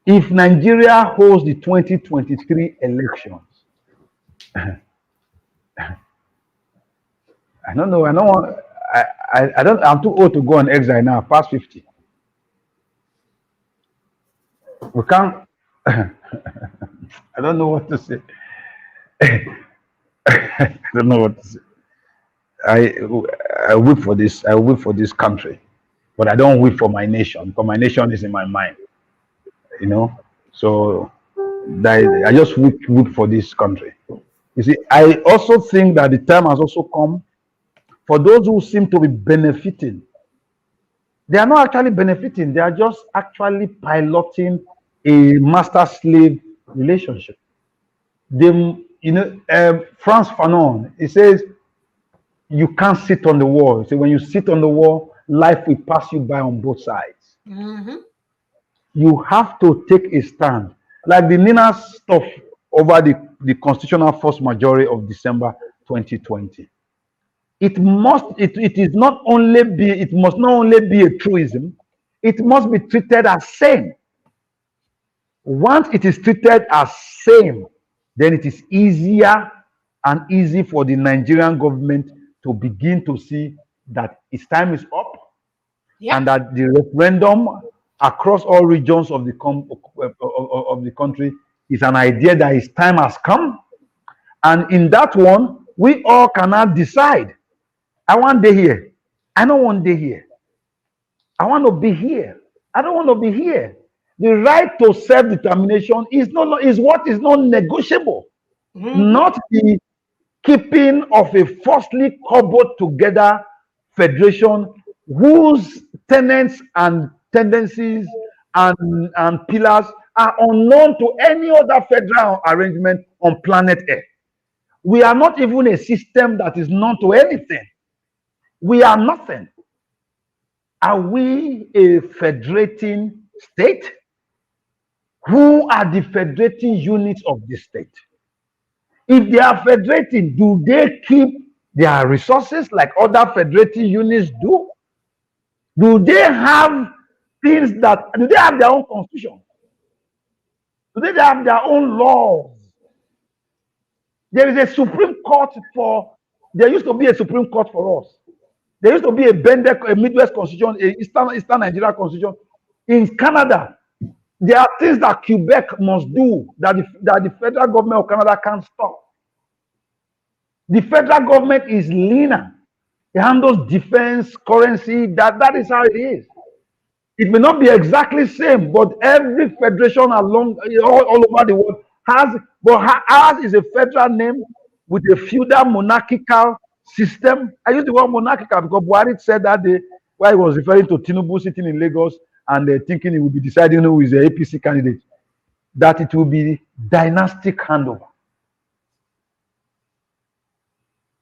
If Nigeria holds the 2023 elections, I don't know. I don't. I'm too old to go on exile now. Past 50. We can't. I don't know what to say. I don't know what to say. I I weep for this. I weep for this country, but I don't weep for my nation. For my nation is in my mind. You know. So I just weep for this country. You see, I also think that the time has also come for those who seem to be benefiting. They are not actually benefiting. They are just actually piloting a master-slave relationship. They, Franz Fanon, he says, you can't sit on the wall. So when you sit on the wall, life will pass you by on both sides. Mm-hmm. You have to take a stand. Like the Nina stuff over the constitutional force majority of December 2020. It must not only be a truism, it must be treated as same. Once it is treated as same, then it is easier and easy for the Nigerian government to begin to see that its time is up, Yeah. and that the referendum across all regions of of the country is an idea that its time has come. And in that one, we all cannot decide. I want to here. I don't want to here. I want to be here. I don't want to be here. The right to self-determination is what is not negotiable, Mm-hmm. not the keeping of a falsely cobbled together federation whose tenets and tendencies and pillars are unknown to any other federal arrangement on planet Earth. We are not even a system that is known to anything. We are nothing. Are we a federating state? Who are the federating units of the state? If they are federating, do they keep their resources like other federating units do? Do they have do they have their own constitution? Do they have their own laws? There is a Supreme Court there used to be a Supreme Court for us. There used to be a Midwest Constitution, a Eastern Nigeria Constitution. In Canada, there are things that Quebec must do that the federal government of Canada can't stop. The federal government is leaner. It handles defense, currency. That is how it is. It may not be exactly same, but every federation all over the world ours is a federal name with a feudal monarchical system. I use the word monarchical because Buhari said that day while he was referring to Tinubu sitting in Lagos and thinking he would be deciding who is the APC candidate, that it will be dynastic handover.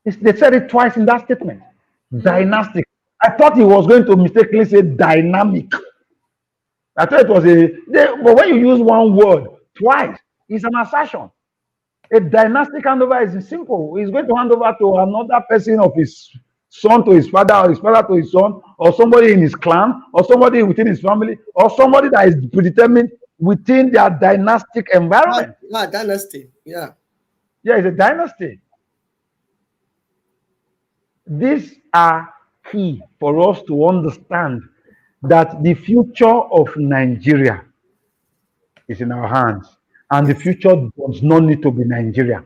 They said it twice in that statement. Dynastic. I thought he was going to mistakenly say dynamic. I thought it was but when you use one word twice, it's an assertion. A dynastic handover is simple. He's going to hand over to another person of his son to his father, or his father to his son, or somebody in his clan, or somebody within his family, or somebody that is predetermined within their dynastic environment. Dynasty, yeah. Yeah, it's a dynasty. These are key for us to understand that the future of Nigeria is in our hands, and the future does not need to be Nigeria.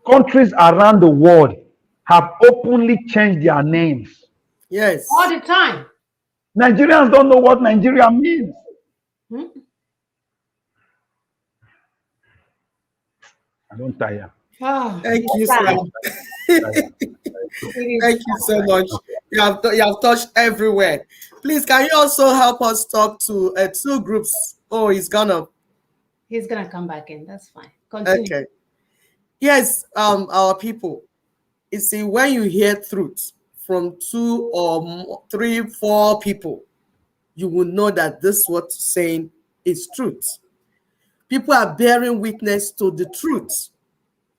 Countries around the world have openly changed their names. Yes. All the time. Nigerians don't know what Nigeria means. I don't tire. Oh, Thank you, sir. Thank you so much. You have touched everywhere. Please, can you also help us talk to two groups? Oh, he's gonna come back in. That's fine. Continue. Okay. Yes, our people. You see, when you hear truth from 2 or more, 3, 4 people, you will know that this what saying is truth. People are bearing witness to the truth.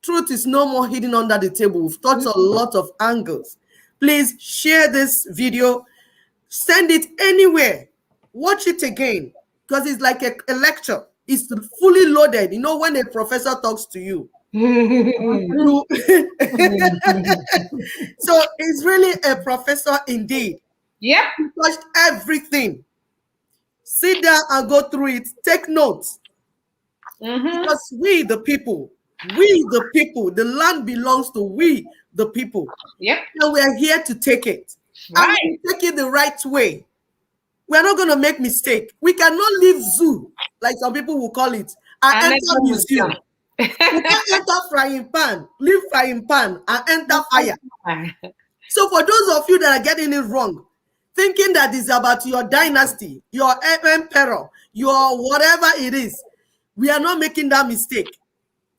Truth is no more hidden under the table. We've touched a lot of angles. Please share this video. Send it anywhere. Watch it again, because it's like a lecture. It's fully loaded. You know, when a professor talks to you, So it's really a professor indeed. Yep. He touched everything. Sit down and go through it. Take notes. Because we, the people, the land belongs to we, the people. Yep. And we are here to take it. Right. And we take it the right way. We are not going to make mistake. We cannot leave zoo, like some people will call it, and enter museum. We can't enter frying pan, leave frying pan, and enter fire. So for those of you that are getting it wrong, thinking that it's about your dynasty, your emperor, your whatever it is, we are not making that mistake.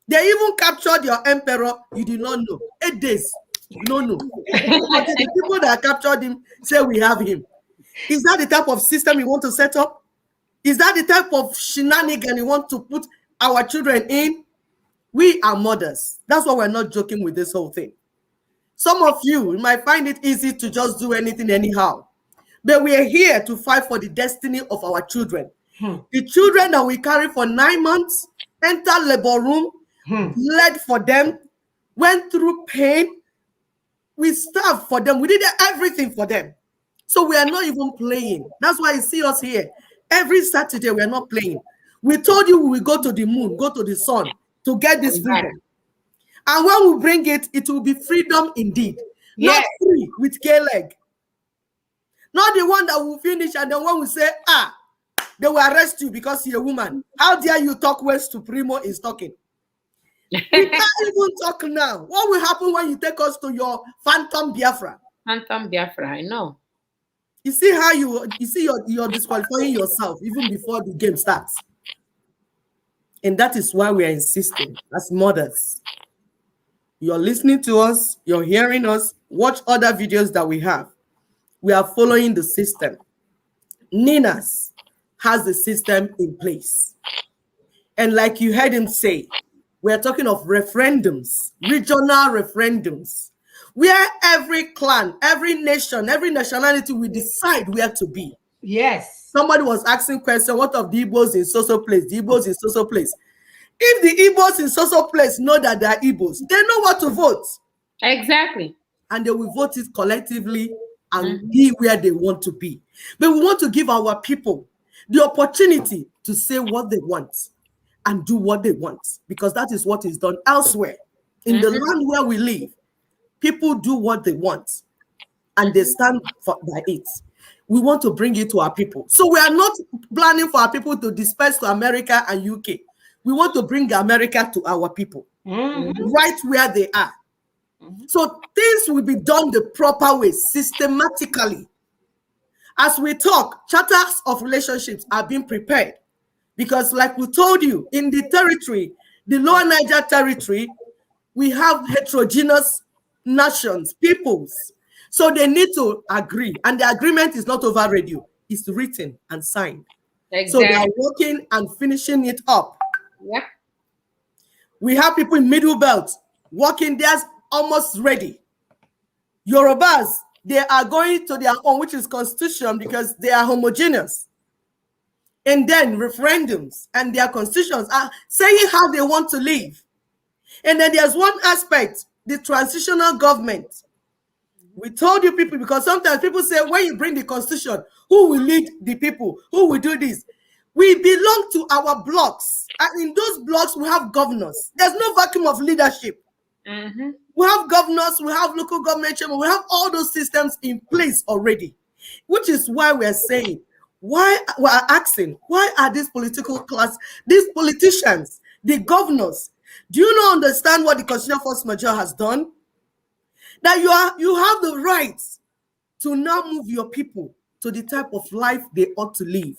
They even captured your emperor, you did not know. 8 days, you don't know. The people that captured him say we have him. Is that the type of system you want to set up? Is that the type of shenanigan you want to put our children in? We are mothers. That's why we're not joking with this whole thing. Some of you might find it easy to just do anything anyhow. But we are here to fight for the destiny of our children. The children that we carry for 9 months, enter labor room, bled for them, went through pain. We starved for them. We did everything for them. So we are not even playing. That's why you see us here. Every Saturday, we are not playing. We told you we will go to the moon, go to the sun to get this freedom. And when we bring it, it will be freedom indeed. Not free with K-leg. Not the one that will finish and then when we say, they will arrest you because you're a woman. How dare you talk when Supremo is talking? We can't even talk now. What will happen when you take us to your Phantom Biafra? Phantom Biafra, I know. You see how you're disqualifying yourself even before the game starts. And that is why we are insisting as mothers. You're listening to us, you're hearing us, watch other videos that we have. We are following the system. Ninas has the system in place. And like you heard him say, we're talking of referendums, regional referendums, where every clan, every nation, every nationality will decide where to be. Yes. Somebody was asking question, what of the Igbos in so-so place? The Igbos in so-so place. If the Igbos in so-so place know that they are Igbos, they know what to vote. Exactly. And they will vote it collectively and be where they want to be. But we want to give our people the opportunity to say what they want and do what they want, because that is what is done elsewhere. In the land where we live, people do what they want and they stand by it. We want to bring it to our people. So we are not planning for our people to disperse to America and UK. We want to bring America to our people, right where they are. So things will be done the proper way, systematically. As we talk, charters of relationships are being prepared. Because like we told you, in the territory, the Lower Niger territory, we have heterogeneous nations, peoples. So they need to agree. And the agreement is not over radio. It's written and signed. Exactly. So they are working and finishing it up. Yep. We have people in Middle Belt working theirs almost ready. Yorubas, they are going to their own, which is constitution, because they are homogeneous. And then referendums and their constitutions are saying how they want to live. And then there's one aspect, the transitional government. We told you people, because sometimes people say, when you bring the constitution, who will lead the people? Who will do this? We belong to our blocks. And in those blocks, we have governors. There's no vacuum of leadership. We have governors, we have local government chairman, we have all those systems in place already. Which is why we're saying, why we're asking, why are these political class, these politicians, the governors, do you not understand what the constitutional force majeure has done? That you have the right to now move your people to the type of life they ought to live.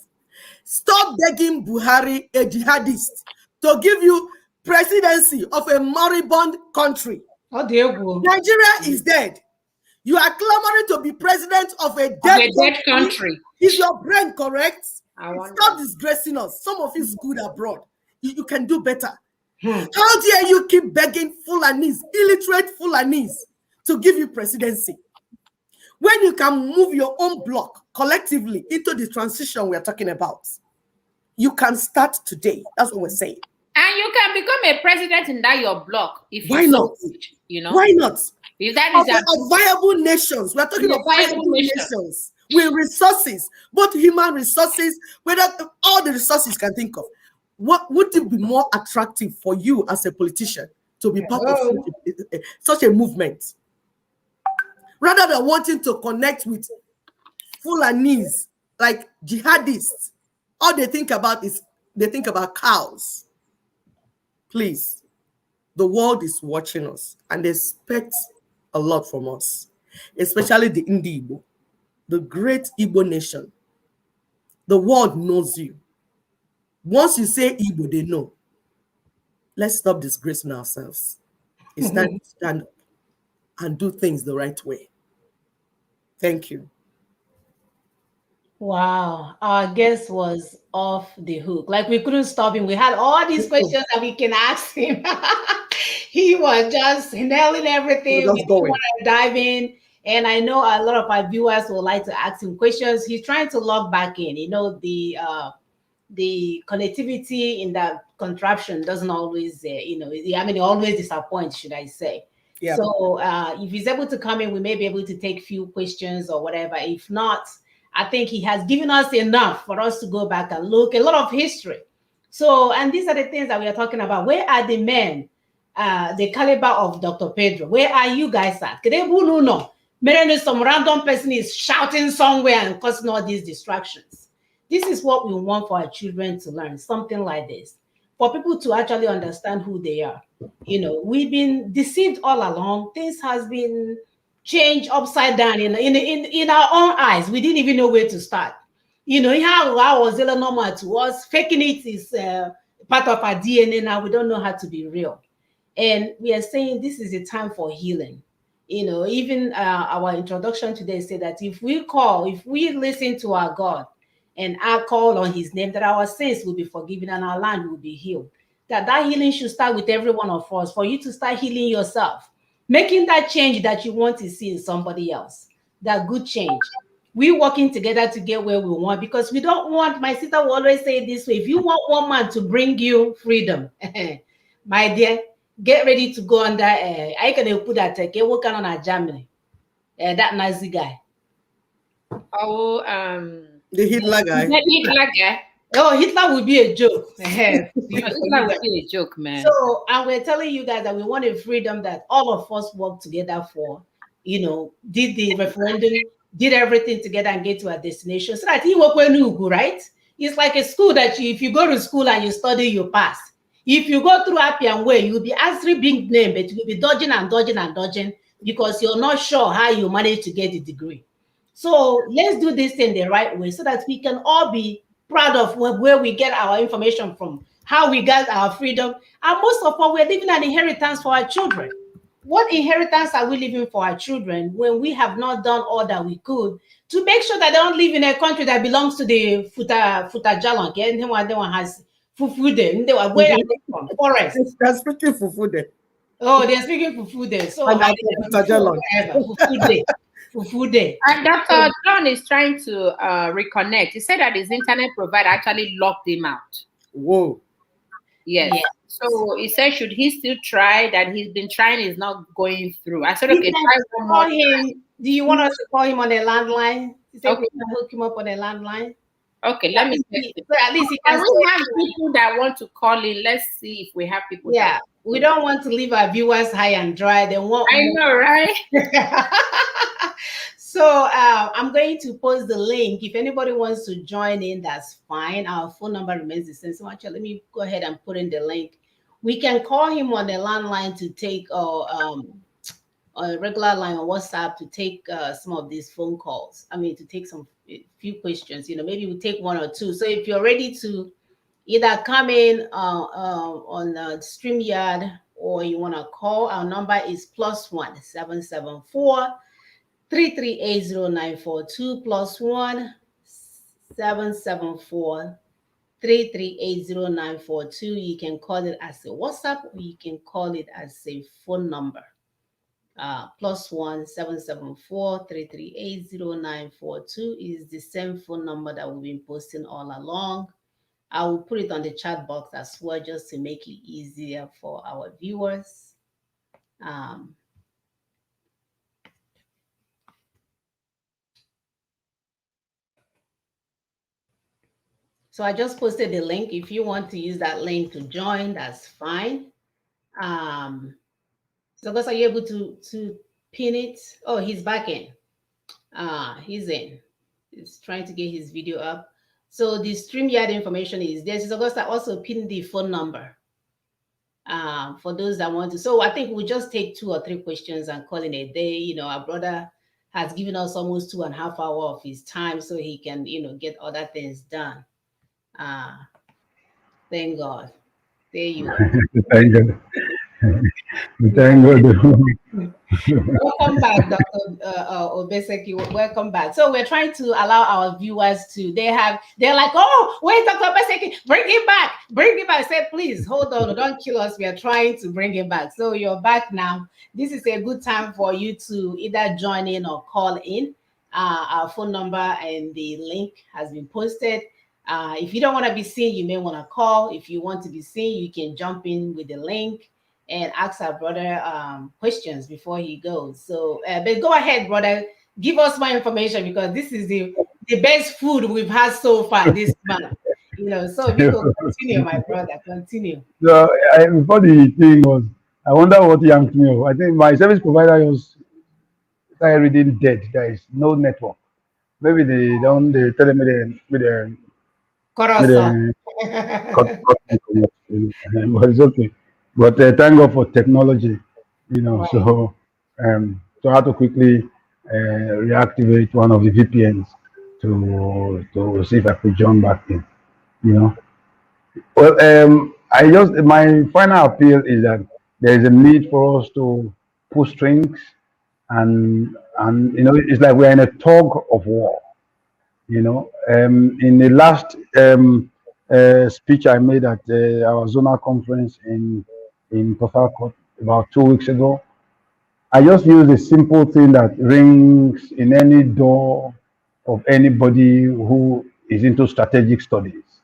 Stop begging Buhari, a jihadist, to give you presidency of a moribund country. Nigeria is dead. You are clamoring to be president of a dead country. Is your brain correct? Stop disgracing us. Some of you is good abroad. You can do better. How dare you keep begging Fulanis, illiterate Fulanis, to give you presidency? When you can move your own block collectively into the transition we are talking about, you can start today. That's what we're saying. And you can become a president in that your block if Why you not? so wish, you know. Why not? If that Of, is a of viable nations. We're talking of viable viable nation. nations with resources, both human resources, whether all the resources you can think of. What would it be more attractive for you as a politician to be part of such a movement? Rather than wanting to connect with Fulanese, like jihadists, all they think about is they think about cows. Please, the world is watching us and they expect a lot from us, especially the Indi Igbo, the great Igbo nation. The world knows you. Once you say Igbo, they know. Let's stop disgracing ourselves. It's time to stand up and do things the right way. Thank you. Wow, our guest was off the hook. Like we couldn't stop him. We had all these questions that we can ask him. He was just nailing everything. We're We just didn't going. want to dive in. And I know a lot of our viewers would like to ask him questions. He's trying to log back in. You know, the connectivity in that contraption doesn't always, I mean, it always disappoints, should I say. Yeah. So if he's able to come in, we may be able to take few questions or whatever. If not, I think he has given us enough for us to go back and look, a lot of history. So, and these are the things that we are talking about. Where are the men, the caliber of Dr. Pedro? Where are you guys at? Maybe some random person is shouting somewhere and causing all these distractions. This is what we want for our children to learn, something like this, for people to actually understand who they are. You know, we've been deceived all along. Things has been changed upside down in our own eyes. We didn't even know where to start. You know, how I was normal to us. Faking it is part of our DNA now. We don't know how to be real. And we are saying this is a time for healing. You know, even our introduction today said that if we listen to our God and I call on his name, that our sins will be forgiven and our land will be healed. That healing should start with every one of us, for you to start healing yourself, making that change that you want to see in somebody else, that good change. We working together to get where we want, because we don't want, my sister will always say it this way, if you want one man to bring you freedom, my dear, get ready to go under, I can put that, working on a Germany, that Nazi guy. Oh, The Hitler guy. Hitler guy. Oh, Hitler would be a joke. Hitler would be a joke, man. So, and we're telling you guys that we want a freedom that all of us work together for, you know, did the referendum, did everything together and get to our destination. So that you work when you go, right? It's like a school that if you go to school and you study, you pass. If you go through happy and way, you'll be answering big name, but you'll be dodging and dodging and dodging because you're not sure how you manage to get the degree. So let's do this in the right way so that we can all be proud of where we get our information from, how we got our freedom. And most of all, we're leaving an inheritance for our children. What inheritance are we leaving for our children when we have not done all that we could to make sure that they don't live in a country that belongs to the Futa Jalon? Anyone has fufu there. Where are they from? Forest. They're speaking fufu there. Oh, they're speaking fufu there. So And I'm from Futa fufu day. Fufu day. And Dr. John is trying to reconnect. He said that his internet provider actually locked him out. Whoa. Yes. So he said, should he still try? That he's been trying, is not going through. I said, okay, try one more time. Do you want us to call him on a landline? Okay. We can hook him up on a landline. Okay, let me see. At least he can we have people that want to call in. Let's see if we have people. Yeah, we don't want to leave our viewers high and dry. They want. I know, right? So I'm going to post the link. If anybody wants to join in, that's fine. Our phone number remains the same. So actually, let me go ahead and put in the link. We can call him on the landline to take a regular line on WhatsApp to take some of these phone calls. I mean, to take some few questions. You know, maybe we take one or two. So if you're ready to either come in on StreamYard or you want to call, our number is +1 774 3380942 +1 774 3380942. You can call it as a WhatsApp or you can call it as a phone number. +1 774 3380942 is the same phone number that we've been posting all along. I will put it on the chat box as well, just to make it easier for our viewers. So I just posted the link. If you want to use that link to join, that's fine. So guys, are you able to pin it? Oh, he's back in. He's in. He's trying to get his video up. So the StreamYard information is there. So Augusta also pinned the phone number for those that want to. So I think we'll just take 2 or 3 questions and call it a day. You know, our brother has given us almost 2.5 hours of his time so he can, you know, get other things done. Thank God. There you are. Thank God. Thank God. Welcome back, Dr. Obeseki. Welcome back. So we're trying to allow our viewers to, they're like, oh, wait, Dr. Obeseki, bring him back. Bring him back. I said, please, hold on. Don't kill us. We are trying to bring him back. So you're back now. This is a good time for you to either join in or call in. Our phone number and the link has been posted. If you don't want to be seen, you may want to call. If you want to be seen, you can jump in with the link and ask our brother questions before he goes. So, but go ahead, brother. Give us more information, because this is the best food we've had so far this month. You know, so we will continue, my brother. Continue. So before the thing was, I wonder what yanked me off. I think my service provider was started reading dead. There is no network. Maybe they tell me with the Coruscant. but it's okay. But thank God for technology, you know. Right. So I had to quickly reactivate one of the VPNs to see if I could join back in, you know. Well, my final appeal is that there is a need for us to pull strings, and you know, it's like we're in a tug of war. You know, in the last speech I made at our zonal conference in Port Harcourt about 2 weeks ago, I just used a simple thing that rings in any door of anybody who is into strategic studies,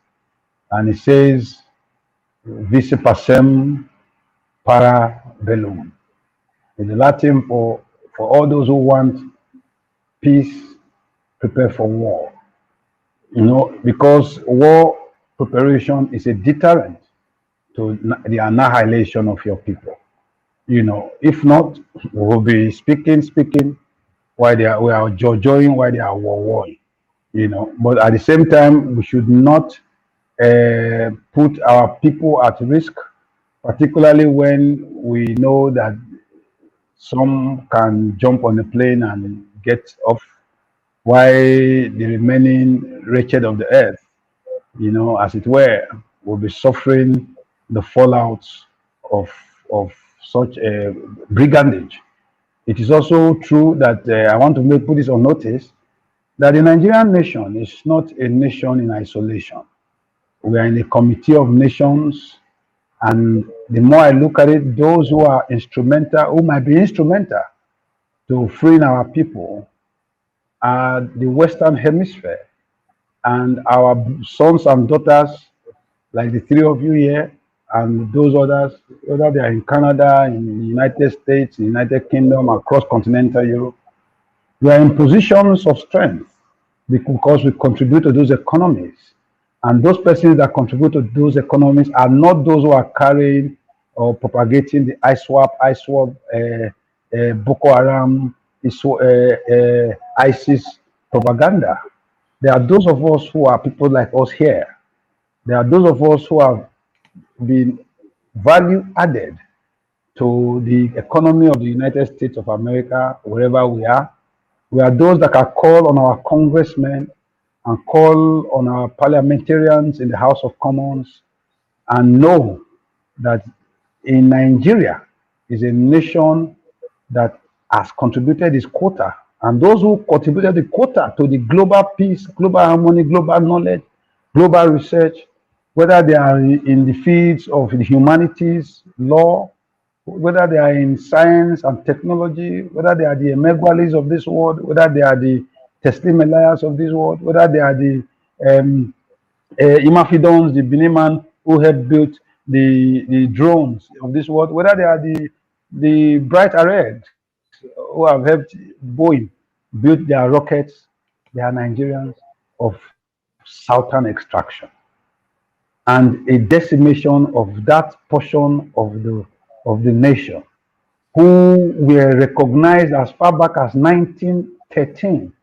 and it says, "Vice pacem para bellum." In the Latin for all those who want peace, prepare for war. You know, because war preparation is a deterrent to the annihilation of your people. You know, if not, we'll be speaking while we are joying while they are warring. You know, but at the same time, we should not put our people at risk, particularly when we know that some can jump on a plane and get off, while the remaining wretched of the earth, you know, as it were, will be suffering the fallouts of such a brigandage. It is also true that I want to put this on notice, that the Nigerian nation is not a nation in isolation. We are in a committee of nations, and the more I look at it, those who are instrumental, who might be instrumental to freeing our people, are the Western Hemisphere, and our sons and daughters, like the 3 of you here, and those others, whether they are in Canada, in the United States, United Kingdom, across continental Europe, we are in positions of strength because we contribute to those economies. And those persons that contribute to those economies are not those who are carrying or propagating the ISWAP, Boko Haram, ISIS propaganda. There are those of us who are people like us here. There are those of us who have been value added to the economy of the United States of America, wherever we are. We are those that can call on our congressmen and call on our parliamentarians in the House of Commons and know that in Nigeria is a nation that has contributed its quota. And those who contributed the quota to the global peace, global harmony, global knowledge, global research, whether they are in the fields of the humanities, law, whether they are in science and technology, whether they are the Emegualis of this world, whether they are the Teslim Elias of this world, whether they are the Imafidons, the Benin man who helped build the drones of this world, whether they are the Bright Arreds who have helped Boeing build their rockets, they are Nigerians of southern extraction, and a decimation of that portion of the nation who were recognized as far back as 1913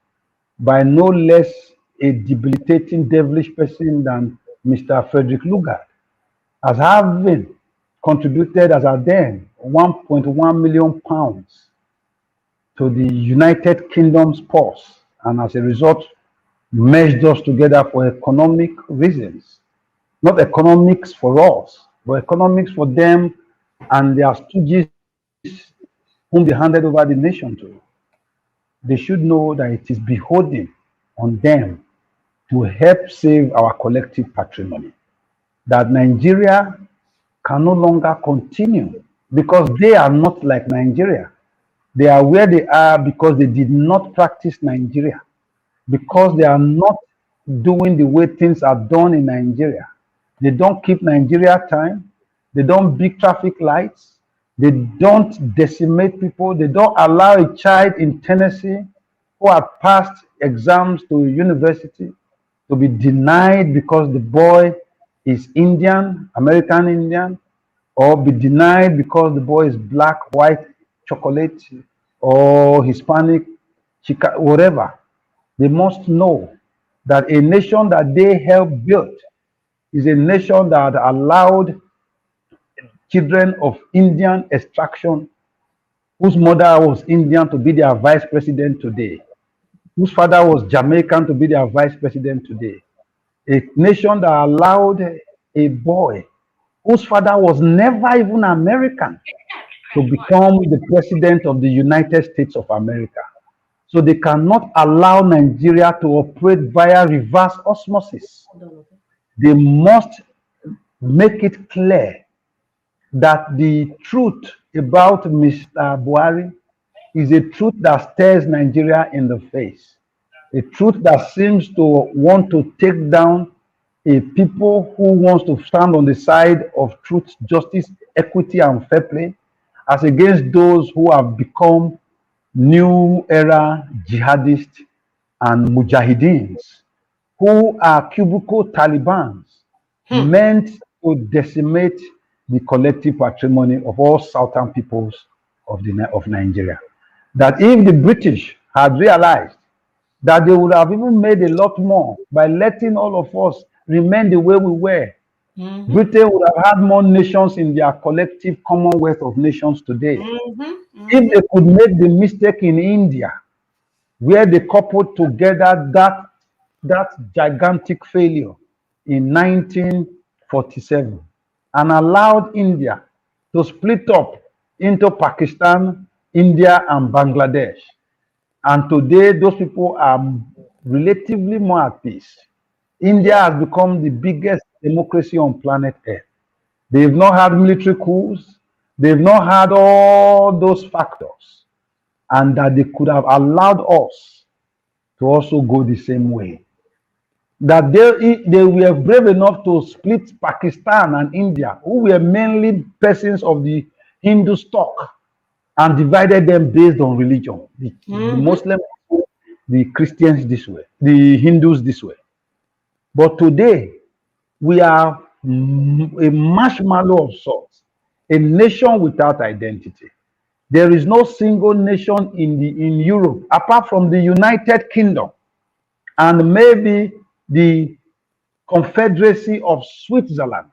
by no less a debilitating devilish person than Mr. Frederick Lugard, as having contributed as a then 1.1 million pounds to the United Kingdom's purse, and as a result merged us together for economic reasons. Not economics for us, but economics for them and their stooges whom they handed over the nation to. They should know that it is beholding on them to help save our collective patrimony. That Nigeria can no longer continue because they are not like Nigeria. They are where they are because they did not practice Nigeria, because they are not doing the way things are done in Nigeria. They don't keep Nigeria time. They don't beat traffic lights. They don't decimate people. They don't allow a child in Tennessee who had passed exams to university to be denied because the boy is Indian, American Indian, or be denied because the boy is black, white, chocolate, or Hispanic, whatever. They must know that a nation that they helped build is a nation that allowed children of Indian extraction, whose mother was Indian, to be their vice president today, whose father was Jamaican to be their vice president today. A nation that allowed a boy whose father was never even American to become the president of the United States of America. So they cannot allow Nigeria to operate via reverse osmosis. They must make it clear that the truth about Mr. Buhari is a truth that stares Nigeria in the face, a truth that seems to want to take down a people who wants to stand on the side of truth, justice, equity, and fair play, as against those who have become new era jihadists and mujahideens, who are cubicle Talibans meant to decimate the collective patrimony of all southern peoples of Nigeria. That if the British had realized that they would have even made a lot more by letting all of us remain the way we were, Britain would have had more nations in their collective Commonwealth of Nations today. If they could make the mistake in India, where they coupled together that gigantic failure in 1947 and allowed India to split up into Pakistan, India, and Bangladesh. And today, those people are relatively more at peace. India has become the biggest democracy on planet Earth. They've not had military coups. They've not had all those factors. And that they could have allowed us to also go the same way. That they were brave enough to split Pakistan and India, who were mainly persons of the Hindu stock, and divided them based on religion. The Muslims, the Christians this way, the Hindus this way. But today, we are a marshmallow of sorts, a nation without identity. There is no single nation in Europe, apart from the United Kingdom and maybe the Confederacy of Switzerland,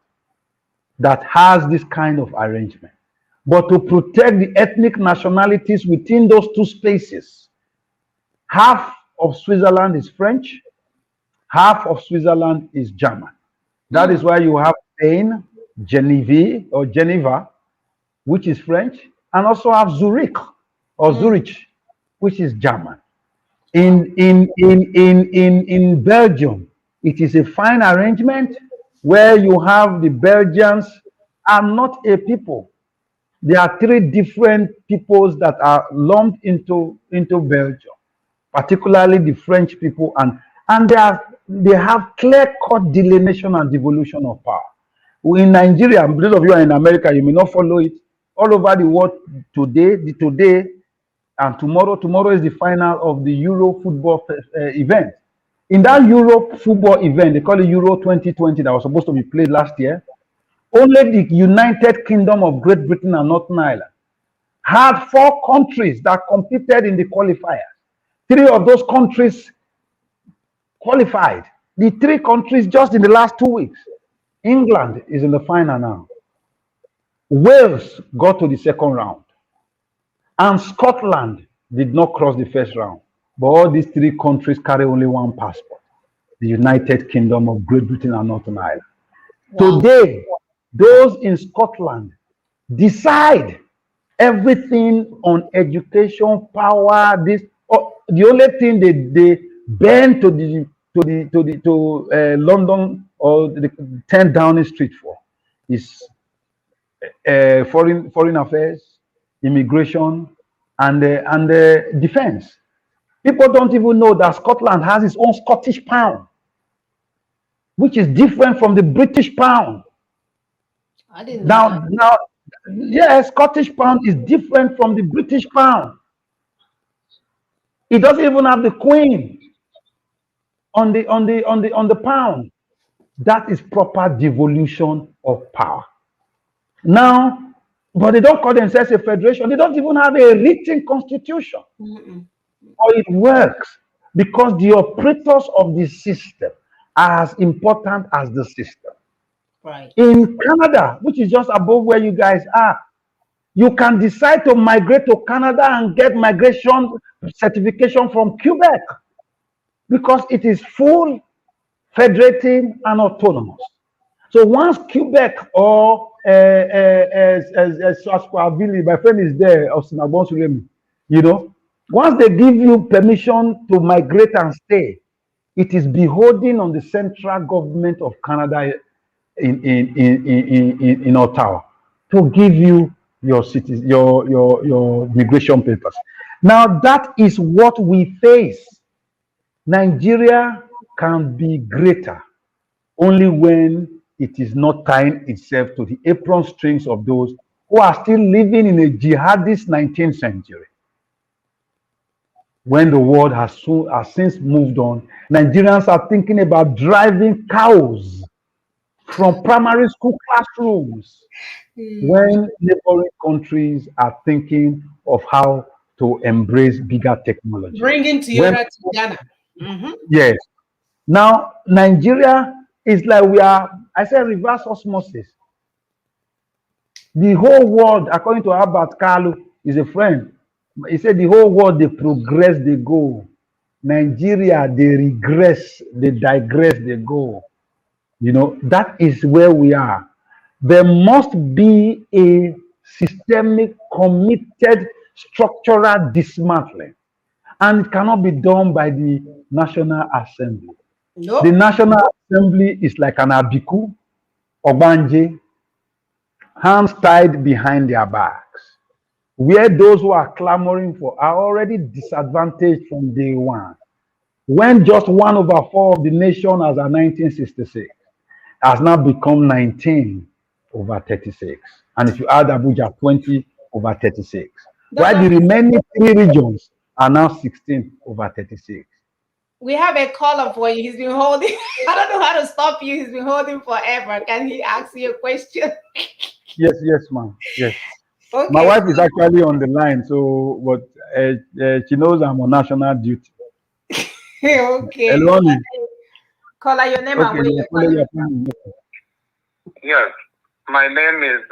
that has this kind of arrangement. But to protect the ethnic nationalities within those two spaces, half of Switzerland is French, half of Switzerland is German. That is why you have Spain, Geneva, which is French, and also have Zurich, which is German. In Belgium, it is a fine arrangement where you have the Belgians are not a people. There are three different peoples that are lumped into Belgium, particularly the French people, and they are they have clear-cut delineation and devolution of power. In Nigeria, those of you are in America, you may not follow it. All over the world today and tomorrow is the final of the Euro football event. In that Euro football event, they call it Euro 2020, that was supposed to be played last year. Only the United Kingdom of Great Britain and Northern Ireland had 4 countries that competed in the qualifiers. 3 of those countries qualified. The 3 countries just in the last 2 weeks. England is in the final now. Wales got to the second round. And Scotland did not cross the first round. But all these 3 countries carry only one passport: the United Kingdom of Great Britain and Northern Ireland. Wow. Today, those in Scotland decide everything on education, power, this. The only thing they bend to London or the 10 Downing Street for is foreign affairs, immigration, and defense. People don't even know that Scotland has its own Scottish pound, which is different from the British pound. I didn't know Now, yeah, Scottish pound is different from the British pound. It doesn't even have the Queen on the pound. That is proper devolution of power. Now, but they don't call themselves a federation. They don't even have a written constitution. Or it works because the operators of the system are as important as the system. Right. In Canada, which is just above where you guys are, you can decide to migrate to Canada and get migration certification from Quebec because it is full, federating, and autonomous. So once Quebec or Swahili, my friend is there, you know, once they give you permission to migrate and stay, it is beholden on the central government of Canada in Ottawa to give you your cities, your migration papers. Now that is what we face. Nigeria can be greater only when it is not tying itself to the apron strings of those who are still living in a jihadist 19th century. When the world has since moved on, Nigerians are thinking about driving cows from primary school classrooms when neighboring countries are thinking of how to embrace bigger technology. Bringing Toyota to Ghana. Yes. Now, Nigeria is like I say reverse osmosis. The whole world, according to Albert Carlo, is a friend. He said the whole world, they progress, they go. Nigeria, they regress, they digress, they go. You know, that is where we are. There must be a systemic, committed, structural dismantling. And it cannot be done by the National Assembly. Nope. The National Assembly is like an abiku, obanje, hands tied behind their backs, where those who are clamoring for are already disadvantaged from day one. When just 1/4 of the nation as of 1966 has now become 19/36. And if you add Abuja, 20/36. While the remaining 3 regions are now 16/36. We have a caller for you. He's been holding. I don't know how to stop you. He's been holding forever. Can he ask you a question? Yes, ma'am. Yes. Okay. My wife is actually on the line, so but she knows I'm on national duty. Okay. Hello. Caller, your name and where you're calling. Yes, my name is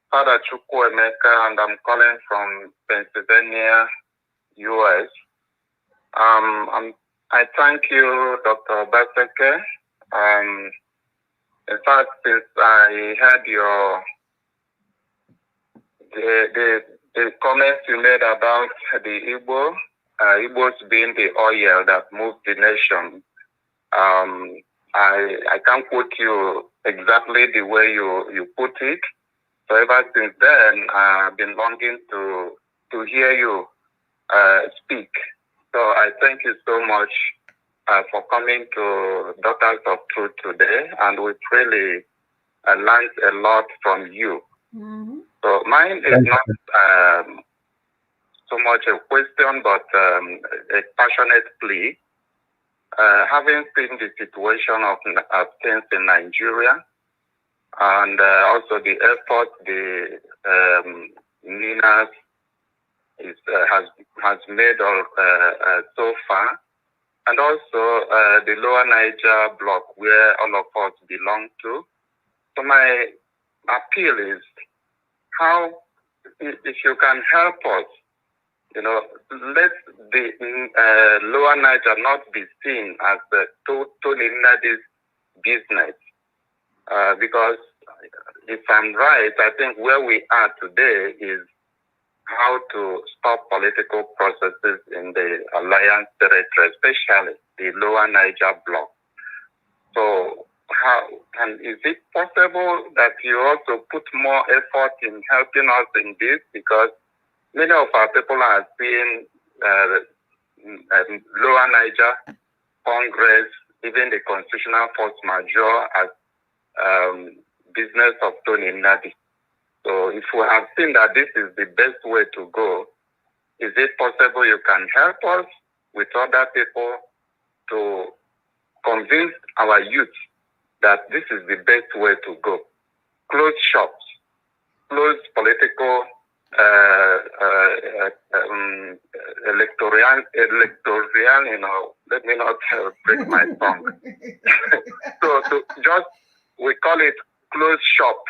Father Chukwuemeka, and I'm calling from Pennsylvania, US. I thank you, Dr. Baseke. In fact, since I heard the comments you made about the Igbos being the oil that moves the nation, I can't quote you exactly the way you put it. So ever since then, I've been longing to hear you speak. So I thank you so much for coming to Daughters of Truth today, and we really learned a lot from you. Mm-hmm. So mine is not so much a question, but a passionate plea. Having seen the situation of things in Nigeria, and also the effort the NINAS has made so far, and also the Lower Niger block where all of us belong to. So my appeal is how, if you can help us, let the Lower Niger not be seen as the Tony Nadi's business. Because if I'm right, I think where we are today is how to stop political processes in the alliance territory, especially the Lower Niger block. So is it possible that you also put more effort in helping us in this? Because many of our people are seeing Lower Niger, Congress, even the Constitutional Force Majeure as business of Tony Nadi. So if we have seen that this is the best way to go, is it possible you can help us with other people to convince our youth that this is the best way to go? Close shops, close political electoral, let me not break my tongue. So we call it closed shop.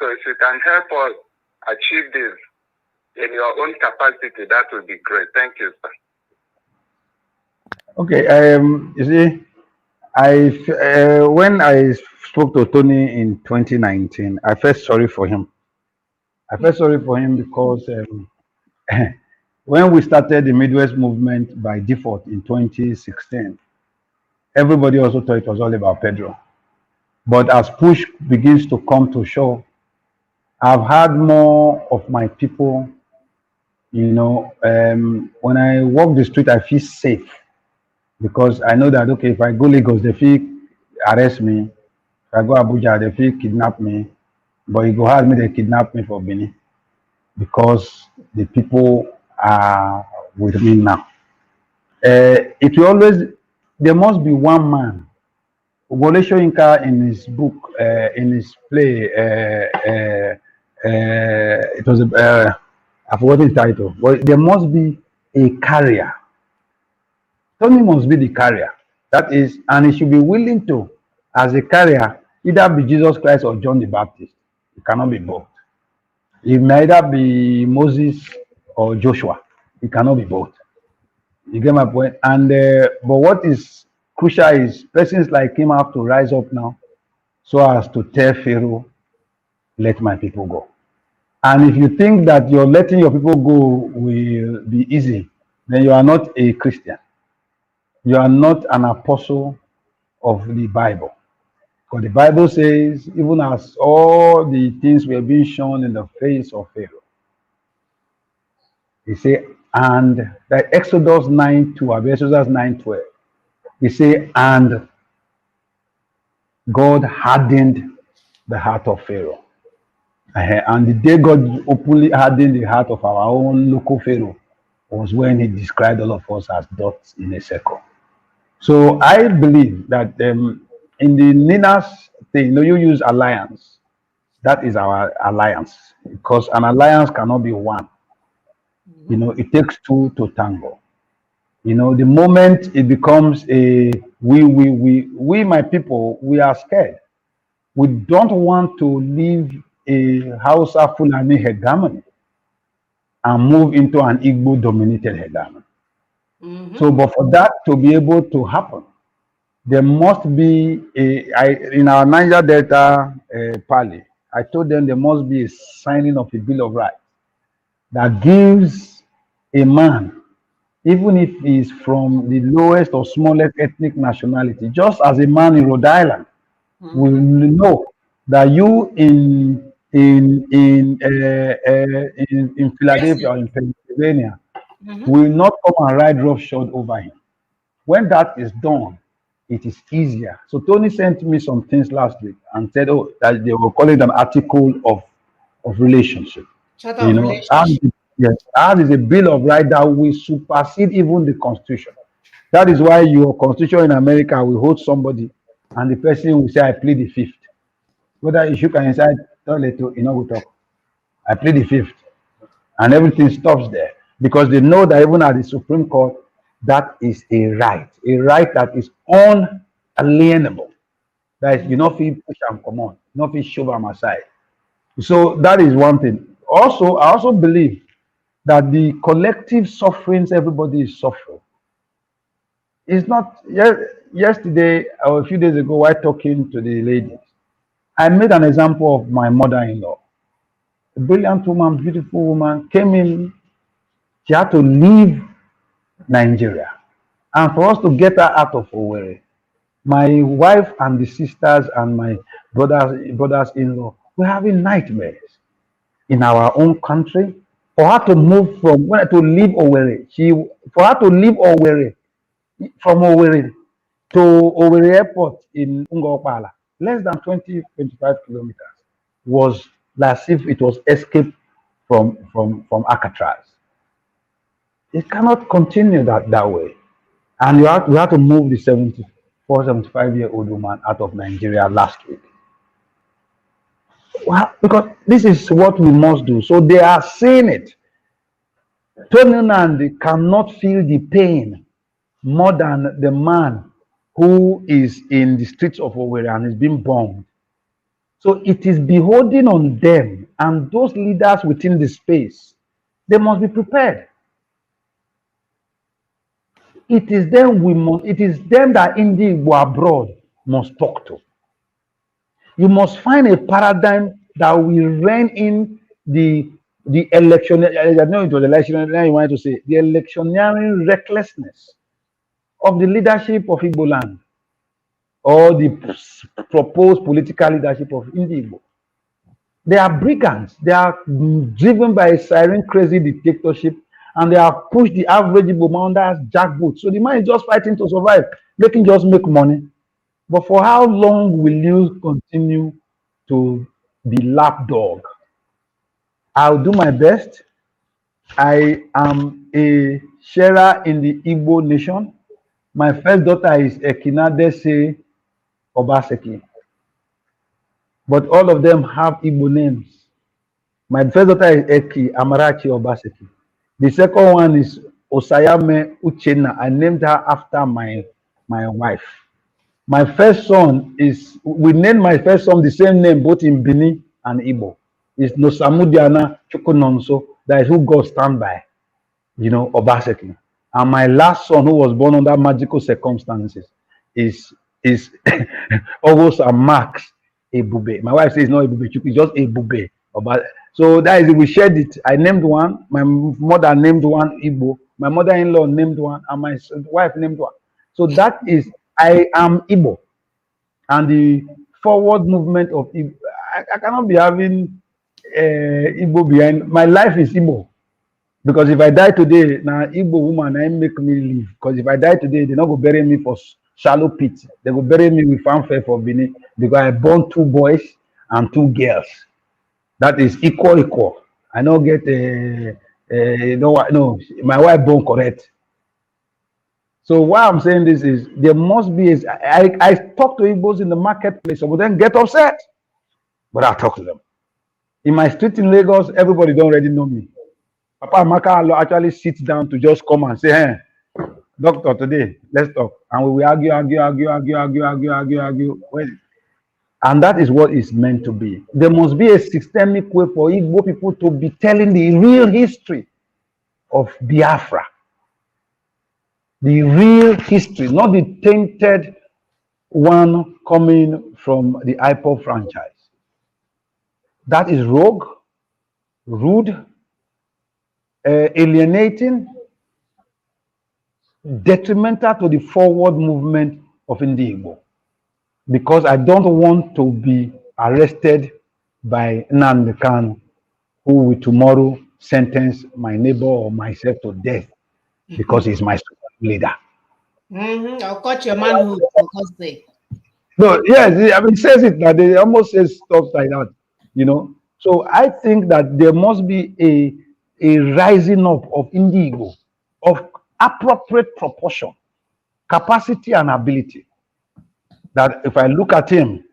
So if you can help us achieve this in your own capacity, that would be great. Thank you, sir. Okay. You see, when I spoke to Tony in 2019, I felt sorry for him. I felt sorry for him because when we started the Midwest movement by default in 2016, everybody also thought it was all about Pedro. But as push begins to come to shore, I've had more of my people, when I walk the street, I feel safe because I know that, okay, if I go Lagos, they feel arrest me. If I go Abuja, they feel kidnap me. But you go hard me, they kidnap me for Benin because the people are with me now. It will always, there must be one man. Wole Soyinka in his book, in his play, it was I forgot the title, but there must be a carrier. Tony must be the carrier. That is, and he should be willing to, as a carrier, either be Jesus Christ or John the Baptist. It cannot be both. It may either be Moses or Joshua. It cannot be both. You get my point? And but what is crucial is persons like him have to rise up now so as to tell Pharaoh, let my people go. And if you think that you're letting your people go will be easy, then you are not a Christian. You are not an apostle of the Bible. Because the Bible says, even as all the things were being shown in the face of Pharaoh, he said, and that Exodus 9:2, Exodus 9:12, he said, and God hardened the heart of Pharaoh. And the day God openly hardened the heart of our own local Pharaoh was when he described all of us as dots in a circle. So I believe that in the NINAS thing, you use alliance. That is our alliance because an alliance cannot be one. It takes two to tango. The moment it becomes a we, my people, we are scared. We don't want to leave a Hausa Fulani hegemony and move into an Igbo dominated hegemony. So, but for that to be able to happen, there must be in our Niger Delta Pali, I told them there must be a signing of a Bill of Rights that gives a man, even if he's from the lowest or smallest ethnic nationality, just as a man in Rhode Island will know that you in Philadelphia or in Pennsylvania will not come and ride roughshod over him. When that is done, it is easier. So Tony sent me some things last week and said, oh, that they were calling an article of relationship. Sort You of know, relationship. yes, ours is a bill of rights that will supersede even the constitution. That is why your constitution in America will hold somebody and the person will say, I plead the fifth. Whether you shook inside toilet, we talk. I plead the fifth. And everything stops there. Because they know that even at the Supreme Court, that is a right that is unalienable. That is, you know, if you push and come on, not if you shove them aside. So that is one thing. Also, I also believe that the collective sufferings everybody is suffering is not. Yesterday or a few days ago, while talking to the ladies, I made an example of my mother-in-law, a brilliant woman, beautiful woman, came in. She had to leave Nigeria, and for us to get her out of Owerri, my wife and the sisters and my brothers-in-law were having nightmares in our own country. For her to move from to leave Owerri, for her to leave Owerri from Owerri to Owerri Airport in Ngopala, less than 20-25 kilometers, was as if it was escape from Alcatraz. It cannot continue that way. And we had to move the 74, 75-year-old woman out of Nigeria last week. Well, because this is what we must do. So they are saying it. Tony Nandi cannot feel the pain more than the man who is in the streets of Owerri and is being bombed. So it is beholding on them and those leaders within the space. They must be prepared. It is them that indeed were abroad must talk to. You must find a paradigm that will rein in the election. I know it was election. Now you wanted to say the electioneering recklessness of the leadership of Igbo land or the proposed political leadership of Igbo. They are brigands. They are driven by a siren crazy dictatorship, and they have pushed the average Igbo man as jackboot. So the man is just fighting to survive. They can just make money. But for how long will you continue to be lapdog? I'll do my best. I am a sharer in the Igbo nation. My first daughter is Ekinadese Obaseki. But all of them have Igbo names. My first daughter is Eki Amarachi Obaseki. The second one is Osayame Uchenna. I named her after my wife. My first son we named my first son the same name both in Bini and Igbo. It's Nosamudiana Chukunonso. That is who God stand by, Obaseki. And my last son, who was born under magical circumstances, is almost a Max Ebube. My wife says no Ebube, it's just Ebube. So that is, we shared it. I named one, my mother named one Igbo, my mother-in-law named one, and my wife named one. So that is, I am Igbo. And the forward movement of Igbo, I cannot be having Igbo behind. My life is Igbo. Because if I die today, now Igbo woman, I make me leave. Because if I die today, they're not going to bury me for shallow pit. They will bury me with fanfare for Benin. Because I born 2 boys and 2 girls. That is equal. I don't get no, my wife born correct. So why I'm saying this is there must be I talk to Igbos in the marketplace, so then get upset. But I talk to them. In my street in Lagos, everybody don't already know me. Papa Maka actually sits down to just come and say, hey, doctor, today, let's talk. And we will argue. Well, and that is what it's meant to be. There must be a systemic way for Igbo people to be telling the real history of Biafra. The real history, not the tainted one coming from the IPOB franchise. That is rogue, rude, alienating, detrimental to the forward movement of Igbo. Because I don't want to be arrested by Nnamdi Kanu, who will tomorrow sentence my neighbor or myself to death because he's my leader. I'll cut your manhood for God's sake. No, yes, I mean, says it that they almost say stuff like that, you know. So I think that there must be a rising up of Indigo of appropriate proportion, capacity, and ability. That if I look at him,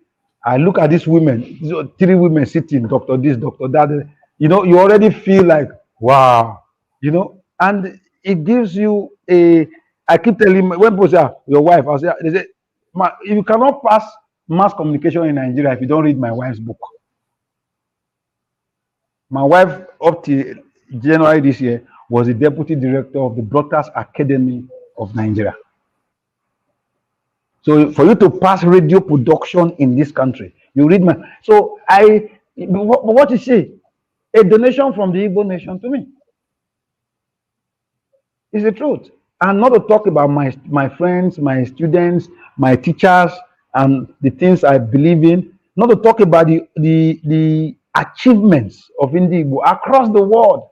I look at these women, these are three women sitting, doctor this, doctor that, you know, you already feel like, wow, you know, and it gives you a, I keep telling when people say, "Ah, your wife," I say, they say, you cannot pass mass communication in Nigeria if you don't read my wife's book. My wife, up to January this year, was the deputy director of the Broadcast Academy of Nigeria. So for you to pass radio production in this country, you read my. So what you say? A donation from the Igbo nation to me. It's the truth. And not to talk about my friends, my students, my teachers, and the things I believe in. Not to talk about the achievements of Indigo across the world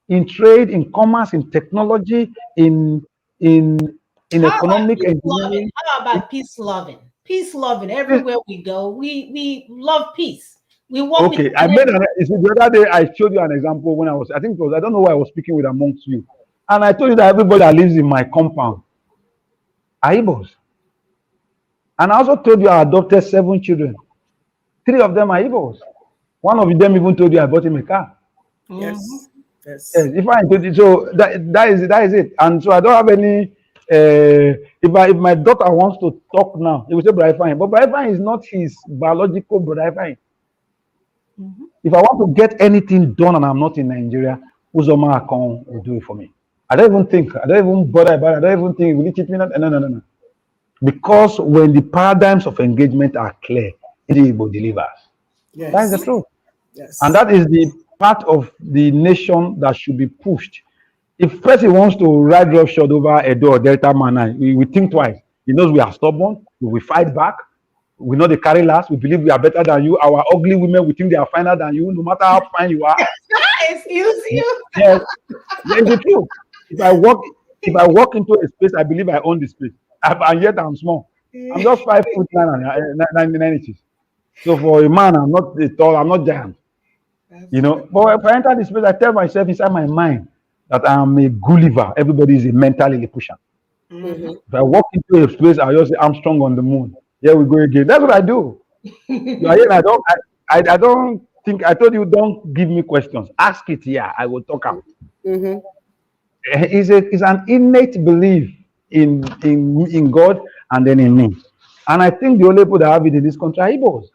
in trade, in commerce, in technology, in How about economic peace loving? engineering. How about peace loving? Peace loving. Everywhere we go, we love peace. We walk with Okay, I made you see, the other day I showed you an example when I think it was, I don't know why I was speaking with amongst you. And I told you that everybody that lives in my compound are Igbos. And I also told you I adopted 7 children. 3 of them are Igbos. One of them even told you I bought him a car. Yes. Yes. Yes, if I told you, so that is it. And so I don't have any. If my daughter wants to talk now, he will say Brother Ifeanyi, but Brother Ifeanyi is not his biological Brother Ifeanyi. If I want to get anything done and I'm not in Nigeria, Uzoma Akon will do it for me. I don't even bother about it. I don't even think, will he teach me that? No. Because when the paradigms of engagement are clear, it will deliver. Yes. That is the truth. Yes. And that is the part of the nation that should be pushed. If person wants to ride roughshod over Edo or Delta Man, we think twice. He knows we are stubborn, we will fight back. We know they carry last. We believe we are better than you. Our ugly women, we think they are finer than you, no matter how fine you are. Excuse you. Yes, it's the truth. If I walk into a space, I believe I own the space, and yet I'm small. I'm just 5'9" and 99 inches. So for a man, I'm not tall. I'm not giant. You know. But if I enter the space, I tell myself inside my mind that I am a Gulliver. Everybody is a mental Lilliputian. If I walk into a space, I just say I'm strong on the moon. Here we go again. That's what I do. I don't think I told you don't give me questions. Ask it here. I will talk out. It's an innate belief in God and then in me. And I think the only people that have it in this country are Igbos.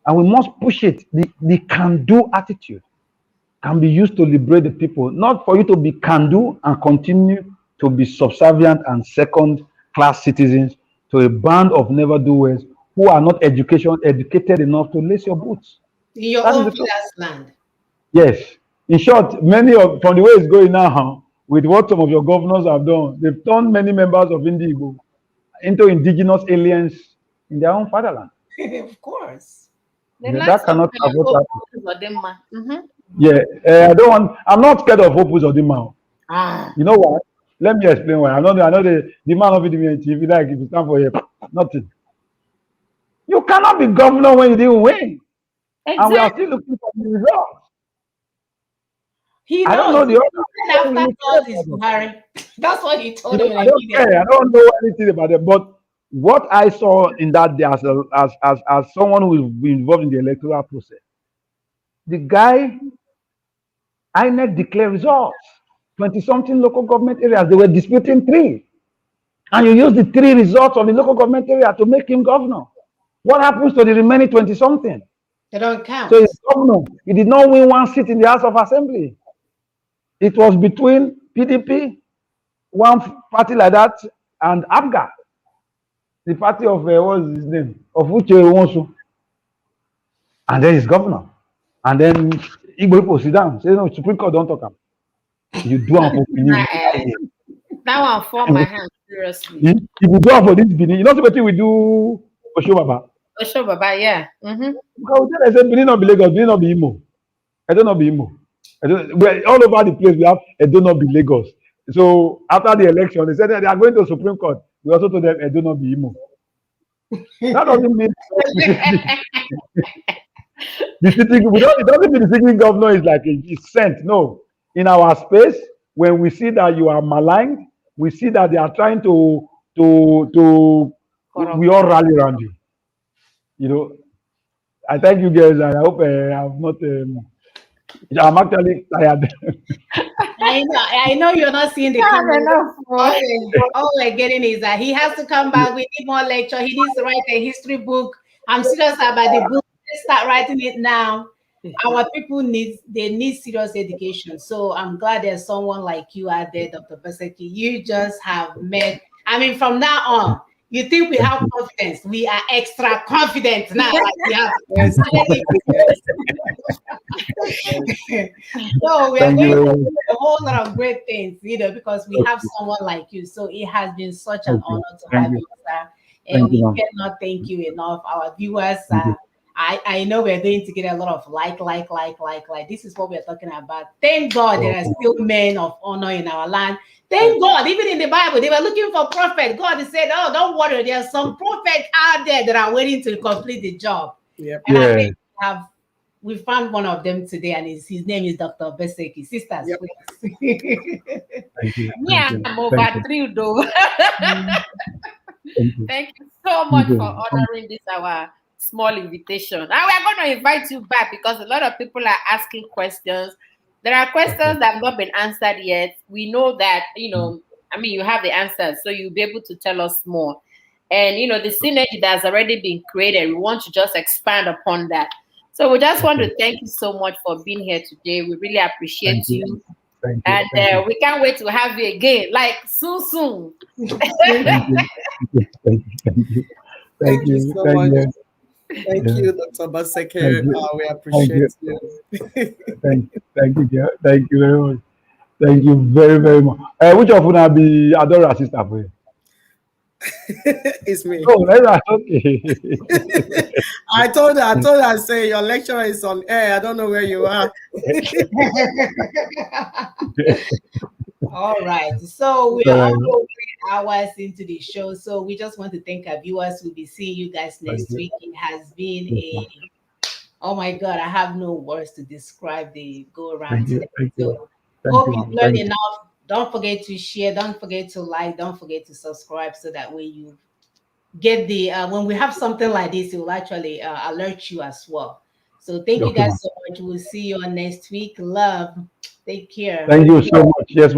And we must push it. The can-do attitude can be used to liberate the people, not for you to be can-do and continue to be subservient and second-class citizens to a band of never-do-wells who are not educated enough to lace your boots. In your own village land. Yes. In short, from the way it's going now, with what some of your governors have done, they've turned many members of Indigo into indigenous aliens in their own fatherland. Of course. That cannot avoid that. Yeah, I'm not scared of Opus or Dima. You know what? Let me explain why. I know the man of the TV, like if you stand for here, nothing. You cannot be governor when you didn't win. Exactly. And we are still looking for the results. He knows. I don't know the other. After all this, Buhari. That's what he told him. I don't care. I don't know anything about it. But what I saw in that day as someone who is involved in the electoral process, the guy, INEC declared results. 20-something local government areas, they were disputing 3. And you use the 3 results of the local government area to make him governor. What happens to the remaining 20-something? They don't count. So he's governor. He did not win 1 seat in the House of Assembly. It was between PDP, one party like that, and ABGA, the party of, what is his name? Of Uche Wonsu. And then he's governor. And then Igbo people sit down. Say, no, Supreme Court don't talk. You do it for Benin. That one for my hand, seriously. If you do it for this Benin, you know what we do Osho Baba? Osho Baba, yeah. Because I said Benin not be Lagos, Benin not be Imo. I don't know be Imo. All over the place we have I don't know be Lagos. So after the election, they said that they are going to Supreme Court. We also told them, do not be emo. That doesn't mean it doesn't mean the sitting governor is like a sent. No. In our space, when we see that you are maligned, we see that they are trying to we all rally around you. You know, I thank you guys, and I hope I'm not. I'm actually tired. I know you're not seeing the enough. all we're getting is that he has to come back. We need more lecture. He needs to write a history book. I'm serious about the book. Let's start writing it now. Our people need serious education. So I'm glad there's someone like you out there, Dr. Baseki. You just have met. I mean, from now on, you think we have confidence. We are extra confident now. Like we have so we are going to do a whole lot of great things, because we have someone like you. So it has been such an honor to have you, sir. And we cannot thank you enough. Our viewers, I know we're going to get a lot of like. This is what we're talking about. Thank God there are still men of honor in our land. Thank God, even in the Bible, they were looking for prophet. God said, "Oh, don't worry, there are some prophets out there that are waiting to complete the job." Yep. And I think we found one of them today, and his name is Dr. Beseki. Sisters, please. Yeah, I'm over 3 though. Thank you so much for honoring this our small invitation. Now we are going to invite you back because a lot of people are asking questions. There are questions that have not been answered yet. We know that, you have the answers, so you'll be able to tell us more. And, the synergy that has already been created, we want to just expand upon that. So we just want to thank you so much for being here today. We really appreciate you. And we can't wait to have you again, like soon. Thank you so much. Thank you, Dr. Baseki. We appreciate you. Thank you very much. Thank you very, very much. Which of you will be Adora sister for you? It's me. Oh, okay. I told her, I say your lecturer is on air. I don't know where you are. All right. So we are almost 3 hours into the show. So we just want to thank our viewers. We'll be seeing you guys next week. It has been oh my God, I have no words to describe the go around today. So hope you've learned enough. Don't forget to share. Don't forget to like. Don't forget to subscribe so that way you get the when we have something like this, it will actually alert you as well. So thank you guys so much. We'll see you on next week. Love. Take care. Thank you so much. Yes,